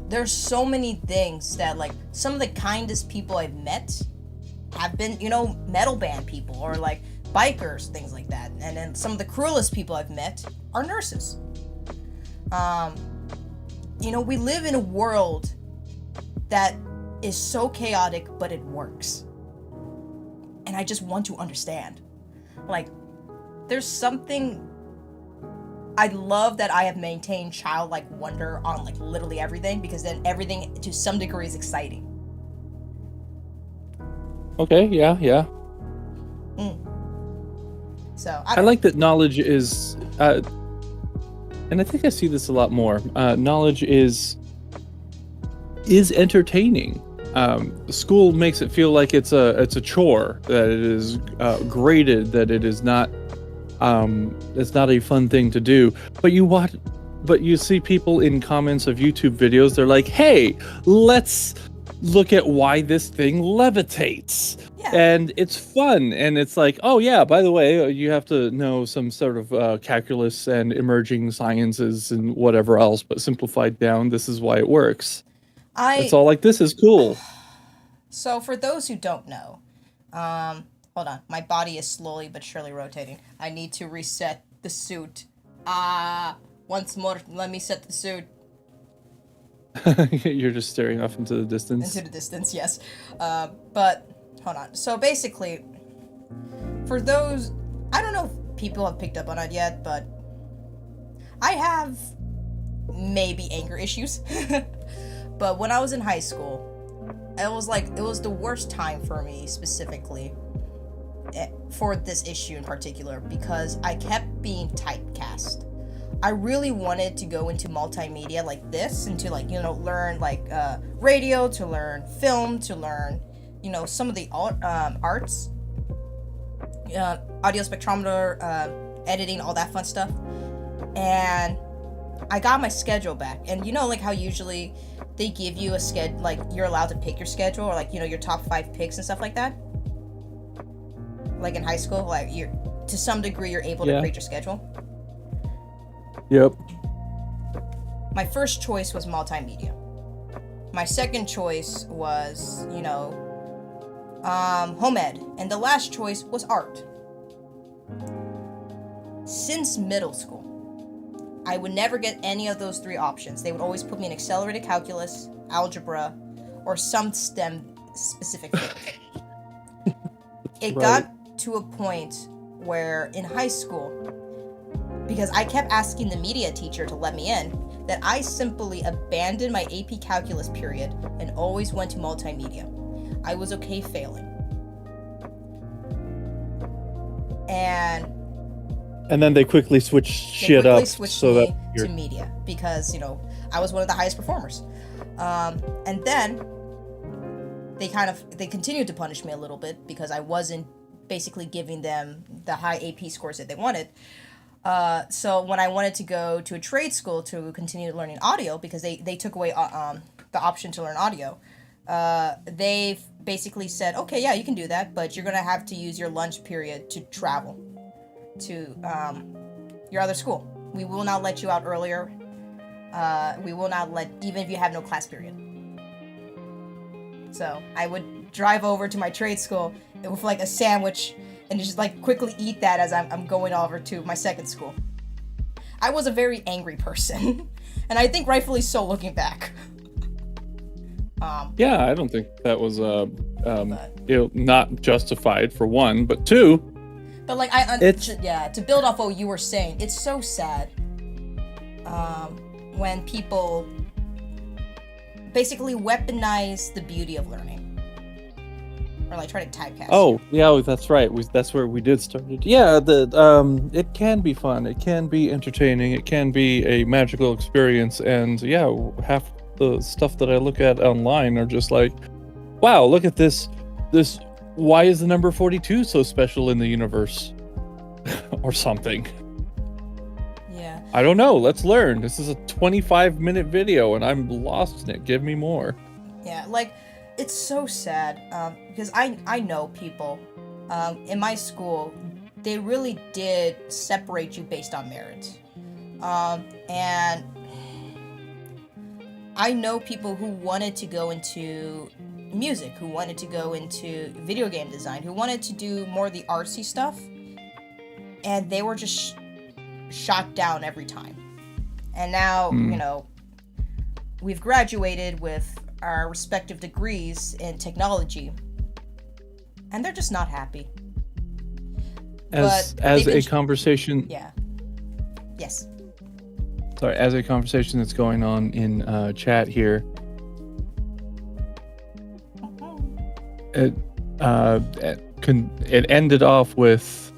[SPEAKER 1] there's so many things that like some of the kindest people I've met have been, metal band people or like bikers, things like that. And then some of the cruelest people I've met are nurses. We live in a world that is so chaotic, but it works. And I just want to understand. Like, there's something. I love that I have maintained childlike wonder on like literally everything, because then everything to some degree is exciting.
[SPEAKER 2] Okay, yeah.
[SPEAKER 1] So
[SPEAKER 2] I like that knowledge is, and I think I see this a lot more. Knowledge is entertaining. School makes it feel like it's a chore, that it is graded, that it is not. It's not a fun thing to do. But you see people in comments of YouTube videos. They're like, "Hey, let's look at why this thing levitates."
[SPEAKER 1] Yeah.
[SPEAKER 2] And it's fun, and it's like, oh yeah, by the way, you have to know some sort of calculus and emerging sciences and whatever else, but simplified down, this is why it works. It's all like, this is cool.
[SPEAKER 1] So for those who don't know, hold on, my body is slowly but surely rotating. I need to reset the suit. Once more, let me set the suit.
[SPEAKER 2] You're just staring off into the distance.
[SPEAKER 1] Into the distance, yes. But hold on. So basically, for those, I don't know if people have picked up on it yet, but I have maybe anger issues. But when I was in high school, it was the worst time for me specifically for this issue in particular, because I kept being typecast. I really wanted to go into multimedia like this, and to like, you know, learn like radio, to learn film, to learn, you know, some of the arts, audio spectrometer, editing, all that fun stuff. And I got my schedule back, and you know, like how usually they give you a schedule, like you're allowed to pick your schedule, or like, you know, your top 5 picks and stuff like that. Like in high school, like you're to some degree you're able to create your schedule.
[SPEAKER 2] Yep.
[SPEAKER 1] My first choice was multimedia. My second choice was, you know, home ed, and the last choice was art. Since middle school, I would never get any of those 3 options. They would always put me in accelerated calculus, algebra, or some STEM specific field. It got to a point where in high school, because I kept asking the media teacher to let me in, that I simply abandoned my AP calculus period and always went to multimedia. I was okay failing.
[SPEAKER 2] And then they quickly switched shit up so that
[SPEAKER 1] to media, because, you know, I was one of the highest performers. And then they continued to punish me a little bit because I wasn't basically giving them the high AP scores that they wanted. So when I wanted to go to a trade school to continue learning audio, because they took away the option to learn audio, they basically said, okay, yeah, you can do that, but you're going to have to use your lunch period to travel to your other school. We will not let you out earlier. We will not even if you have no class period. So I would drive over to my trade school with like a sandwich and just like quickly eat that as I'm going over to my second school. I was a very angry person, and I think rightfully so looking back.
[SPEAKER 2] Yeah, I don't think that was not justified for one, but two.
[SPEAKER 1] But like to build off what you were saying, it's so sad when people basically weaponize the beauty of learning, or like try to typecast.
[SPEAKER 2] Oh, yeah, that's right. That's where we did start it. Yeah, it can be fun. It can be entertaining. It can be a magical experience. And yeah, half the stuff that I look at online are just like, wow, look at this. Why is the number 42 so special in the universe? Or something.
[SPEAKER 1] Yeah.
[SPEAKER 2] I don't know. Let's learn. This is a 25-minute video and I'm lost in it. Give me more.
[SPEAKER 1] Yeah, like, it's so sad, because I know people in my school, they really did separate you based on merit. And I know people who wanted to go into music, who wanted to go into video game design, who wanted to do more of the artsy stuff, and they were just shot down every time. And now, you know, we've graduated with our respective degrees in technology, and they're just not happy.
[SPEAKER 2] As a conversation...
[SPEAKER 1] Yeah. Yes.
[SPEAKER 2] Sorry, as a conversation that's going on in chat here, it ended off with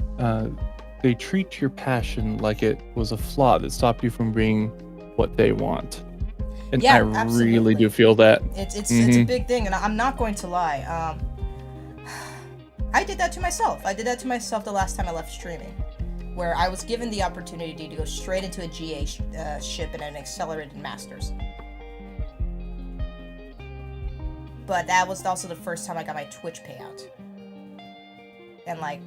[SPEAKER 2] they treat your passion like it was a flaw that stopped you from being what they want. And yeah, I absolutely. Really do feel that.
[SPEAKER 1] It's a big thing, and I'm not going to lie. I did that to myself. I did that to myself the last time I left streaming, where I was given the opportunity to go straight into a GA ship and an accelerated master's. But that was also the first time I got my Twitch payout. And like,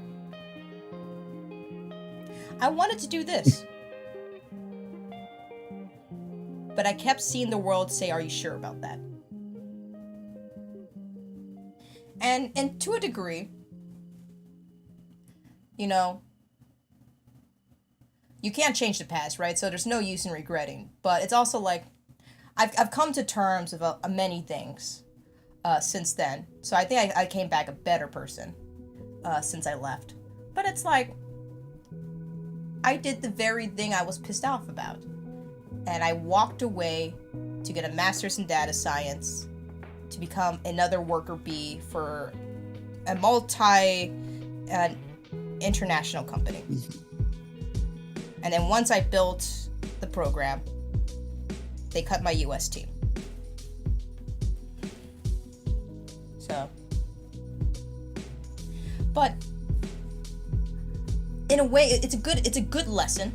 [SPEAKER 1] I wanted to do this. But I kept seeing the world say, are you sure about that? And to a degree, you know, you can't change the past, right? So there's no use in regretting. But it's also like, I've come to terms with many things since then. So I think I came back a better person since I left. But it's like, I did the very thing I was pissed off about. And I walked away to get a master's in data science, to become another worker bee for a international company. And then once I built the program, they cut my US team. So, but in a way, it's a good lesson,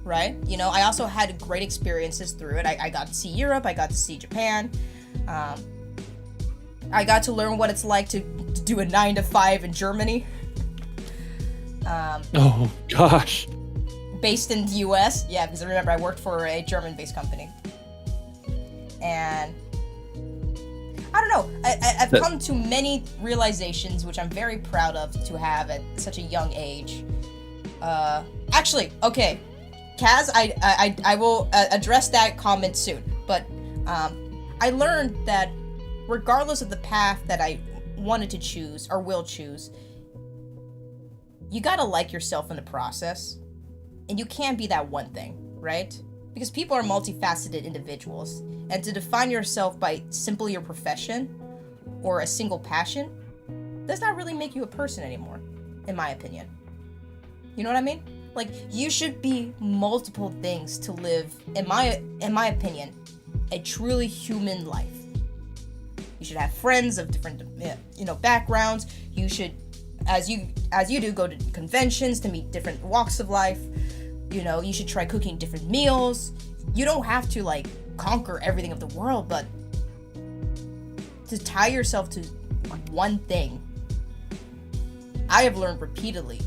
[SPEAKER 1] right? You know, I also had great experiences through it. I got to see Europe, I got to see Japan. I got to learn what it's like to do a 9-to-5 in Germany.
[SPEAKER 2] Oh gosh.
[SPEAKER 1] Based in the US, yeah, because I remember I worked for a German-based company. And I don't know, I've come to many realizations, which I'm very proud of to have at such a young age. Actually, okay, Kaz, I will address that comment soon, but I learned that regardless of the path that I wanted to choose or will choose, you gotta like yourself in the process, and you can't be that one thing, right? Because people are multifaceted individuals, and to define yourself by simply your profession or a single passion does not really make you a person anymore, in my opinion. You know what I mean? Like, you should be multiple things to live, in my opinion, a truly human life. You should have friends of different, backgrounds. You should, as you do, go to conventions to meet different walks of life. You know, you should try cooking different meals. You don't have to, like, conquer everything of the world, but to tie yourself to one thing, I have learned repeatedly,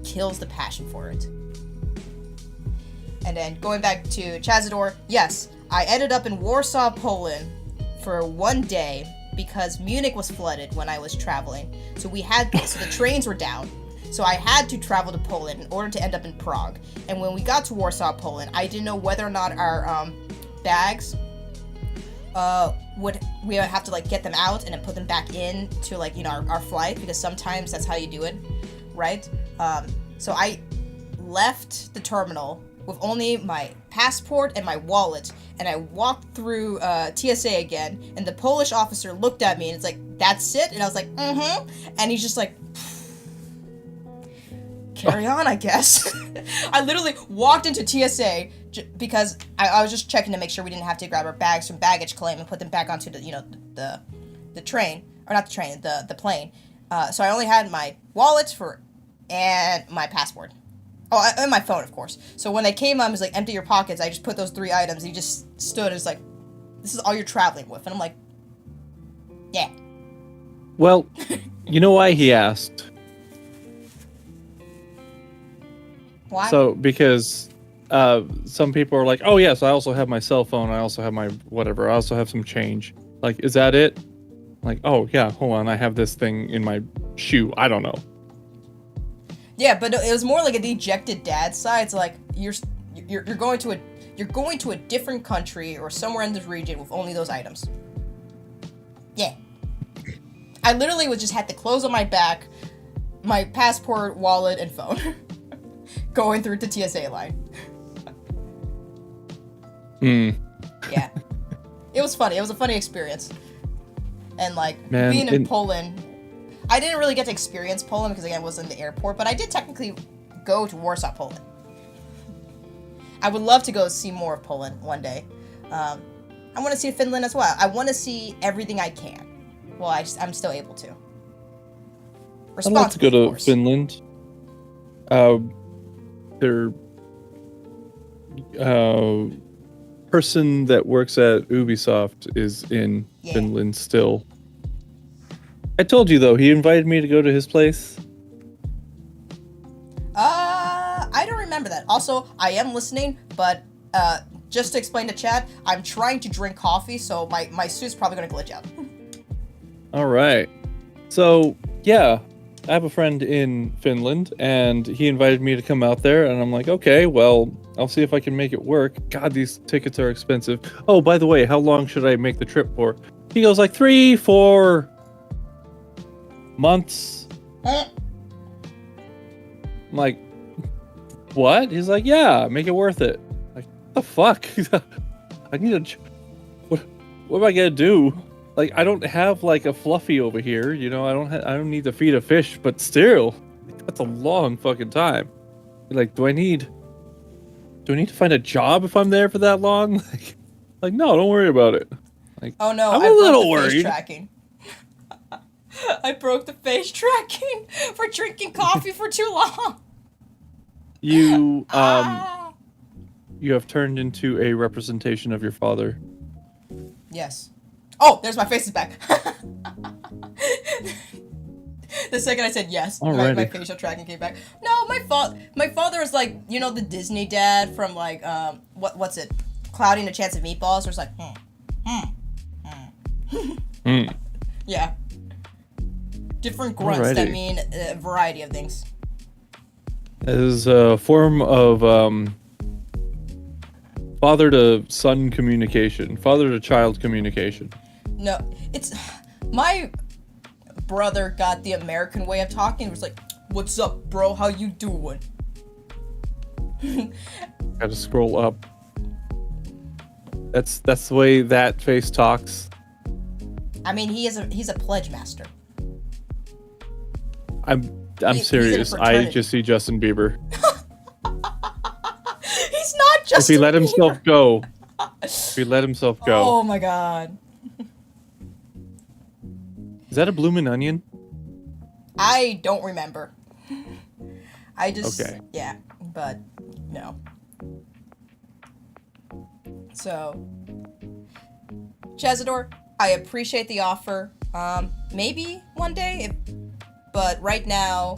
[SPEAKER 1] kills the passion for it. And then going back to Chazador, yes, I ended up in Warsaw, Poland for one day because Munich was flooded when I was traveling. So the trains were down. So I had to travel to Poland in order to end up in Prague. And when we got to Warsaw, Poland, I didn't know whether or not our bags we would have to, like, get them out and then put them back in to, like, our flight, because sometimes that's how you do it, right? So I left the terminal with only my passport and my wallet, and I walked through TSA again, and the Polish officer looked at me and it's like, "That's it?" And I was like, "Mm-hmm." And he's just like, "Carry on, I guess." I literally walked into TSA because I was just checking to make sure we didn't have to grab our bags from baggage claim and put them back onto the train, or not the train, the plane. So I only had my wallet and my passport. Oh, and my phone, of course. So when they came on, it was like, "Empty your pockets." I just put those 3 items. He just stood and was like, "This is all you're traveling with." And I'm like, yeah.
[SPEAKER 2] Well, you know why he asked?
[SPEAKER 1] Why?
[SPEAKER 2] So, because some people are like, "Oh, yes, I also have my cell phone. I also have my whatever. I also have some change." Like, is that it? Like, oh, yeah, hold on. I have this thing in my shoe. I don't know.
[SPEAKER 1] Yeah, but it was more like a dejected dad side. It's like you're going to a different country or somewhere in this region with only those items. Yeah. I literally just had the clothes on my back, my passport, wallet, and phone, going through the TSA line. Yeah. It was funny. It was a funny experience. And, like, being in Poland, I didn't really get to experience Poland because, again, I was in the airport, but I did technically go to Warsaw, Poland. I would love to go see more of Poland one day. I want to see Finland as well. I want to see everything I can. Well, I'm still able to.
[SPEAKER 2] I'd like to go to Finland. Their person that works at Ubisoft is in Finland still. I told you, though, he invited me to go to his place.
[SPEAKER 1] I don't remember that. Also, I am listening, but just to explain to chat, I'm trying to drink coffee, so my suit's probably going to glitch out.
[SPEAKER 2] All right. So, yeah, I have a friend in Finland, and he invited me to come out there, and I'm like, okay, well, I'll see if I can make it work. God, these tickets are expensive. Oh, by the way, how long should I make the trip for? He goes like 3-4 months. I'm like, what? He's like, yeah, make it worth it. Like, what the fuck? I need to. What am I gonna do? Like, I don't have like a fluffy over here, you know. I don't need to feed a fish, but still, that's a long fucking time. Like, do I need do I need to find a job if I'm there for that long? Like, no, don't worry about it. Like,
[SPEAKER 1] Oh no,
[SPEAKER 2] I'm
[SPEAKER 1] I
[SPEAKER 2] a
[SPEAKER 1] broke
[SPEAKER 2] little
[SPEAKER 1] the
[SPEAKER 2] worried.
[SPEAKER 1] face tracking. I broke the face tracking for drinking coffee for too long.
[SPEAKER 2] You you have turned into a representation of your father.
[SPEAKER 1] Yes. Oh, there's my face is back. The second I said yes, my facial tracking came back. No, my father is like, you know, the Disney dad from like what's it? Clouding a Chance of Meatballs. Where it's like, yeah. Different grunts that mean a variety of things.
[SPEAKER 2] It is a form of father to son communication, father to child communication.
[SPEAKER 1] No, it's my brother got the American way of talking. It was like, "What's up, bro? How you doing?"
[SPEAKER 2] Gotta scroll up. That's the way that face talks.
[SPEAKER 1] I mean, he's a pledge master.
[SPEAKER 2] I'm serious. I just see Justin Bieber.
[SPEAKER 1] He's not Justin Bieber.
[SPEAKER 2] If he let himself go. If he let himself go.
[SPEAKER 1] Oh my god.
[SPEAKER 2] Is that a bloomin' onion?
[SPEAKER 1] I don't remember. I just
[SPEAKER 2] okay.
[SPEAKER 1] But no. So, Chazador, I appreciate the offer. Maybe one day, but right now,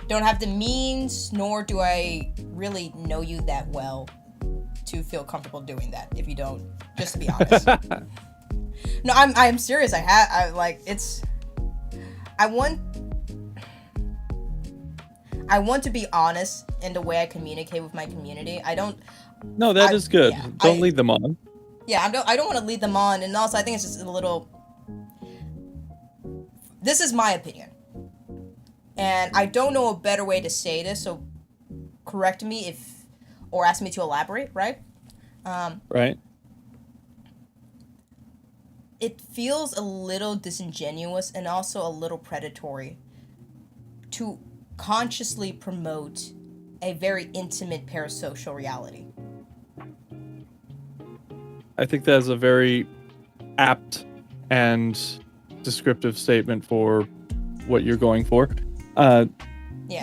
[SPEAKER 1] don't have the means, nor do I really know you that well to feel comfortable doing that. If you don't, just to be honest. No, I'm serious. I want to be honest in the way I communicate with my community.
[SPEAKER 2] No, that is good.
[SPEAKER 1] Yeah,
[SPEAKER 2] don't lead them on.
[SPEAKER 1] Yeah, I don't want to lead them on, and also I think it's just a little. This is my opinion, and I don't know a better way to say this. So, correct me or ask me to elaborate. Right.
[SPEAKER 2] Right.
[SPEAKER 1] It feels a little disingenuous and also a little predatory to consciously promote a very intimate parasocial reality.
[SPEAKER 2] I think that is a very apt and descriptive statement for what you're going for.
[SPEAKER 1] Yeah.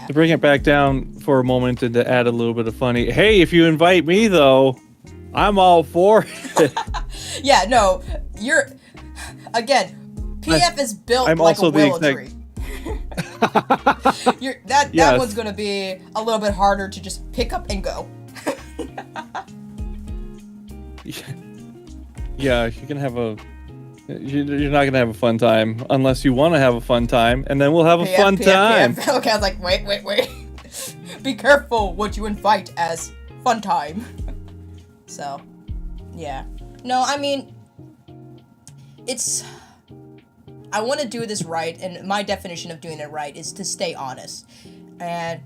[SPEAKER 2] To bring it back down for a moment and to add a little bit of funny, hey, if you invite me though, I'm all for it.
[SPEAKER 1] Yeah, no, again, PF is built
[SPEAKER 2] I'm
[SPEAKER 1] like
[SPEAKER 2] also
[SPEAKER 1] a willow
[SPEAKER 2] the
[SPEAKER 1] tree. That one's gonna be a little bit harder to just pick up and go.
[SPEAKER 2] Yeah, you're not gonna have a fun time unless you want to have a fun time, and then we'll have a fun time.
[SPEAKER 1] Okay, I was like, wait. Be careful what you invite as fun time. So, yeah. No, I mean, I want to do this right, and my definition of doing it right is to stay honest. And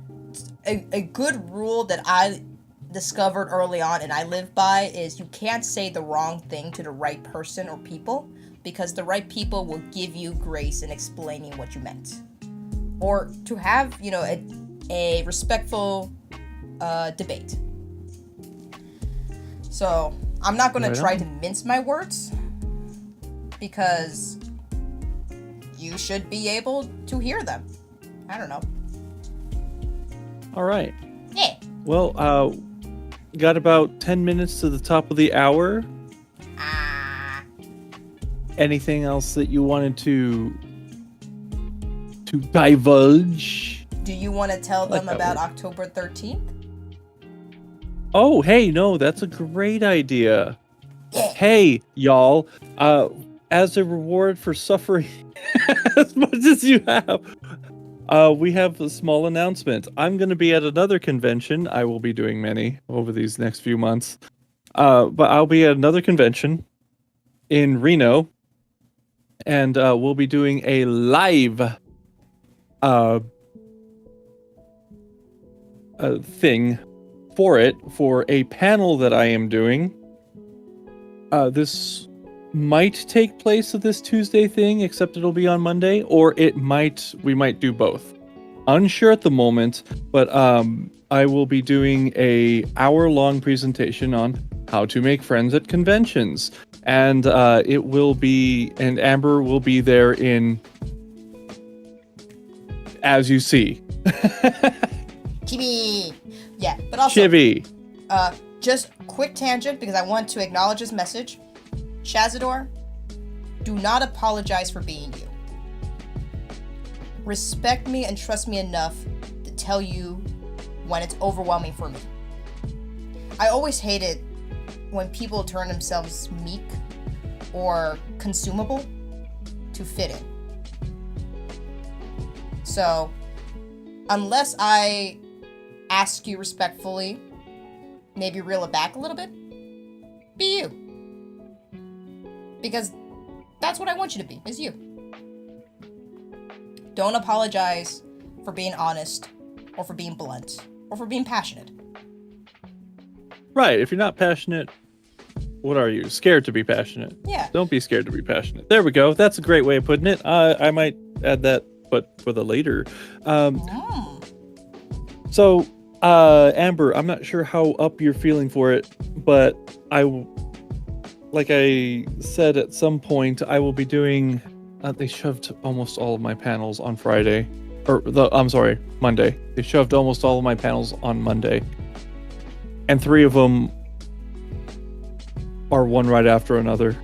[SPEAKER 1] a good rule that I discovered early on and I live by is you can't say the wrong thing to the right person or people, because the right people will give you grace in explaining what you meant. Or to have, a respectful debate. So, I'm not going to try to mince my words, because you should be able to hear them. I don't know.
[SPEAKER 2] All right.
[SPEAKER 1] Yeah.
[SPEAKER 2] Well, got about 10 minutes to the top of the hour. Anything else that you wanted to divulge?
[SPEAKER 1] Do you want to tell them about October 13th?
[SPEAKER 2] Oh, hey, no, that's a great idea.
[SPEAKER 1] Yeah.
[SPEAKER 2] Hey, y'all, as a reward for suffering as much as you have, we have a small announcement. I'm going to be at another convention. I will be doing many over these next few months. But I'll be at another convention in Reno, and we'll be doing a live thing for a panel that I am doing. This might take place at this Tuesday thing, except it'll be on Monday, or we might do both. Unsure at the moment, but I will be doing a hour-long presentation on how to make friends at conventions. And it will be, and Amber will be there in, as you see.
[SPEAKER 1] Chibi! Yeah, but also...
[SPEAKER 2] Chibi!
[SPEAKER 1] Just quick tangent, because I want to acknowledge this message. Chazador, do not apologize for being you. Respect me and trust me enough to tell you when it's overwhelming for me. I always hated when people turn themselves meek or consumable to fit in. So, unless I ask you respectfully, maybe reel it back a little bit, be you. Because that's what I want you to be, is you. Don't apologize for being honest, or for being blunt, or for being passionate.
[SPEAKER 2] Right, if you're not passionate, what are you? Scared to be passionate.
[SPEAKER 1] Yeah.
[SPEAKER 2] Don't be scared to be passionate. There we go. That's a great way of putting it. I might add that, but for the later. So, Amber, I'm not sure how up you're feeling for it, but like I said at some point, I will be doing, they shoved almost all of my panels on Friday, Monday. They shoved almost all of my panels on Monday. And 3 of them are one right after another.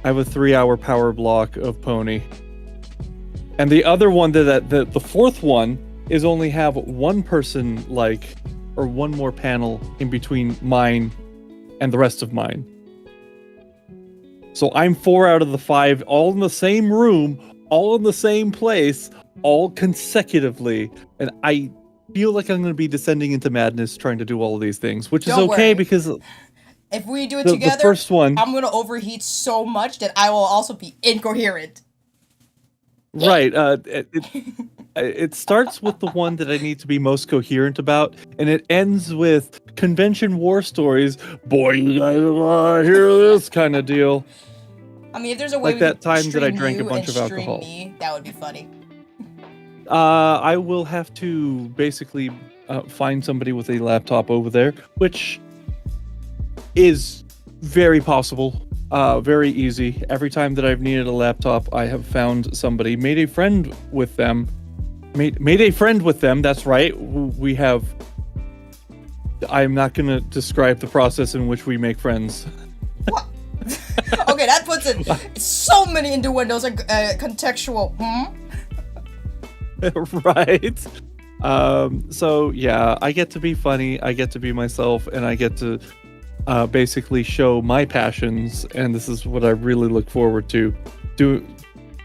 [SPEAKER 2] I have a 3-hour power block of Pony. And the other one, the 4th one, is only have one person, or one more panel in between mine and the rest of mine. So I'm 4 out of the 5, all in the same room, all in the same place, all consecutively. And I feel like I'm going to be descending into madness trying to do all of these things, which is okay because...
[SPEAKER 1] If we do it together,
[SPEAKER 2] the first one,
[SPEAKER 1] I'm going to overheat so much that I will also be incoherent.
[SPEAKER 2] Right. It starts with the one that I need to be most coherent about, and it ends with convention war stories. Boy, you guys want to hear this kind of deal.
[SPEAKER 1] I mean, if there's a way
[SPEAKER 2] like that time that I drank a bunch of
[SPEAKER 1] stream
[SPEAKER 2] alcohol.
[SPEAKER 1] Me, that would be funny.
[SPEAKER 2] I will have to basically find somebody with a laptop over there, which is very possible. Very easy. Every time that I've needed a laptop, I have found somebody, made a friend with them. Made a friend with them, that's right. We have... I'm not going to describe the process in which we make friends.
[SPEAKER 1] What? Okay, that puts it so many innuendos and contextual.
[SPEAKER 2] Right. So, yeah, I get to be funny, I get to be myself, and I get to basically show my passions, and this is what I really look forward to.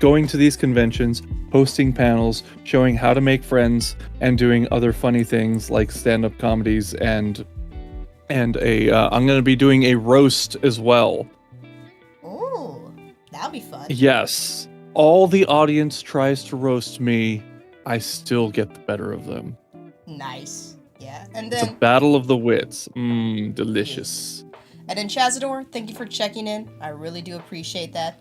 [SPEAKER 2] Going to these conventions, hosting panels, showing how to make friends, and doing other funny things like stand-up comedies and I'm going to be doing a roast as well.
[SPEAKER 1] Ooh, that'll be fun.
[SPEAKER 2] Yes. All the audience tries to roast me, I still get the better of them.
[SPEAKER 1] Nice. Yeah. And
[SPEAKER 2] It's a
[SPEAKER 1] then
[SPEAKER 2] battle of the wits. Delicious.
[SPEAKER 1] And then Chazador, thank you for checking in. I really do appreciate that.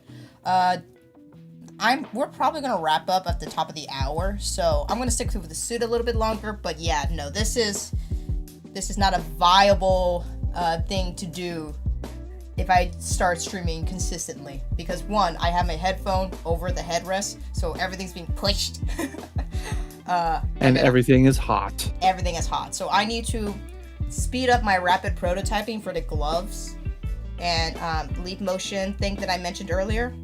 [SPEAKER 1] We're probably gonna wrap up at the top of the hour, so I'm gonna stick with the suit a little bit longer. But yeah, no, this is not a viable thing to do if I start streaming consistently, because one, I have my headphone over the headrest, so everything's being pushed.
[SPEAKER 2] And everything is hot.
[SPEAKER 1] Everything is hot, so I need to speed up my rapid prototyping for the gloves and leap motion thing that I mentioned earlier.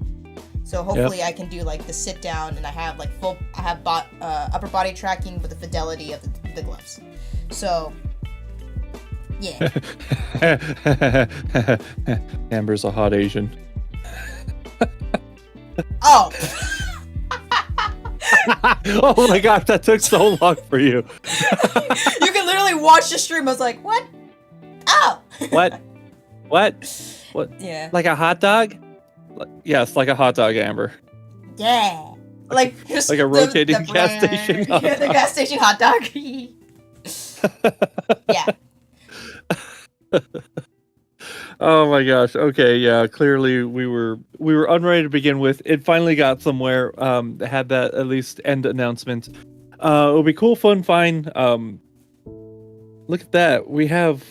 [SPEAKER 1] So hopefully I can do like the sit down, and I have upper body tracking with the fidelity of the gloves. So yeah.
[SPEAKER 2] Amber's a hot Asian.
[SPEAKER 1] Oh.
[SPEAKER 2] Oh my gosh, that took so long for you.
[SPEAKER 1] You can literally watch the stream. I was like, what? Oh.
[SPEAKER 2] What?
[SPEAKER 1] Yeah.
[SPEAKER 2] Like a hot dog? Yes, like a hot dog, Amber.
[SPEAKER 1] Yeah. Like just
[SPEAKER 2] like a rotating gas station hot
[SPEAKER 1] dog. The gas station hot dog. Yeah.
[SPEAKER 2] Oh my gosh. Okay, yeah. Clearly we were unready to begin with. It finally got somewhere. Had that at least end announcement. It'll be cool, fun, fine. look at that. We have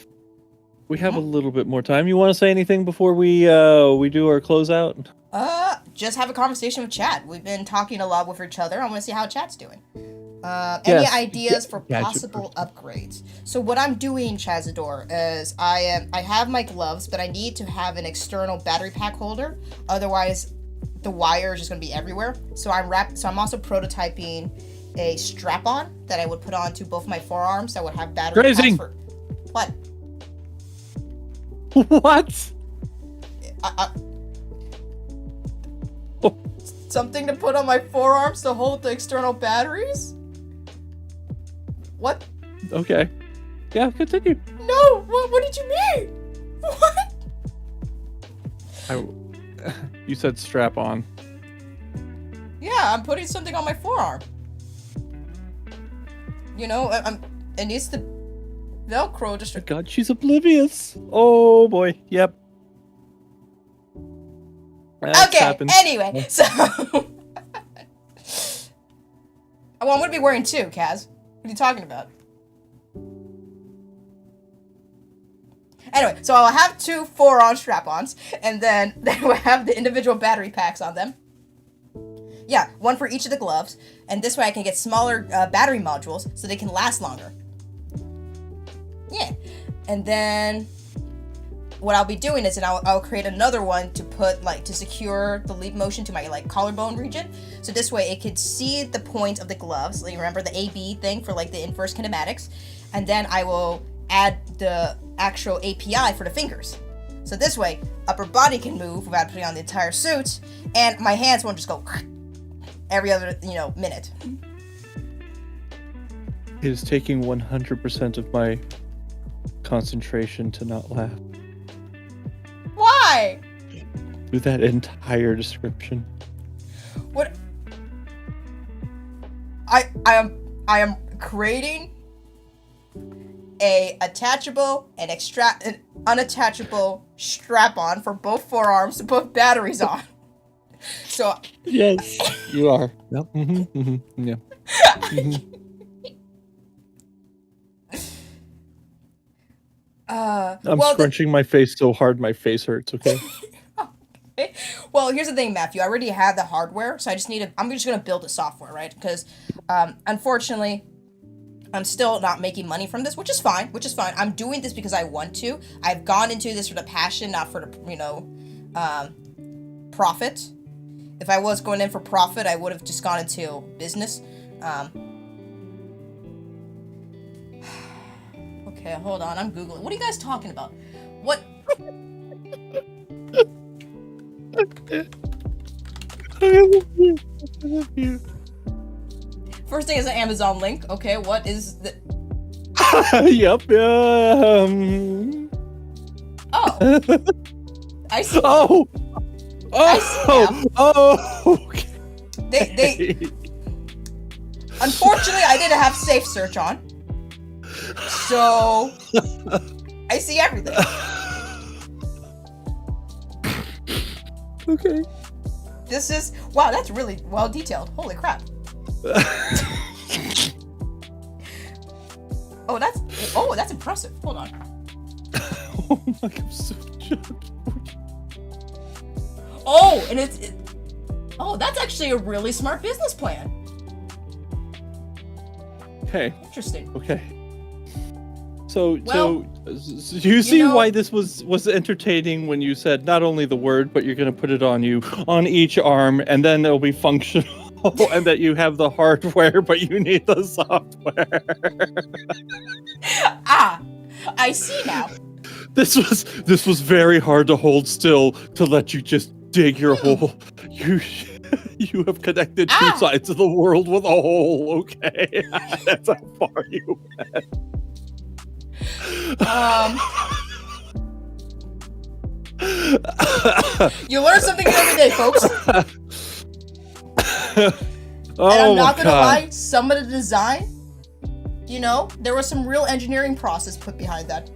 [SPEAKER 2] a little bit more time. You want to say anything before we do our closeout?
[SPEAKER 1] Just have a conversation with chat. We've been talking a lot with each other. I want to see how chat's doing. Any
[SPEAKER 2] Yes.
[SPEAKER 1] ideas for possible upgrades? So what I'm doing, Chazador, is I have my gloves, but I need to have an external battery pack holder. Otherwise, the wire is just gonna be everywhere. So I'm also prototyping a strap-on that I would put onto both my forearms that would have battery packs for. What?
[SPEAKER 2] What?
[SPEAKER 1] Something to put on my forearms to hold the external batteries? What?
[SPEAKER 2] Okay. Yeah, continue.
[SPEAKER 1] No! What did you mean? What?
[SPEAKER 2] You said strap on.
[SPEAKER 1] Yeah, I'm putting something on my forearm. You know, it needs to Velcro just.
[SPEAKER 2] Oh God, she's oblivious. Oh boy. Yep. That's
[SPEAKER 1] okay.
[SPEAKER 2] happened.
[SPEAKER 1] Anyway, so. Well, I'm gonna be wearing two, Kaz. What are you talking about? Anyway, so I'll have two forearm strap-ons, and then they will have the individual battery packs on them. Yeah, one for each of the gloves, and this way I can get smaller battery modules so they can last longer. Yeah, and then what I'll be doing is I'll create another one to put to secure the leap motion to my collarbone region. So this way it could see the point of the gloves. Remember the AB thing for the inverse kinematics, and then I will add the actual API for the fingers. So this way upper body can move without putting on the entire suit, and my hands won't just go every other minute.
[SPEAKER 2] It is taking 100% of my concentration to not laugh.
[SPEAKER 1] Why?
[SPEAKER 2] Through that entire description.
[SPEAKER 1] What? I am creating a attachable and an unattachable strap-on for both forearms to put batteries on. So
[SPEAKER 2] yes, you are. Yep. Yeah. I'm scrunching my face so hard my face hurts. Okay.
[SPEAKER 1] Okay. Well, here's the thing, Matthew. I already have the hardware, so I'm just gonna build the software, right? Because unfortunately, I'm still not making money from this, which is fine. I'm doing this because I want to. I've gone into this for the passion, not for the profit. If I was going in for profit, I would have just gone into business. Okay, hold on. I'm Googling. What are you guys talking about? What?
[SPEAKER 2] I love you.
[SPEAKER 1] First thing is an Amazon link. Okay, what is the...
[SPEAKER 2] Yep.
[SPEAKER 1] Oh. I see.
[SPEAKER 2] Oh.
[SPEAKER 1] I see now.
[SPEAKER 2] Oh. Okay.
[SPEAKER 1] They. Unfortunately, I didn't have safe search on, so I see everything.
[SPEAKER 2] Okay.
[SPEAKER 1] This is wow. That's really well detailed. Holy crap. Oh, that's impressive. Hold on.
[SPEAKER 2] Oh my, I'm so shocked.
[SPEAKER 1] Oh, and oh, that's actually a really smart business plan.
[SPEAKER 2] Okay.
[SPEAKER 1] Interesting.
[SPEAKER 2] Okay. So you see why this was entertaining when you said not only the word, but you're going to put it on each arm, and then it'll be functional, and that you have the hardware, but you need the software.
[SPEAKER 1] I see now.
[SPEAKER 2] This was very hard to hold still to let you just dig your hole. You have connected two sides of the world with a hole. Okay, that's how far you went.
[SPEAKER 1] You learn something new every day, folks.
[SPEAKER 2] Oh,
[SPEAKER 1] and I'm not gonna lie, some of the design, there was some real engineering process put behind that.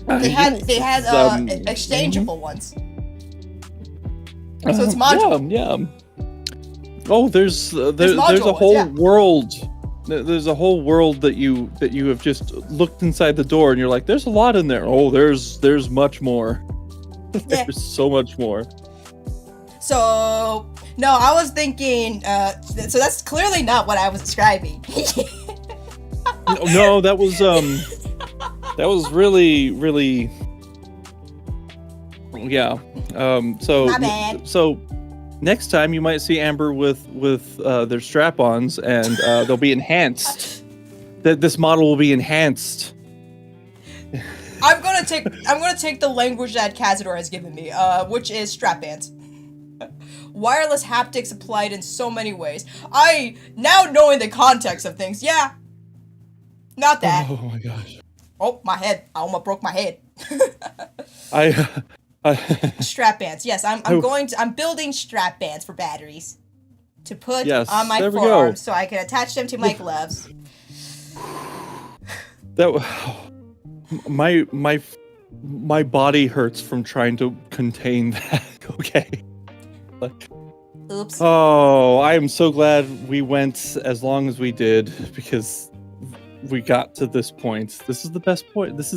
[SPEAKER 1] They had exchangeable ones. So it's modular.
[SPEAKER 2] Yeah. Oh, there's a whole world There's a whole world that you have just looked inside the door, and you're like, "There's a lot in there." Oh, there's much more.
[SPEAKER 1] Yeah.
[SPEAKER 2] There's so much more.
[SPEAKER 1] So no, I was thinking. So that's clearly not what I was describing.
[SPEAKER 2] No, that was really. Yeah. So
[SPEAKER 1] My bad.
[SPEAKER 2] so next time you might see Amber with their strap-ons, and they'll be enhanced. This model will be enhanced.
[SPEAKER 1] I'm gonna take the language that Cazador has given me, which is strap bands. Wireless haptics applied in so many ways. I now knowing the context of things, yeah. Not that.
[SPEAKER 2] Oh my gosh.
[SPEAKER 1] Oh, my head. I almost broke my head.
[SPEAKER 2] I
[SPEAKER 1] Strap bands. Yes, I'm building strap bands for batteries to put
[SPEAKER 2] Yes,
[SPEAKER 1] on my
[SPEAKER 2] there we
[SPEAKER 1] forearms
[SPEAKER 2] go.
[SPEAKER 1] so I can attach them to my gloves.
[SPEAKER 2] That my body hurts from trying to contain that. Okay.
[SPEAKER 1] Oops.
[SPEAKER 2] Oh, I am so glad we went as long as we did, because we got to this point. This is the best point. This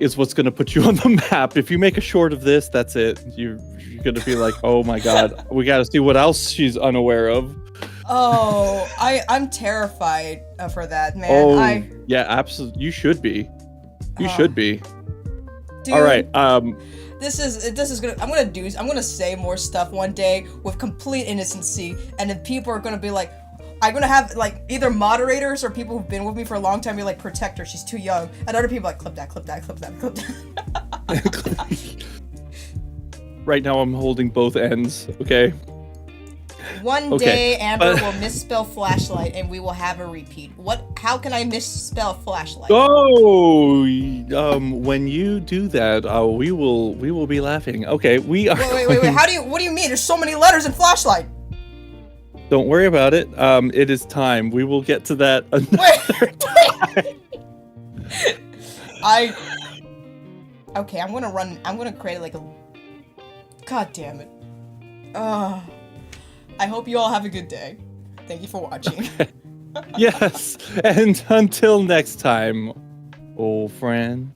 [SPEAKER 2] is what's going to put you on the map. If you make a short of this, that's it. You're going to be like, oh my god, we got to see what else she's unaware of.
[SPEAKER 1] Oh, I'm terrified for that, man.
[SPEAKER 2] Oh, yeah, absolutely. You should be. You should be.
[SPEAKER 1] Dude,
[SPEAKER 2] all right.
[SPEAKER 1] This is gonna. I'm gonna say more stuff one day with complete innocency, and then people are gonna be like, I'm gonna have like either moderators or people who've been with me for a long time be like, protect her, she's too young, and other people like, clip that.
[SPEAKER 2] Right now, I'm holding both ends. Okay.
[SPEAKER 1] One day, Amber will misspell flashlight, and we will have a repeat. How can I misspell flashlight?
[SPEAKER 2] Oh, when you do that, we will be laughing. Okay, we are.
[SPEAKER 1] Wait. What do you mean? There's so many letters in flashlight.
[SPEAKER 2] Don't worry about it. It is time. We will get to that another time.
[SPEAKER 1] Okay, I'm gonna create like a. God damn it. I hope you all have a good day. Thank you for watching.
[SPEAKER 2] Okay. Yes, and until next time, old friend.